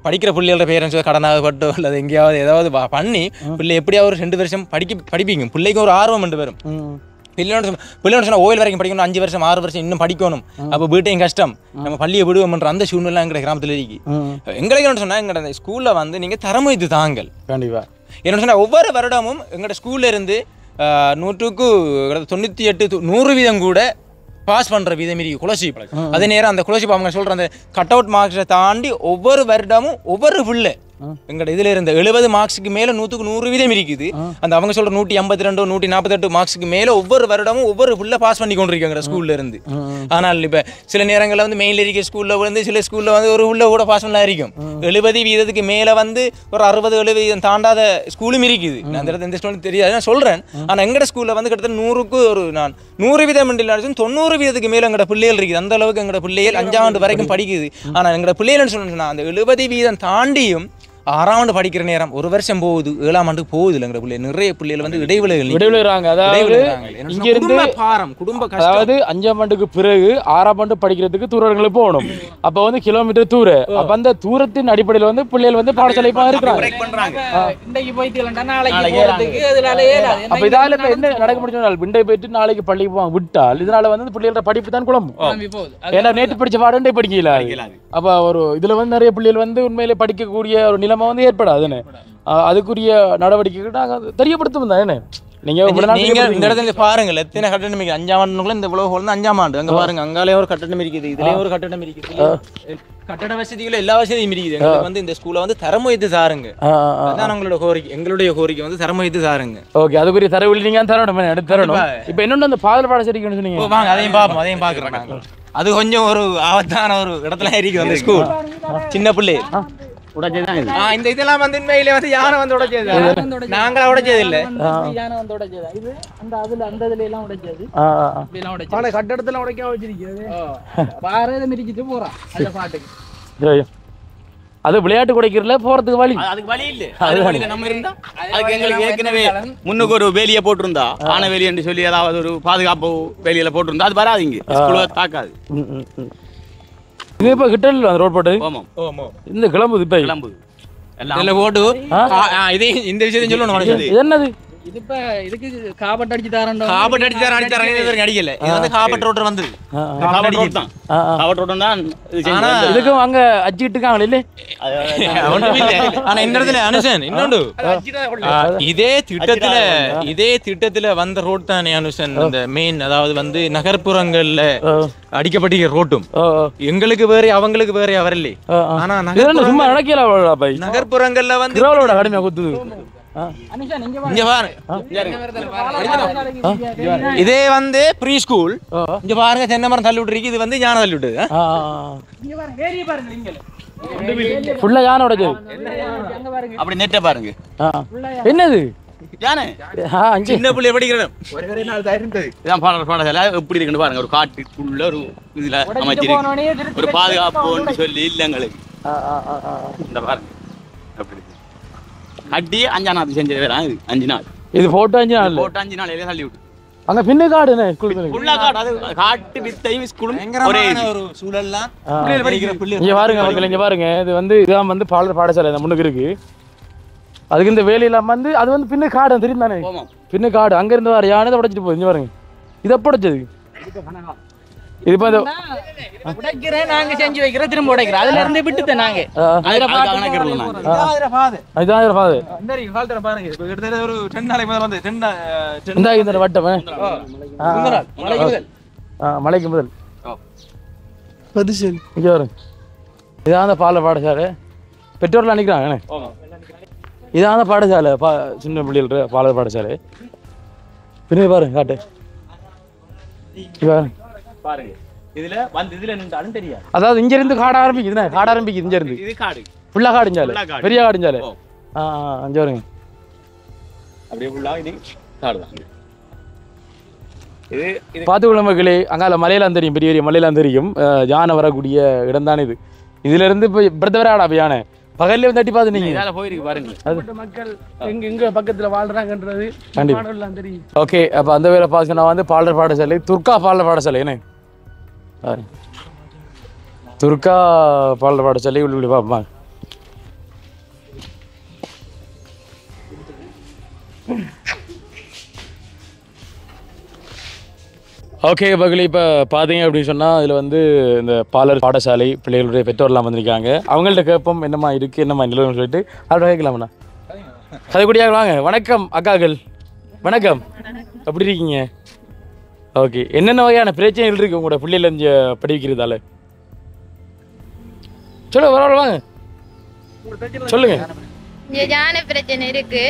படிக்கிற பிள்ளைகளோட பேரண்ட்ஸ் கடனாகப்பட்டோ அல்லது எங்கேயாவது ஏதாவது பண்ணி பிள்ளை எப்படியாவது 2 வருஷம் படிப்பீங்க. பிள்ளைக்கு ஒரு ஆர்வம் என்று வரும். பிள்ளைன்னு சொன்னா ஓயில் வரைக்கும் படிக்கணும், 5 வருஷம் 6 வருஷம் இன்னும் படிக்கணும். அப்போ வீட்டையும் கஷ்டம், நம்ம பள்ளியை விடுவோம்ன்ற அந்த சூழ்நிலை எங்க கிராமத்துல இருக்கு. எங்களுக்கு சொன்னா எங்க ஸ்கூல்ல வந்து நீங்க தரமுயர்த்தி தாங்கள். கண்டிப்பா என்ன சொன்னா ஒவ்வொரு வருடமும் எங்களோட ஸ்கூல்ல இருந்து 100க்கு 98-100% கூட பாஸ் பண்ற விதம் இருக்கு ஸ்காலர்ஷிப். அதே நேரம் அந்த ஸ்காலர்ஷிப் அவங்க சொல்ற அந்த கட் அவுட் மார்க்ஸை தாண்டி ஒவ்வொரு வருடமும் ஒவ்வொரு பிள்ளை எங்கட இதுல இருந்த 70 மார்க்ஸுக்கு மேல 100க்கு 100 வீதம் இருக்குது. அந்த அவங்க சொல்ற 152 148 மார்க்ஸுக்கு மேல ஒவ்வொரு வருடமும் ஒவ்வொரு ஃபுல்லா பாஸ் பண்ணி கொண்டிருக்காங்க ஸ்கூல்ல இருந்து. ஆனால் இப்ப சில நேரங்கள்ல வந்து மெயின்ல இருக்க ஸ்கூல்ல வந்து சில ஸ்கூல்ல வந்து ஒரு உள்ள கூட பாஸ் பண்ணலாம் இருக்கும். 70 வீதத்துக்கு மேல வந்து ஒரு 60-70 வீதம் தாண்டாத ஸ்கூலும் இருக்குது. நான் அந்த இடத்துல எந்த ஸ்கூலும் தெரியாது நான் சொல்றேன். ஆனா எங்கட ஸ்கூல்ல வந்து கிட்டத்தட்ட 100க்கு ஒரு நான் 100 வீதம் இல்லாச்சும் 90 வீதத்துக்கு மேல எங்கட பிள்ளைகள் இருக்குது. அந்த அளவுக்கு எங்கட பிள்ளைகள் 5ஆம் ஆண்டு வரைக்கும் படிக்குது. ஆனா எங்கட பிள்ளைகள்னு சொன்னா அந்த 70 வீதம் தாண்டியும் 6ஆம் ஆண்டு படிக்கிற நேரம் ஒரு வருஷம் போகுது, 7ஆம் ஆண்டுக்கு போகுது இல்லைங்கிற பிள்ளை நிறைய பிள்ளைகள் வந்து இடைவிளைகிறாங்க. அதாவது இங்க இருந்து பாரம் குடும்ப அதாவது 5ஆம் ஆண்டுக்கு பிறகு 6ஆம் ஆண்டு படிக்கிறதுக்கு தூரங்களுக்கு போகணும். அப்ப வந்து கிலோமீட்டர் தூரம். அப்ப அந்த தூரத்தின் அடிப்படையில் வந்து பிள்ளைகள் வந்து பாடசாலை இருக்கிறாங்க. இன்றைக்கு போயிட்டு நாளைக்கு போறதுக்கு அதனால ஏறாது. அப்ப இதால இப்ப என்ன நடக்க முடியும்? விண்டை போயிட்டு நாளைக்கு பள்ளிக்கு போவாங்க விட்டால் இதனால வந்து பிள்ளைகளோட படிப்பு தான் குழம்பும். ஏன்னா நேற்று படிச்ச பாடம் படிக்கல. அப்ப ஒரு இதுல வந்து நிறைய பிள்ளைகள் வந்து உண்மையிலே படிக்கக்கூடிய ஒரு நிலைமை வந்து ஏற்படாதுன்னு அதுக்குரிய நடவடிக்கைகள் நாங்கள் தெரியப்படுத்தும் தான். நீங்க இந்த இடத்துல பாருங்கள் எத்தனை கட்டணம் 5ஆம் ஆண்டுக்குள்ள இந்த இவ்வளவு ஹோல் 5ஆம் ஆண்டு அங்க பாருங்க. அங்காலே ஒரு கட்டணம் இருக்குது, இதுலயும் ஒரு கட்டணம் இருக்குது. கட்டட வசதிகள் எல்லா வசதியும் இருக்குது. எங்களுக்கு வந்து இந்த ஸ்கூலை வந்து தரம் வைத்து தாருங்க. அதான் உங்களோட கோரிக்கை. எங்களுடைய கோரிக்கை வந்து தரம் வைத்து தாருங்க. ஓகே, அதுக்குரிய தரவு நீங்க தரணும், எடுத்து தரணும். இப்போ இன்னொன்று அந்த பாடல் பாடசாலைக்கு சொன்னீங்க, வாங்க அதையும் பார்ப்போம். அதையும் பார்க்குறோம். அது கொஞ்சம் ஒரு ஆபத்தான ஒரு இடத்துல இருக்குது அந்த ஸ்கூல். சின்ன பிள்ளை இந்த இதெல்லாம் வந்து உண்மையிலே வந்து யானை வந்து உடைச்சது, நாங்களா உடைச்சது இல்ல. யானை வந்து உடைச்சது இது அந்த அதுல அந்த இதுல எல்லாம் உடைச்சது. இப்படிலாம் உடைச்சது. ஆனா கட்டடத்துல உடைக்க வச்சிருக்கீங்க. பாறை மிதிச்சிட்டு போறான் அந்த பாட்டுக்கு. அது விளையாட்டு குடைக்கிறதுல போறதுக்கு வழி, அதுக்கு வழி இல்ல. அது வழியில நம்ம இருந்தா அதுக்கு எங்களுக்கு ஏற்கனவே முன்னுக்கு ஒரு வேலியை போட்டிருந்தா, ஆன வேலி என்று சொல்லி ஏதாவது ஒரு பாதுகாப்பு வேலியில போட்டிருந்தா அது வராதிங்க, ஸ்கூல்ல தாக்காது. இது இப்ப கிட்ட இல்ல அந்த ரோட் போட்டு இந்த கிளம்புது இப்ப கிளம்புது எல்லாம் போட்டு இதே இந்த விஷயத்தையும் சொல்லணும். என்னது இது இப்ப இதுக்கு காபட் அடிச்சு தரேன், காபட் அடிச்சு தரேன் அடிக்கல. இது வந்து காபட் ரோட்டர் வந்து காபட் ரோட் தான், காபட் ரோட் தான். ஆனா இதுக்கும் அங்க அடிச்சிட்டு இருக்காங்க இல்ல. ஆனா இந்த இடத்துல அனுசன் இன்னொன்று இதே திட்டத்துல வந்த ரோட் தானே அனுசன். இந்த மெயின் அதாவது வந்து நகர்ப்புறங்கள்ல அடிக்கப்பட்டிருக்கிற ரோட்டும் எங்களுக்கு வேற அவங்களுக்கு வேற வரல. ஆனா சும்மா நடக்கல. நகர்ப்புறங்கள்ல வந்து கடுமையா குத்துது. இதே வந்து ப்ரீ ஸ்கூல். இங்க பாருங்க தென்னை மரம் தள்ளி விட்டுருக்கு. இது வந்து யானை தள்ளி விட்டுது. ஃபுல்லா யானை உடைச்சது. அப்படி நெட்ட பாருங்க என்னது யானை. சின்ன பிள்ளை படிக்கிறேன் இதான் பாடசாலை எப்படி இருக்குன்னு பாருங்க. ஒரு காட்டுக்குள்ள ஒரு இதுல அமைச்சிருக்கு, ஒரு பாதுகாப்பு சொல்லி இல்லங்களுக்கு. இந்த பாருங்க அப்படி அடி 5 நாள் செஞ்சது வேற. 5 நாள் இது போட்டோ 5 நாள் போட்டோ 5 நாள் எல்லாம் தள்ளி விட்டு அங்க பின்ன காடுனே ஸ்கூல் ஃபுல்லா காடு. அது காட்டு வித்தை ஸ்கூல் ஒரே ஒரு சூழல்லாம் படிக்கிற பிள்ளை. இங்க பாருங்க மக்கள், இங்க பாருங்க. இது வந்து இதான் வந்து பாடசாலை இந்த முன்னுக்கு இருக்கு. அதுக்கு இந்த வேலையெல்லாம் வந்து அது வந்து பின்ன காடு தெரியும் தானே. பின்ன காடு அங்க இருந்து வர யானை உடைச்சிட்டு போகுது. இங்க பாருங்க, இது எப்ப உடைச்சது? இது இப்ப உடைக்கிறேன் நாங்க செஞ்சு வைக்கிறோம், திரும்ப உடைக்கிறோம். அதுல இருந்து விட்டுட்டேன் நாங்க. மலைக்கு முதல் இதான பாடசாலை பெற்றோர்லாம் நினைக்கிறாங்க. இதான பாடசாலை சின்ன பிள்ளைகள் பாடசாலை. பின்னாடி பாருங்க காட்டு பாருங்க. இதுல வந்து இதுல நின்றாலும் தெரியாது. அதாவது இங்க இருந்து காட ஆரம்பிக்குதுண்ணே. காட ஆரம்பிக்குது இங்க இருந்து. இது காடு ஃபுல்லா காடுஞ்சாலே, பெரிய காடுஞ்சாலே. அங்க வருங்க அப்படியே ஃபுல்லா இது காடு தான். இது பாத்துக்கொள்ள மக்களே, அங்கால மலையெல்லாம் தெரியும், பெரிய பெரிய மலையெல்லாம் தெரியும். யானை வரக்கூடிய இடம் தானே இது. இதுல இருந்து இப்போ இப்படி வராடா யானை பகல்ல வந்து தட்டி பார்த்து நீங்க போயிருக்கு பாருங்க. அது மக்கள் எங்க பக்கத்துல வாழ்றாங்கன்றது பாடலாம் தெரியும். ஓகே, அப்ப அந்த வேலை பார்த்தீங்கன்னா வந்து பாலர் பாடசாலை, துர்கா பாலர் பாடசாலை. என்ன துர்கா பாலர் பாடசாலை உள்ள பார்ப்போம். ஓகே பகலி, இப்போ பார்த்தீங்க அப்படின்னு சொன்னால் இதில் வந்து இந்த பாலர் பாடசாலை பிள்ளைகளுடைய பெற்றோர்லாம் வந்திருக்காங்க. அவங்கள்ட்ட கேட்போம் என்னம்மா இருக்குது, என்னம்மா நிலவுன்னு சொல்லிட்டு அப்படி கேட்கலாம்ண்ணா. கதைக்கூடியாக வாங்க. வணக்கம் அக்காக்கள், வணக்கம். எப்படி இருக்கீங்க? ஓகே, என்னென்ன வகையான பிரச்சனைகள் இருக்குது உங்களோட பிள்ளைகள் இங்கே படிக்கிறதால? சொல்ல வர வாங்க. சொல்லுங்க. இங்க யானை பிரச்சனை இருக்கு.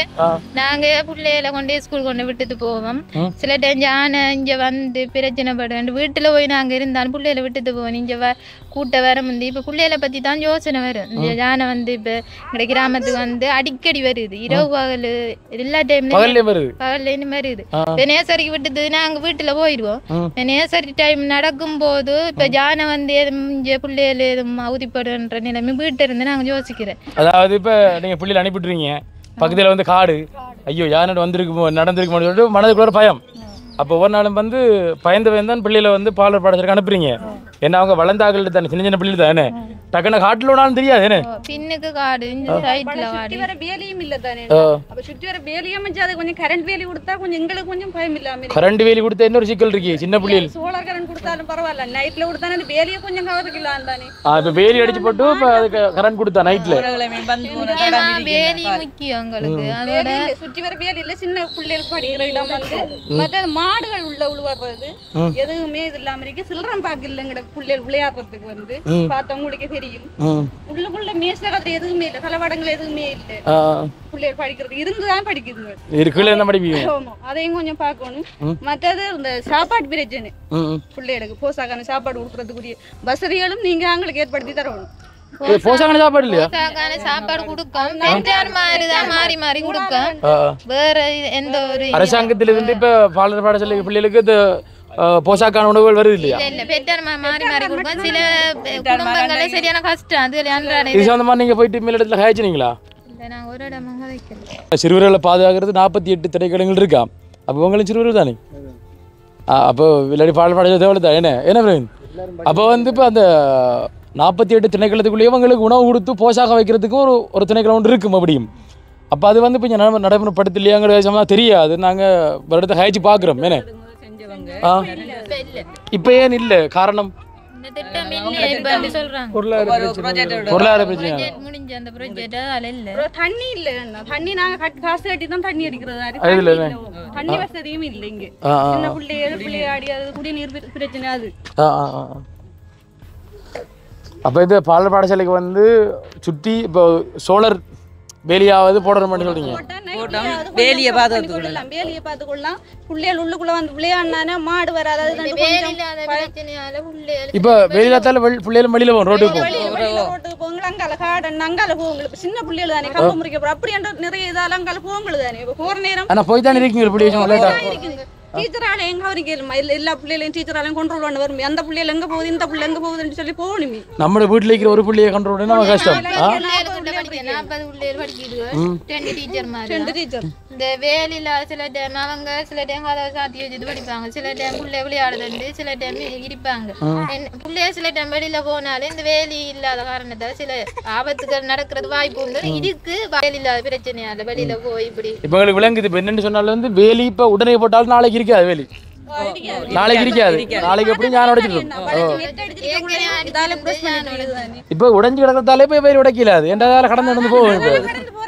நாங்க பிள்ளைகளை கொண்டு ஸ்கூல் கொண்டு விட்டுட்டு போவோம். சில டைம் யானை இங்க வந்து பிரச்சனைப்படும். வீட்டுல போய் நாங்க இருந்தாலும் பிள்ளைகளை விட்டுட்டு போவோம். இங்க கூட்ட வர முந்தி இப்ப பிள்ளைகளை பத்தி தான் யோசனை வரும். இந்த யானை வந்து இப்ப எங்க கிராமத்துக்கு வந்து அடிக்கடி வருது. இரவு பகல் எல்லா டைம்லயும் பகல்லையும் வருது. இப்ப நேசரிக்கு விட்டுட்டு நாங்க வீட்டுல போயிடுவோம். நேசரி டைம் நடக்கும் போது இப்ப யானை வந்து இங்க பிள்ளைகள் எதுவும் அவதிப்படுன்ற நிலைமை வீட்டுல இருந்து நாங்க யோசிக்கிறேன். அதாவது இப்ப நீங்க பிள்ளைகளை அனுப்பிட்டுருவீங்க, பக்கத்துல வந்து காடு, ஐயோ யானை வந்திருக்கு நடந்திருக்குன்னு சொல்லிட்டு மனதுக்குள்ள ஒரு பயம். அப்போ ஒவ்வொரு நாளும் வந்து பயந்து பயந்தான் பிள்ளைகளை வந்து பாலர் பாடத்திற்கு அனுப்புறீங்க. ஏன்னா அவங்க வளர்ந்தாக்கள் தானே, சின்ன சின்ன பிள்ளைகள் தானே, டக்குன்னு காட்டுல விடாலும் தெரியாது. என்ன பின்னுக்கு காடு இந்த சைடுல சுத்தி வர வேலியும் இல்ல தானே. அப்ப சுத்தி வர வேலியும் அது கொஞ்சம் கரண்ட் வேலி கொடுத்தா கொஞ்சம் எங்களுக்கு கொஞ்சம் பயம் இல்லாம. கரண்ட் வேலி கொடுத்தா இன்னொரு சிக்கல் இருக்கு, சின்ன பிள்ளைகள் சோலார் கரண்ட் கொடுத்தாலும் பரவாயில்ல, நைட்ல கொடுத்தானே அந்த வேலியை கொஞ்சம் கவர்க்கலாம் தானே. இப்ப வேலி அடிச்சு போட்டு இப்ப அதுக்கு கரண்ட் கொடுத்தா நைட்ல வேலி முக்கியம் எங்களுக்கு. அதோட சுத்தி வர வேலி இல்ல, சின்ன பிள்ளைகள் படிக்கிற இடம் வந்து மற்ற மாடுகள் உள்ள உழுவறது எதுவுமே இது இல்லாம இருக்கு. சில்லறம் பாக்கு இல்லைங்கிற பிள்ளைகள் விளையாடுறதுக்கு வந்து பார்த்தவங்களுக்கு தெரியும். உள்ளுக்குள்ள மேசகத்துல எதுவுமே இல்ல, தளவாடங்கள் எதுவுமே இல்ல. பிள்ளைகள் படிக்கிறது இருந்துதான் படிக்குதுங்க, இருக்குல்ல என்ன படிப்பீங்க. அதையும் கொஞ்சம் பார்க்கணும். மற்றது இந்த சாப்பாடு பிரச்சனை, பிள்ளைகளுக்கு போசாக்கான சாப்பாடு கொடுக்கறதுக்குரிய வசதிகளும் நீங்க அவங்களுக்கு ஏற்படுத்தி தரணும். போசாக்கான சாப்பாடு இல்லையா? சாப்பாடு கொடுக்கும் மாறி மாறி கொடுக்கும். வேற எந்த ஒரு அரசாங்கத்திலிருந்து இப்ப பாலர் பாடசாலை பிள்ளைகளுக்கு போஷாக்கான உணவுகள் வருது இல்லையா? மாறி மாறி கொடுக்கும். சில குடும்பங்கள சரியான கஷ்டம். அது இது சம்பந்தமா நீங்க போயிட்டு மேல் இடத்துல காய்ச்சினீங்களா? நான் ஒரு இடமாக வைக்கிறேன். சிறுவர்களை பாதுகாக்கிறது 48 திரைக்கடங்கள் இருக்கா. அப்போ உங்களும் சிறுவர் தானே, அப்போ இல்லாடி பால் பாட தேவை தான். என்ன பிரவீன், அப்போ வந்து இப்போ அந்த 48 திணைக்களத்துக்குள்ளேயே உங்களுக்கு உணவு கொடுத்து போஷாக வைக்கிறதுக்கு ஒரு திணைக்களம் ஒன்று இருக்கும் அப்படியும். அப்போ அது வந்து இப்போ நடைமுறைப்படுத்தலையாங்கிற தெரியாது. நாங்கள் ஒரு இடத்த காய்ச்சி பார்க்குறோம். என்ன இப்போ ஏன் இல்லை காரணம்? பொருளாதார பிரச்சனை. தண்ணி இல்ல, தண்ணி நாங்க காசு கட்டி தான் தண்ணி அடிக்கிறது. தண்ணி வசதியும் இல்லை இங்க. சின்ன பிள்ளையாடி குடிநீர் பிரச்சனை அது. அப்போ இது பாலர் பாடசாலைக்கு வந்து சுற்றி இப்போ சோலார் வேலியாவது போடணும்னு சொல்றீங்க. வேலியை பார்த்துக்கொள்ளலாம். பிள்ளைகள் உள்ளுக்குள்ள வந்து விளையாடினா மாடு வராது. இப்ப வேலியாத்தால பிள்ளைகள் வெளியில போகும், ரோட்டுக்கு போங்க, அங்கால காடன் அங்கால போங்க. சின்ன பிள்ளைகள் தானே, கம்ப முறிக்க அப்படி நிறைய இதால அங்கால போங்களுக்கு தானே போற நேரம். ஆனா போய் தானே இருக்கீங்க பிள்ளைங்க. டீச்சரால எங்க அவருக்கு எல்லா பிள்ளைகளையும் டீச்சராலையும் கண்ட்ரோல் பண்ண வரும். அந்த பிள்ளைகள் எங்க போகுது, இந்த பிள்ளை எங்க போகுதுன்னு சொல்லி போகணுமே. நம்ம வீட்டுல இருக்கிற ஒரு பிள்ளையை கண்ட்ரோல் பண்ண நம்ம கஷ்டம். 40 பிள்ளைகள் படிக்குது, 2 டீச்சர் மாதிரி. இந்த வேலையில சில டைம் அவங்க சில டைம் கதவை சாத்தி வச்சுட்டு படிப்பாங்க, சில டைம் பிள்ளை விளையாடுறது, சில டைம் இருப்பாங்க. பிள்ளைய சில டைம் வெளியில போனாலும் இந்த வேலி இல்லாத காரணத்தால் சில ஆபத்துகள் நடக்கிறது வாய்ப்பு உண்டு. இதுக்கு வேலி இல்லாத பிரச்சனையால வெளியில போய் இப்படி இப்ப உங்களுக்கு விளங்குது. இப்ப என்னன்னு சொன்னாலும் வந்து வேலி இப்ப உடனே போட்டாலும் நாளைக்கு இருக்காது வேலி, நாளைக்கு இருக்காது. நாளைக்கு எப்படி ஞானம் உடைச்சிடும். இப்ப உடைஞ்சு கிடக்கிறதாலே போய் வேலி உடைக்கலாது, என்றால கடந்து நடந்து போகும். இப்ப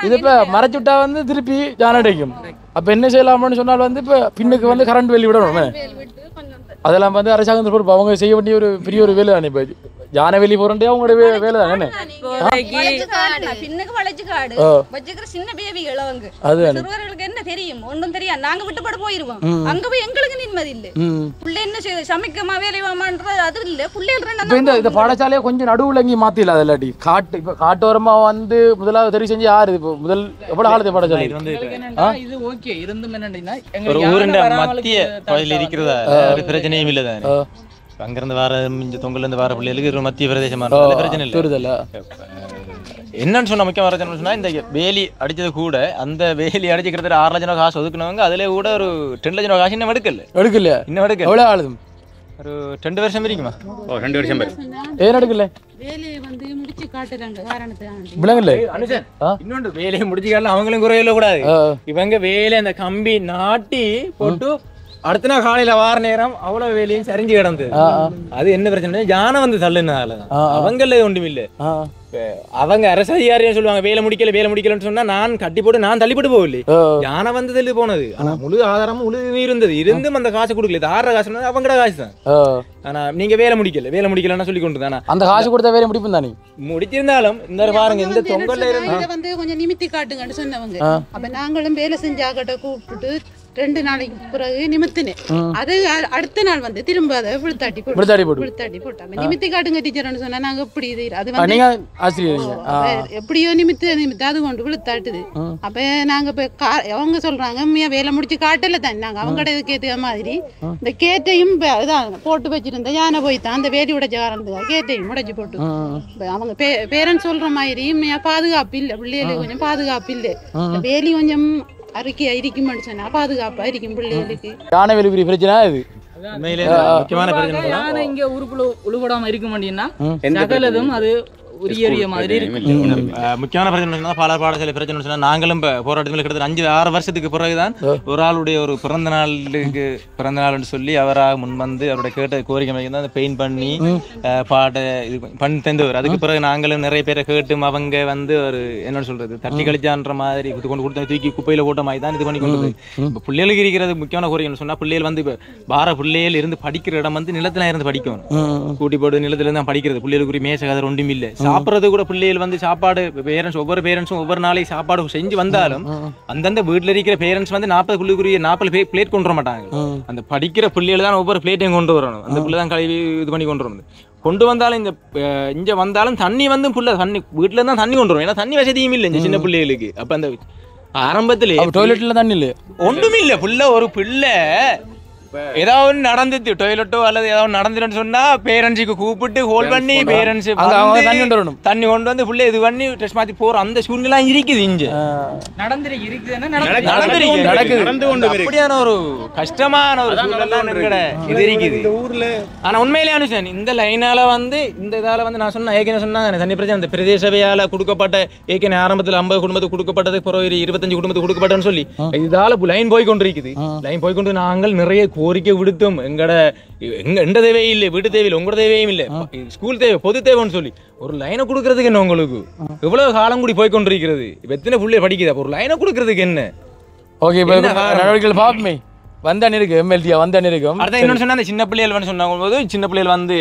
இது இப்ப மறைச்சு விட்டா வந்து திருப்பி ஞானம் அடைக்கும். அப்ப என்ன செய்யலாம்னு சொன்னாலும் வந்து இப்ப பின்னுக்கு வந்து கரண்ட் வேலி விடணும். அதெல்லாம் வந்து அரசாங்கத்தில் பொறுப்பு, அவங்க செய்ய வேண்டிய ஒரு பெரிய ஒரு வேலை தானே. இப்போ யானை வெளியே போறே அவங்களோட வேலை தானே. பின்னுக்கு வளைச்சு காடு வச்சுக்கிற சின்ன பேபிகள் அவங்க சிறுவர்களுக்கு என்ன தெரியும், ஒன்றும் தெரியாது. நாங்க விட்டுப்பட போயிருவோம், அங்க போய் எங்களுக்கு நிம்மதி இல்லை. புள்ள என்ன செய்யுது, சமைக்கமா வேலைவாமான்றது அது இல்லை. பிள்ளைகள் இந்த பாடசாலையை கொஞ்சம் நடுவுல எங்கேயும் மாத்தில. அது இல்லாட்டி காட்டு இப்ப காட்டோரமா வந்து முதலாவது தெரிவு செஞ்சு யாரு இப்போ முதல் எவ்வளவு காலத்தை பாடசாலை இது ஓகே இருந்தும் என்னன்னா ஒரு ஊரின் மத்திய பகுதியில் இருக்கிறதா பிரச்சனையும் இல்லை தானே. அங்கிருந்து வர தொங்கல இருந்து வர பிள்ளைகளுக்கு ஒரு மத்திய பிரதேசமான பிரச்சனை இல்லை. என்னன்னு சொன்ன முக்கியமான பிரச்சனை சொன்னா, இந்த வேலி அடிச்சது கூட அந்த வேலி அடிச்சு கிட்டத்தட்ட 6 லட்சம் ரூபா காசு ஒதுக்குனவங்க அதுல கூட ஒரு 2 லட்சம் ரூபா காசு இன்னும் எடுக்கல. இன்னும் எடுக்கல. எவ்வளவு ஆளுது? ஒரு 2 வருஷம் இருக்குமா? 2 வருஷம் ஏன் எடுக்கல? வேலையை வந்து முடிச்சு காட்டுறாங்க காரணத்துக்கு. விளங்கல இன்னொன்று வேலையை முடிச்சு காட்டலாம். அவங்களும் குறையில கூடாது. இவங்க வேலை அந்த கம்பி நாட்டி போட்டு அடுத்த நாள் காலையில வார நேரம் அவ்வளவு வேலையும் சரிஞ்சு கிடந்தது. அது என்ன பிரச்சனை, யானை வந்து தள்ளுனால அவங்கள ஒன்றும் இல்லை. அவங்க அரசு அதிகாரியும் சொல்லுவாங்க வேலை முடிக்கலன்னு சொன்னா நான் கட்டி போட்டு நான் தள்ளிப்பட்டு போகல, யானை வந்து தள்ளி போனது. ஆனா முழு ஆதாரமும் முழு இருந்தும் அந்த காசு கொடுக்கல. இது ஆடுற காசு அவங்கட காசு தான். ஆனா நீங்க வேலை முடிக்கலன்னு சொல்லி கொண்டு தானே அந்த காசு கொடுத்தா வேலை முடிப்பும் தானே முடிச்சிருந்தாலும் இந்த பாருங்க இந்த தொங்கல்ல இருந்து வந்து கொஞ்சம் நிமித்தி காட்டுங்கன்னு சொன்னவங்க. அப்ப நாங்களும் வேலை செஞ்சாக்கிட்ட கூப்பிட்டு 2 நாளைக்கு பிறகு நிமித்தினேன். அது அடுத்த நாள் வந்து திரும்ப அதை விழுத்தாட்டி போட்டாங்க. நிமித்தி காட்டுங்க டீச்சர்னு சொன்னா நாங்க எப்படி இது அது வந்து எப்படியோ நிமித்து அது கொண்டு விழுத்தாட்டுது. அப்ப நாங்க இப்ப அவங்க சொல்றாங்க வேலை முடிச்சு காட்டல தான் நாங்க அவங்க கேட்ட மாதிரி இந்த கேட்டையும் போட்டு வச்சிருந்த யானை போய் தான் அந்த வேலி உடைச்ச காரணத்துக்காக கேட்டையும் உடைச்சு போட்டு அவங்க பேரண்ட்ஸ் சொல்ற மாதிரி பாதுகாப்பு இல்லை, பிள்ளைகளுக்கு கொஞ்சம் பாதுகாப்பு இல்லை. வேலி கொஞ்சம் அறிக்கையா இருக்கும் சொன்னா பாதுகாப்பா இருக்கும் பிள்ளைகளுக்கு. யானை வெளி பிரச்சனை இது முக்கியமான பிரச்சனை. யானை இங்க ஊருக்குள்ள உழுவிடாம இருக்க மாட்டீங்கன்னா சகலதும் அது உரிய மாதிரி இருக்கு. முக்கியமான பிரச்சனை பல பாடசாலை பிரச்சனை சொன்னா நாங்களும் போராட்டத்தில் கிட்டத்தட்ட 5-6 வருஷத்துக்கு பிறகுதான் ஒரு ஆளுடைய ஒரு பிறந்த நாள்னு சொல்லி அவராக முன்வந்து அவருடைய கேட்ட கோரிக்கை தான் பெயிண்ட் பண்ணி பாட இது பண்ணி தந்தவர். அதுக்கு பிறகு நாங்களும் நிறைய பேரை கேட்டும் அவங்க வந்து ஒரு என்ன சொல்றது தட்டி கழிச்சான்ற மாதிரி கொண்டு கொடுத்த தூக்கி குப்பையில போட்ட மாதிரி தான் இது பண்ணி கொண்டு. இப்போ பிள்ளைகளுக்கு இருக்கிறது முக்கியமான கோரிக்கைன்னு சொன்னா பிள்ளைகள் வந்து பார பிள்ளைகள் இருந்து படிக்கிற இடம் வந்து நிலத்துல இருந்து படிக்கணும். கூட்டி போட்டு நிலத்துல இருந்து தான் படிக்கிறது. பிள்ளைகளுக்கு மேச கதை ஒன்றும் இல்லை. சாப்பிட்றது கூட பிள்ளைகள் வந்து சாப்பாடு ஒவ்வொரு பேரண்ட்ஸும் ஒவ்வொரு நாளைக்கு சாப்பாடு செஞ்சு வந்தாலும் அந்தந்த வீட்டுல இருக்கிற பேரண்ட்ஸ் வந்து 40 பிளேட் கொண்டு வர மாட்டாங்க. அந்த படிக்கிற பிள்ளைகள் தான் ஒவ்வொரு பிளேட்டையும் கொண்டு வரணும். அந்த பிள்ளை தான் கழுவி இது பண்ணி கொண்டு வந்தாலும் இங்க வந்தாலும் தண்ணி வந்து தண்ணி வீட்டுல இருந்தா தண்ணி கொண்டு வரும். ஏன்னா தண்ணி வசதியும் இல்லை சின்ன பிள்ளைகளுக்கு. அப்ப அந்த ஆரம்பத்திலே டாய்லெட்ல தண்ணி இல்லை, ஒன்றுமே இல்லை. ஒரு பிள்ளை ஏதாவது நடந்துச்சு டொய்லெட்டோ அல்லது ஏதாவது நடந்துன்னு சொன்னா பேரண்ட்ஸுக்கு கூப்பிட்டு ஹோல் பண்ணி பேரண்ட்ஸ் தண்ணி கொண்டு வந்து புள்ள இது பண்ணி டெஸ்ட் மாத்தி போற அந்த சூழ்நிலை இருக்குது. இங்க அப்படியான ஒரு கஷ்டமான ஒரு சூழ்நிலை இது இருக்குது. ஆனா உண்மையிலே அனுஷன் இந்த லைனால வந்து இந்த இதால வந்து நான் சொன்ன ஏற்கனவே சொன்னாங்க தண்ணி பிரச்சனை இந்த பிரதேச சபையால கொடுக்கப்பட்ட ஏற்கனவே ஆரம்பத்தில் 50 குடும்பத்துக்கு கொடுக்கப்பட்டது பிறகு 25 குடும்பத்துக்கு கொடுக்கப்பட்டன்னு சொல்லி இதால லைன் போய் கொண்டிருக்குது. லைன் போய் கொண்டு நாங்கள் நிறைய கோரிக்கை விடுத்தும் எந்த தேவையே இல்லை, வீட்டு தேவையில்லை, உங்களோட தேவையும் இல்லை, ஸ்கூல் தேவை பொது தேவைன்னு சொல்லி ஒரு லைனை கொடுக்கறதுக்கு என்ன உங்களுக்கு எவ்வளவு காலம் கூடி போய் கொண்டிருக்கிறது. எத்தனை பிள்ளை படிக்குது, ஒரு லைனை கொடுக்கறதுக்கு என்ன? ஓகே நடவடிக்கைகள் பார்ப்போமே. வந்தானே இருக்கு எம்எல்டியா வந்தானே இருக்கும். அடுத்த இன்னொன்று சொன்னா அந்த சின்ன பிள்ளைகள் சொன்னாங்க போது சின்ன பிள்ளைகள் வந்து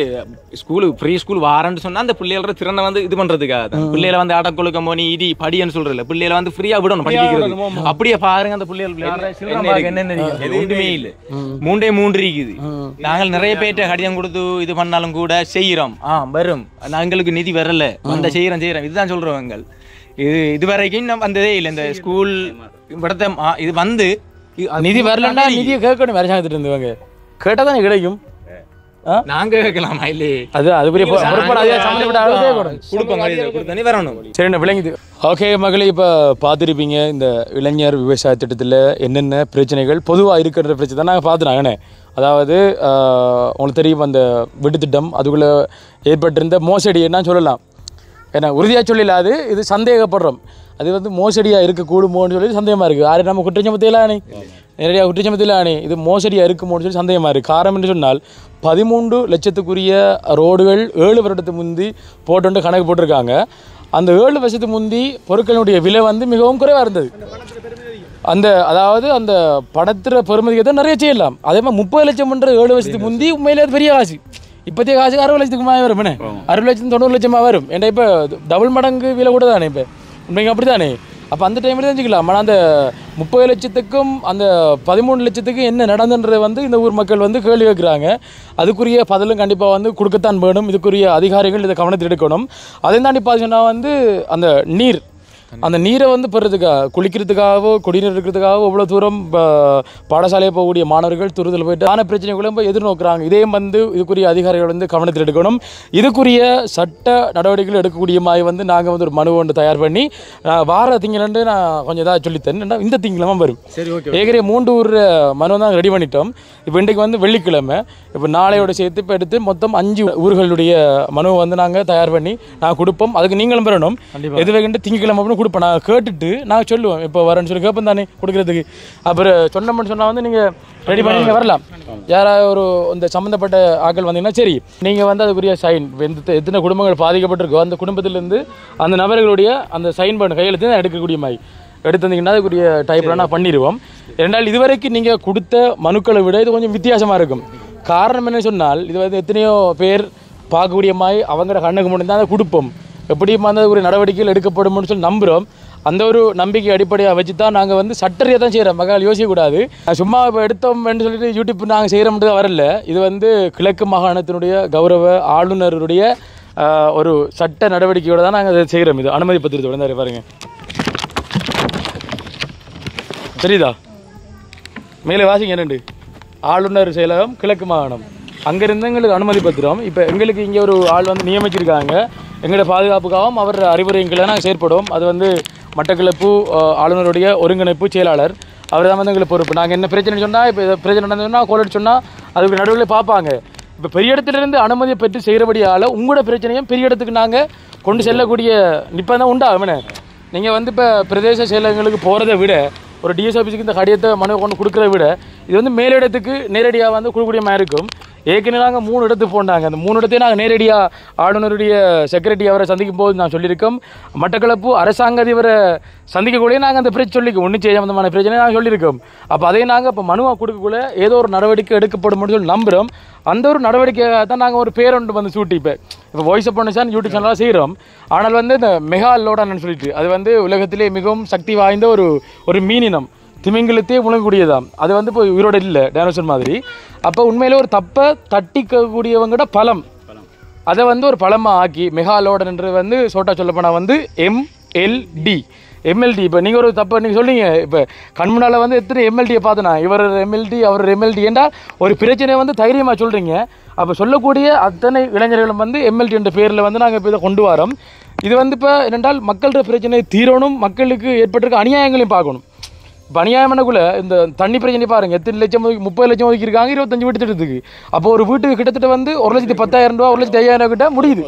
ஸ்கூலு ஃப்ரீ ஸ்கூல் வாரன்னு சொன்னா அந்த பிள்ளைகளோட திறனை வந்து இது பண்றதுக்காக பிள்ளைகளை வந்து ஆட்டக்குழுக்க போனி இடி படின்னு சொல்றதில்ல, பிள்ளைகளை வந்து ஃப்ரீயா விடணும் படிக்கிறது. அப்படியே பாருங்க அந்த பிள்ளைகள் என்னென்ன ஒன்றுமே இல்லை. 3 இருக்குது. நாங்கள் நிறைய பேர்ட்ட கடிதம் கொடுத்து இது பண்ணாலும் கூட செய்யறோம் வரும் எங்களுக்கு நிதி வரல வந்த செய்யறோம் இதுதான் சொல்றவங்க. இது வரைக்கும் வந்ததே இல்லை. இந்த ஸ்கூல் இடத்த இது வந்து நிதி வரலன்னா நிதியை கேட்கணும். அரசாங்கத்திட்ட இருந்தவங்க கேட்டா தானே கிடைக்கும். நாங்க கேட்கலாமா இல்லையே? அது பெரிய சரி விளங்குது. ஓகே மகளே, இப்போ பார்த்துருப்பீங்க இந்த இளைஞர் விவசாய திட்டத்தில் என்னென்ன பிரச்சனைகள் பொதுவாக இருக்கிற பிரச்சனை தான் நாங்கள் பார்த்துனாங்கண்ணே. அதாவது உங்களுக்கு தெரியும் அந்த வீட்டு திட்டம் அதுக்குள்ளே ஏற்பட்டிருந்த மோசடி என்ன சொல்லலாம். ஏன்னா உறுதியாக சொல்லலாது இது சந்தேகப்படுறோம். அது வந்து மோசடியாக இருக்கக்கூடுமோன்னு சொல்லி சந்தேகமாக இருக்குது. யாரும் நம்ம குற்றச்சமத்திலானே நிறையா குற்றச்சமத்திலானே இது மோசடியாக இருக்குமோன்னு சொல்லி சந்தேகமாக இருக்குது. காரணம் என்று சொன்னால் 13 லட்சத்துக்குரிய ரோடுகள் 7 வருடத்துக்கு முந்தி போட்டு கணக்கு போட்டிருக்காங்க. அந்த 7 வருஷத்துக்கு முந்தி பொருட்களுடைய விலை வந்து மிகவும் குறைவாக இருந்தது. அதாவது அந்த படத்துற பெருமதிக்கு தான் நிறைய செய்யலாம். அதே மாதிரி 30 லட்சம்ன்ற 7 வருஷத்துக்கு முந்தி உண்மையிலே அது பெரிய காசு. இப்போதைய காசுக்கு 60 லட்சத்துக்கு மேலே வரும். என்ன 60 லட்சம் 90 லட்சமாக வரும். ஏன்னா இப்போ டபுள் மடங்கு விலை கூட தானே இப்போ உண்மைங்க அப்படி தானே. அப்போ அந்த டைமில் தெரிஞ்சுக்கலாம். ஆனால் அந்த 30 லட்சத்துக்கும் அந்த 13 லட்சத்துக்கும் என்ன நடந்துன்றது வந்து இந்த ஊர் மக்கள் வந்து கேள்வி கேட்குறாங்க. அதுக்குரிய பதிலும் கண்டிப்பாக வந்து கொடுக்கத்தான் வேணும். இதுக்குரிய அதிகாரிகள் இதை கவனத்தில் எடுக்கணும். அதை தாண்டி பார்த்தீங்கன்னா வந்து அந்த நீரை வந்து பெறதுக்காக குளிக்கிறதுக்காகவோ குடிநீர் இருக்கிறதுக்காகவோ இவ்வளோ தூரம் பாடசாலையை போகக்கூடிய மாணவர்கள் துருதில் போயிட்டு ஆன பிரச்சனைகளும் எதிர்நோக்குறாங்க. இதையும் வந்து இதுக்குரிய அதிகாரிகள் வந்து கவனத்தில் எடுக்கணும். இதுக்குரிய சட்ட நடவடிக்கைகள் எடுக்கக்கூடிய மாதிரி வந்து நாங்கள் வந்து ஒரு மனு ஒன்று தயார் பண்ணி வார திங்களன்று நான் கொஞ்சம் இதாக சொல்லித்தரேன். இந்த திங்கிழமை வரும். ஏற்கனவே 3 மனு தான் ரெடி பண்ணிட்டோம். இப்போ இன்றைக்கு வந்து வெள்ளிக்கிழமை. இப்போ நாளையோட சேர்த்து இப்போ எடுத்து மொத்தம் 5 ஊர்களுடைய மனுவை வந்து நாங்கள் தயார் பண்ணி நான் கொடுப்போம். அதுக்கு நீங்களும் பெறணும். எது வேண்டு திங்கக்கிழமை கொடுப்போம். நாங்கள் கேட்டுட்டு நாங்கள் சொல்லுவோம் இப்போ வரேன்னு சொல்லி கேட்போம் தானே கொடுக்குறதுக்கு. அப்புறம் சொன்னோம்னு சொன்னால் வந்து நீங்கள் ரெடி பண்ணி நீங்கள் வரலாம். யாராவது ஒரு இந்த சம்மந்தப்பட்ட ஆட்கள் வந்தீங்கன்னா சரி நீங்கள் வந்து அதுக்குரிய சைன் எத்தனை குடும்பங்கள் பாதிக்கப்பட்டிருக்கோ அந்த குடும்பத்திலேருந்து அந்த நபர்களுடைய அந்த சைன் பண்ண கையெழுத்து தான் எடுக்கக்கூடிய மாதிரி எடுத்து வந்தீங்கன்னா அதுக்குரிய டைப்லாம் நான் பண்ணிடுவோம். ரெண்டால் இதுவரைக்கும் நீங்கள் கொடுத்த மனுக்களை விட இது கொஞ்சம் வித்தியாசமாக இருக்கும். காரணம் என்ன சொன்னால் இது வந்து எத்தனையோ பேர் பார்க்கக்கூடிய மாதிரி அவங்களோட கண்ணுக்கு முன்னாடி தான் அதை கொடுப்போம். எப்படியும் அந்த ஒரு நடவடிக்கைகள் எடுக்கப்படும்னு சொல்லி நம்புகிறோம். அந்த ஒரு நம்பிக்கை அடிப்படையாக வச்சு தான் நாங்கள் வந்து சட்டரியாக தான் செய்கிறோம். மக்கள் யோசிக்கக்கூடாது சும்மா இப்போ எடுத்தோம்னு சொல்லிட்டு யூடியூப் நாங்கள் செய்கிறோம்னு தான் வரல. இது வந்து கிழக்கு மாகாணத்தினுடைய கௌரவ ஆளுநருடைய ஒரு சட்ட நடவடிக்கையோடு தான் நாங்கள் அதை செய்கிறோம். இது அனுமதி பத்திரத்தோட தான் பாருங்க சரிதா மேலே வாசிங்க என்னண்டு ஆளுநர் செயலகம் கிழக்கு மாகாணம் அங்கேருந்து எங்களுக்கு அனுமதி பத்திரம். இப்போ எங்களுக்கு இங்கே ஒரு ஆள் வந்து நியமிச்சிருக்காங்க. எங்களோட பாதுகாப்புக்காகவும் அவர் அறிவுரைகளை நாங்கள் செயற்படுவோம். அது வந்து மட்டக்களப்பு ஆளுநருடைய ஒருங்கிணைப்பு செயலாளர் அவர் தான் வந்து எங்களுக்கு பொறுப்பு. நாங்கள் என்ன பிரச்சனை சொன்னால் இப்போ பிரச்சனை நடந்து சொன்னால் கோல் சொன்னால் அதுக்கு நடுவில் பார்ப்பாங்க. இப்போ பெரிய இடத்துலேருந்து அனுமதியை பெற்று செய்கிறபடியால் உங்களோட பிரச்சனையும் பெரிய இடத்துக்கு நாங்கள் கொண்டு செல்லக்கூடிய நிப்பம் தான் உண்டாகுமே. நீங்கள் வந்து இப்போ பிரதேச செயலகங்களுக்கு போகிறத விட ஒரு டிஎஸ் ஆஃபீஸுக்கு இந்த கடிதத்தை மனு கொண்டு கொடுக்குறத விட இது வந்து மேலிடத்துக்கு நேரடியாக வந்து கொடுக்கக்கூடிய மாதிரி இருக்கும். ஏற்கனவே நாங்கள் 3 இடத்துக்கு போனாங்க. அந்த 3 இடத்தையும் நாங்கள் நேரடியாக ஆளுநருடைய செக்ரட்டரி அவரை சந்திக்கும் போது நான் சொல்லியிருக்கோம். மட்டக்களப்பு அரசாங்க அதிபரை சந்திக்கக்கூடிய நாங்கள் அந்த பிரச்சனை சொல்லிக்கோம். ஒன்றும் செய்ய சம்பந்தமான பிரச்சனை நாங்கள் சொல்லியிருக்கோம். அப்போ அதை நாங்கள் இப்போ மனுவாக கொடுக்கக்குள்ள ஏதோ ஒரு நடவடிக்கை எடுக்கப்படும் சொல்லி நம்புகிறோம். அந்த ஒரு நடவடிக்கையாக தான் நாங்கள் ஒரு பேரொன்று வந்து சூட்டி இப்போ வாய்ஸ் ஆஃப் ஃபவுண்டேஷன் யூடியூப் சேனலாக செய்கிறோம். ஆனால் வந்து இந்த மெகா லோடான்னு சொல்லிட்டு அது வந்து உலகத்திலே மிகவும் சக்தி வாய்ந்த ஒரு மீனினம் திமிங்கலத்தையே முழங்கக்கூடியதான். அது வந்து இப்போ உயிரோடு இல்லை டைனோசர் மாதிரி. அப்போ உண்மையிலே ஒரு தப்பை தட்டிக்கக்கூடியவங்கட பலம் அதை வந்து ஒரு பலமாக ஆக்கி மெகாலோடன்றது வந்து சோட்டா சொல்லப்போனால் வந்து எம்எல்டி. இப்போ நீங்கள் ஒரு தப்பை நீங்கள் சொல்லிங்க இப்போ கண் முன்னால் வந்து எத்தனை எம்எல்டியை பார்த்தனா இவர் எம்எல்டி அவர் எம்எல்டி என்றால் ஒரு பிரச்சனையை வந்து தைரியமாக சொல்கிறீங்க. அப்போ சொல்லக்கூடிய அத்தனை இளைஞர்களும் வந்து எம்எல்டி என்ற பேரில் வந்து நாங்கள் இப்போ இதை கொண்டு வரோம். இது வந்து இப்போ என்னென்றால் மக்களோட பிரச்சனை தீரணும், மக்களுக்கு ஏற்பட்டிருக்க அநியாயங்களையும் பார்க்கணும். இப்போ அநியாயமானக்குள்ள இந்த தண்ணி பிரச்சனை பாருங்கள் எத்தனை லட்சம் 30 லட்சம் ஒதுக்கியிருக்காங்க 25 வீட்டு திட்டத்துக்கு. அப்போ ஒரு வீட்டுக்கு கிட்டத்தட்ட வந்து 1,10,000 ரூபா 1,05,000 கிட்ட முடியுது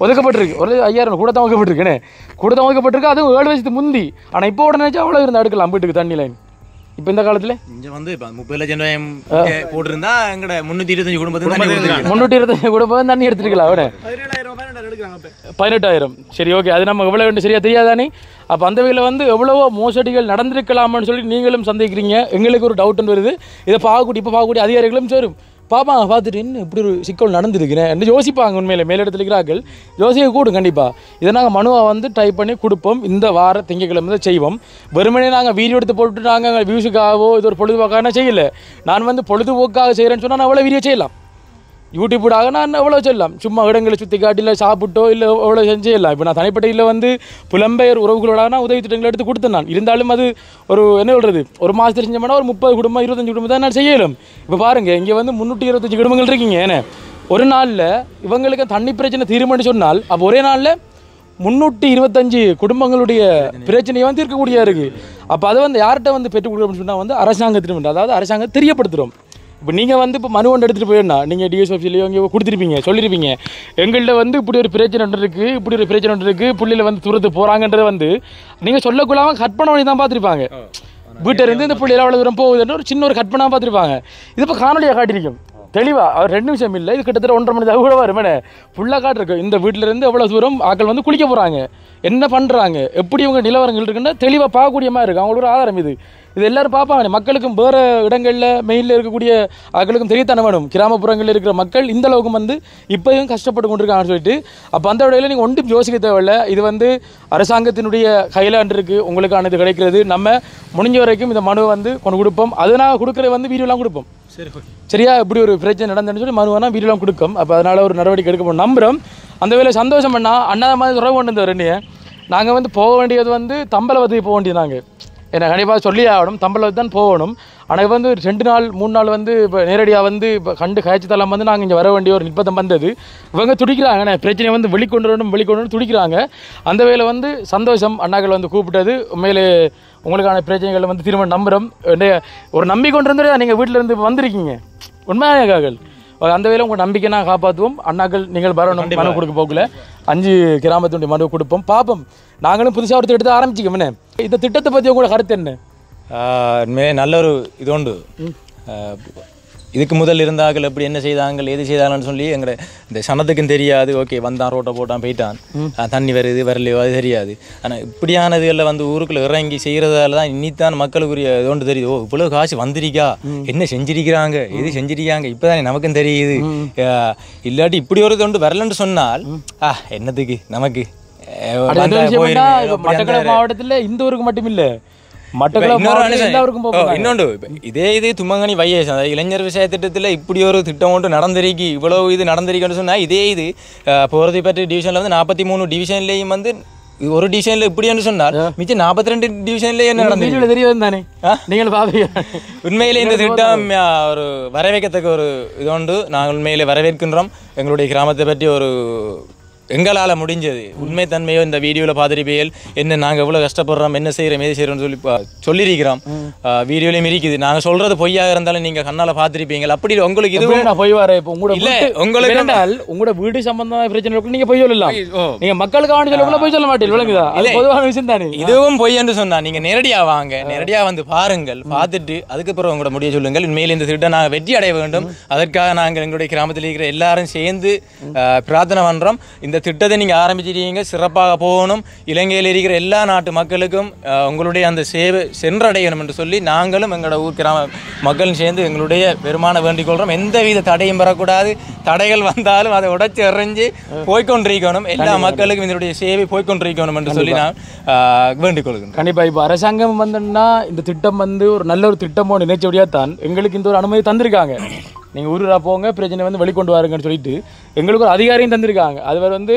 ஒதுக்கப்பட்டிருக்கு. 1,05,000 கூட தான் ஒதுக்கப்பட்டிருக்கேனே கூட தான் ஒதுக்கப்பட்டிருக்கு. அதுவும் 7 வயசுக்கு முந்தி. ஆனால் இப்போ உடனே அவ்வளோ இருந்தால் எடுக்கலாம் வீட்டுக்கு தண்ணி லைன். இப்போ இந்த காலத்தில் இங்கே வந்து இப்போ 30 லட்சம் ரூபாய் போட்டிருந்தா எங்கட 325 குடும்பத்துக்கு 325 குடும்பம் தண்ணி எடுத்துருக்கலாம் அவட 18,000. சரி ஓகே அது நம்ம எவ்வளோ வேண்டு சரியா தெரியாதானே. அப்போ அந்த வகையில் வந்து எவ்வளவோ மோசடிகள் நடந்திருக்கலாமான்னு சொல்லி நீங்களும் சந்தேகிக்கிறீங்க. எங்களுக்கு ஒரு டவுட்னு வருது. இதை பார்க்கக்கூடிய அதிகாரிகளும் சரும் பாப்பாங்க பார்த்துட்டு இன்னும் இப்படி ஒரு சிக்கல் நடந்துருக்கிறேன் என்று யோசிப்பாங்க. உண்மையிலே மேலிடத்தில் இருக்கிறார்கள் யோசிக்க கூடும் கண்டிப்பாக. இதை நாங்கள் மனுவாக வந்து டைப் பண்ணி கொடுப்போம். இந்த வார திங்கட்கிழமை தான் செய்வோம். வெறுமனே நாங்கள் வீடியோ எடுத்து போட்டு நாங்கள் வியூஸுக்காகவோ இது ஒரு பொழுதுபோக்காக செய்யலை. நான் வந்து பொழுதுபோக்காக செய்கிறேன்னு சொன்னால் நான் அவ்வளோ வீடியோ செய்யலாம். யூடியூப்டாக நான் எவ்வளோ சொல்லலாம். சும்மா இடங்களை சுற்றி காட்டில சாப்பிட்டோ இல்லை எவ்வளோ செய்யலாம். இப்போ நான் தனிப்பட்ட வந்து புலம்பெயர் உறவுகளோட நான் உதவி திட்டங்களை எடுத்து கொடுத்தேன். நான் இருந்தாலும் அது ஒரு என்ன சொல்கிறது ஒரு மாதத்தில் செஞ்சோம்னா ஒரு 30 குடும்பம் 25 குடும்பம் தான் நான் செய்யலாம். இப்போ பாருங்கள் இங்கே வந்து 325 குடும்பங்கள் இருக்கீங்க. ஏன்னா ஒரு நாளில் இவங்களுக்கு தண்ணி பிரச்சனை தீர்மானு சொன்னால் அப்போ ஒரே நாளில் 325 குடும்பங்களுடைய பிரச்சனையை வந்து இருக்கக்கூடிய இருக்குது. அப்போ அதை வந்து யார்கிட்ட வந்து பெற்றுக் கொடுக்கணும்னு சொன்னால் வந்து அரசாங்கத்திடம் அதாவது அரசாங்கம் தெரியப்படுத்துகிறோம். இப்போ நீங்கள் வந்து இப்போ மனு ஒன்று எடுத்துகிட்டு போயிடனா நீங்கள் டிஎஸ் ஆஃபீஸ்லேயோ இங்கே கொடுத்துருப்பீங்க சொல்லியிருப்பீங்க எங்கள்கிட்ட வந்து இப்படி ஒரு பிரச்சனை ஒன்று இருக்குது இப்படி ஒரு பிரச்சனை ஒன்று இருக்குது புள்ளியில் வந்து தூரத்து போகிறாங்கன்றதை வந்து நீங்கள் சொல்லக்கூடாமல் கட் பண்ண வழி தான் பார்த்துருப்பாங்க. வீட்டிலேருந்து இந்த புள்ளியில் அவ்வளோ தூரம் போகுதுன்னு ஒரு சின்ன ஒரு கட் பண்ணாமல் பார்த்துருப்பாங்க. இது இப்போ காணொலியாக காட்டியிருக்கும் தெளிவாக. அவர் 2 நிமிஷம் இல்லை இது கிட்டத்தட்ட 1.5 மணி தான் கூட வருமே ஃபுல்லாக காட்டிருக்கு. இந்த வீட்டிலேருந்து எவ்வளோ தூரம் ஆக்கள் வந்து குளிக்க போகிறாங்க என்ன பண்ணுறாங்க எப்படி இவங்க நிலவரங்கள் இருக்குன்னா தெளிவாக பார்க்கக்கூடிய மாதிரி இருக்குது. அவங்களோட ஆதாரம் இது எல்லோரும் பார்ப்பாங்க. மக்களுக்கும் வேறு இடங்களில் மெயிலில் இருக்கக்கூடிய ஆக்களுக்கும் தெரியத்தானே வேணும். கிராமப்புறங்களில் இருக்கிற மக்கள் இந்த அளவுக்கு வந்து இப்போயும் கஷ்டப்பட்டு கொண்டிருக்காங்கன்னு சொல்லிட்டு அப்போ அந்த இடையில நீங்கள் ஒன்றும் யோசிக்க தேவையில்லை. இது வந்து அரசாங்கத்தினுடைய கையில் இருக்குது உங்களுக்கான இது கிடைக்கிறது. நம்ம முடிஞ்ச வரைக்கும் இந்த மனுவை வந்து கொண்டு கொடுப்போம். அது நான் கொடுக்குற வந்து வீடியோலாம் கொடுப்போம். சரியா இப்படி ஒரு பிரச்சனை நடந்துன்னு சொல்லி மனுவானா வீடியோலாம் கொடுக்கும். அப்போ அதனால் ஒரு நடவடிக்கை எடுக்க நம்புகிறோம். அந்த வேலை சந்தோஷம் பண்ணால் அண்ணா மாதிரி உறவு கொண்டு வந்த ரெண்டு நாங்கள் வந்து போக வேண்டியது வந்து தம்பலவத்துக்கு போக வேண்டியது. நாங்கள் ஏன்னா கண்டிப்பாக சொல்லி ஆகணும் தம்பலவத்து தான் போகணும். ஆனால் வந்து 2 நாள் 3 நாள் வந்து இப்போ நேரடியாக வந்து இப்போ கண்டு காய்ச்சி தளம் வந்து நாங்கள் இங்கே வர வேண்டிய ஒரு நிர்பந்தம் வந்தது. இவங்க துடிக்கிறாங்க பிரச்சனையை வந்து வெளிக்கொண்டு துடிக்கிறாங்க. அந்த வேலை வந்து சந்தோஷம் அண்ணாக்கள் வந்து கூப்பிட்டது. உண்மையிலே உங்களுக்கான பிரச்சனைகளை வந்து திரும்ப நம்புகிறோம். ஒரு நம்பிக்கொண்டு இருந்தால் நீங்கள் வீட்டில் இருந்து வந்திருக்கீங்க உண்மையாகாக்கள் அந்த வேலை உங்கள் நம்பிக்கை நான் காப்பாற்றுவோம். அண்ணாக்கள் நீங்கள் வரணும், மனு கொடுக்க போகல 5 கிராமத்துடைய மனு கொடுப்போம், பார்ப்போம். நாங்களும் புதுசாக ஒரு திட்டத்தை ஆரம்பிச்சிக்கோம். என்ன இந்த திட்டத்தை பற்றி உங்களோட கருத்து என்ன? நல்ல ஒரு இது உண்டு. இதுக்கு முதல் இருந்தார்கள் எப்படி என்ன செய்தாங்க எது செய்தாங்கன்னு சொல்லி எங்களை இந்த சனத்துக்கும் தெரியாது. ஓகே வந்தான் ரோட்டை போட்டான் போயிட்டான், தண்ணி வருது வரலையோ அது தெரியாது. ஆனால் இப்படியானதுகளில் வந்து ஊருக்குள்ள இறங்கி செய்கிறதால தான் இன்னித்தான் மக்களுக்குரிய இது ஒன்று தெரியுது. ஓ இவ்வளோ காசு வந்திருக்கா, என்ன செஞ்சிருக்கிறாங்க, எது செஞ்சிருக்காங்க இப்போ தானே நமக்கும் தெரியுது. இல்லாட்டி இப்படி ஒரு இது ஒன்று வரலன்னு சொன்னால் என்னத்துக்கு நமக்கு. மட்டக்களப்பு மாவட்டத்தில் இந்த ஊருக்கு மட்டும் இல்லை, இன்னொன்று இதே இது தும்மங்கனி வைஎஸ் இளைஞர் விவசாய திட்டத்தில் இப்படி ஒரு திட்டம் ஒன்று நடந்திருக்கு, இவ்வளவு இது நடந்திருக்குன்னு சொன்னால் இதே இது போகிறதை பற்றி டிவிஷனில் வந்து 43 டிவிஷன்லேயும் வந்து ஒரு டிவிஷனில் இப்படின்னு சொன்னால் மிச்சம் 42 டிவிஷன்லேயே என்ன நடந்தது தெரியாது தானே நீங்கள் பாப்பீங்க. உண்மையிலே இந்த திட்டம் ஒரு வரவேற்கத்தக்க ஒரு இது உண்டு. நாங்கள் உண்மையிலே வரவேற்கின்றோம். எங்களுடைய கிராமத்தை பற்றி ஒரு எங்களால் முடிஞ்சது உண்மைத்தன்மையோ இந்த வீடியோவில் பார்த்துருப்பீர்கள். என்ன நாங்கள் எவ்வளோ கஷ்டப்படுறோம், என்ன செய்கிறோம், எது செய்கிறோம்னு சொல்லி சொல்லியிருக்கிறோம். வீடியோலையும் இருக்குது. நாங்கள் சொல்கிறது பொய்யாக இருந்தாலும் நீங்கள் கண்ணால் பார்த்துருப்பீங்க. அப்படி உங்களுக்கு இது நான் பொய் வரேன். இப்போ உங்களோட இல்லை உங்களுக்கு உங்களோட வீடு சம்பந்தமான பிரச்சனை நீங்கள் பொய் சொல்லலாம். நீங்கள் மக்களுக்கு ஆண்டு சொல்ல பொய் சொல்ல மாட்டீங்க. விளங்குதா? அது பொதுவான விஷயம் தானே. இதுவும் பொய் என்று சொன்னால் நீங்கள் நேரடியாக வாங்க, நேரடியாக வந்து பாருங்கள், பார்த்துட்டு அதுக்கப்புறம் உங்களோட முடிய சொல்லுங்கள். உண்மையில் இந்த திட்டம் நாங்கள் வெற்றி அடைய வேண்டும். அதற்காக நாங்கள் எங்களுடைய கிராமத்தில் இருக்கிற எல்லாரும் சேர்ந்து பிரார்த்தனை பண்ணுறோம். இந்த திட்டத்தை நீங்க ஆரம்பிச்சிருக்கீங்க, சிறப்பாக போகணும். இலங்கையில் இருக்கிற எல்லா நாட்டு மக்களுக்கும் உங்களுடைய அந்த சேவை சென்றடையணும் என்று சொல்லி நாங்களும் எங்களோட ஊர் கிராம மக்களும் சேர்ந்து எங்களுடைய பெருமான வேண்டிக் கொள்றோம். எந்தவித தடையும் பெறக்கூடாது. தடைகள் வந்தாலும் அதை உடைச்சு எறிஞ்சு போய்கொண்டிருக்கணும். எல்லா மக்களுக்கும் இதனுடைய சேவை போய்கொண்டிருக்கணும் என்று சொல்லி நான் வேண்டிக் கொள்கிறேன். கண்டிப்பா இப்போ அரசாங்கம் வந்தோம்னா இந்த திட்டம் வந்து ஒரு நல்ல ஒரு திட்டமோ நினைச்சபடியா தான் எங்களுக்கு இந்த ஒரு அனுமதி தந்திருக்காங்க. நீங்கள் ஊருரா போங்க, பிரச்சனை வந்து வெளிக்கொண்டு வாருங்கன்னு சொல்லிட்டு எங்களுக்கு ஒரு அதிகாரியும் தந்திருக்காங்க. அது வந்து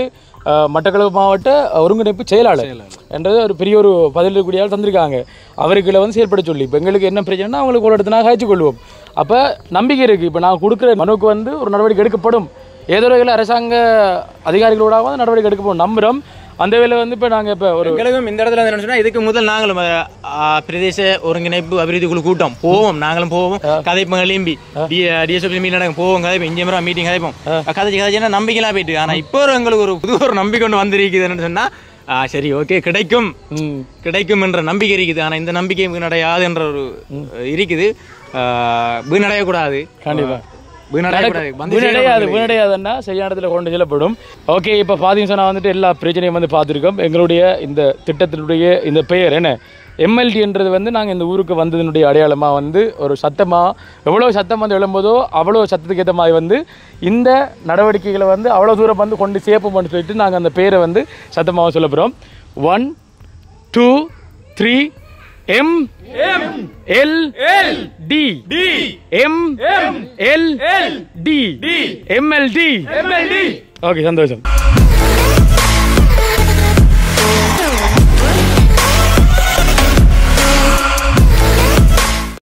மட்டக்களப்பு மாவட்ட ஒருங்கிணைப்பு செயலாளர் என்றது ஒரு பெரிய ஒரு பதில் கூடிய தந்திருக்காங்க. அவர்களை வந்து செயல்பட சொல்லி இப்போ எங்களுக்கு என்ன பிரச்சனைனா அவங்களுக்கு ஒரு இடத்துல காய்ச்சி கொள்வோம். அப்போ நம்பிக்கை இருக்குது. இப்போ நான் கொடுக்குற மனுவுக்கு வந்து ஒரு நடவடிக்கை எடுக்கப்படும். ஏதோ வகையில் அரசாங்க அதிகாரிகளோட வந்து நடவடிக்கை எடுக்கப்படும் நம்புகிறோம். அந்த வேலை வந்து இப்போ நாங்கள் இப்போ ஒரு எங்களுக்கும் இந்த இடத்துல என்ன சொன்னால் இதுக்கு முதல் நாங்களும் பிரதேச ஒருங்கிணைப்பு அபிவிருத்தி குழு கூட்டம் போவோம். நாங்களும் போவோம், கதைப்போம், எழும்பி டிஎஸ்ஓபி மீட் நடக்கும், போவோம், கதைப்போம், இங்கே மீட்டிங் கதைப்போம், கதைச்சுன்னா நம்பிக்கைலாம் போயிட்டு. ஆனால் இப்போ எங்களுக்கு ஒரு புது ஒரு நம்பிக்கை ஒன்று வந்திருக்குதுன்னு சொன்னால் சரி ஓகே கிடைக்கும் என்ற நம்பிக்கை இருக்குது. ஆனால் இந்த நம்பிக்கை வீணடையாது என்ற ஒரு இருக்குது. வீணடையக்கூடாது. கண்டிப்பாக வீணடையாதுன்னா சரியான இடத்துல கொண்டு செல்லப்படும். ஓகே, இப்போ பார்த்தீங்கன்னா நான் வந்துட்டு எல்லா பிரச்சனையும் வந்து பார்த்துருக்கோம். எங்களுடைய இந்த திட்டத்தினுடைய இந்த பெயர் என்ன எம்எல்டின்றது வந்து நாங்கள் இந்த ஊருக்கு வந்ததனுடைய அடையாளமாக வந்து ஒரு சத்தமாக எவ்வளோ சத்தம் வந்து எழும்போதோ அவ்வளோ சத்தத்துக்கு ஏற்ற மாதிரி வந்து இந்த நடவடிக்கைகளை வந்து அவ்வளோ தூரம் வந்து கொண்டு சேர்ப்போம்னு சொல்லிட்டு நாங்கள் அந்த பேரை வந்து சத்தமாக சொல்ல போகிறோம். 1 2 3 M L D M L D MLD. Okay, சந்தோஷம்.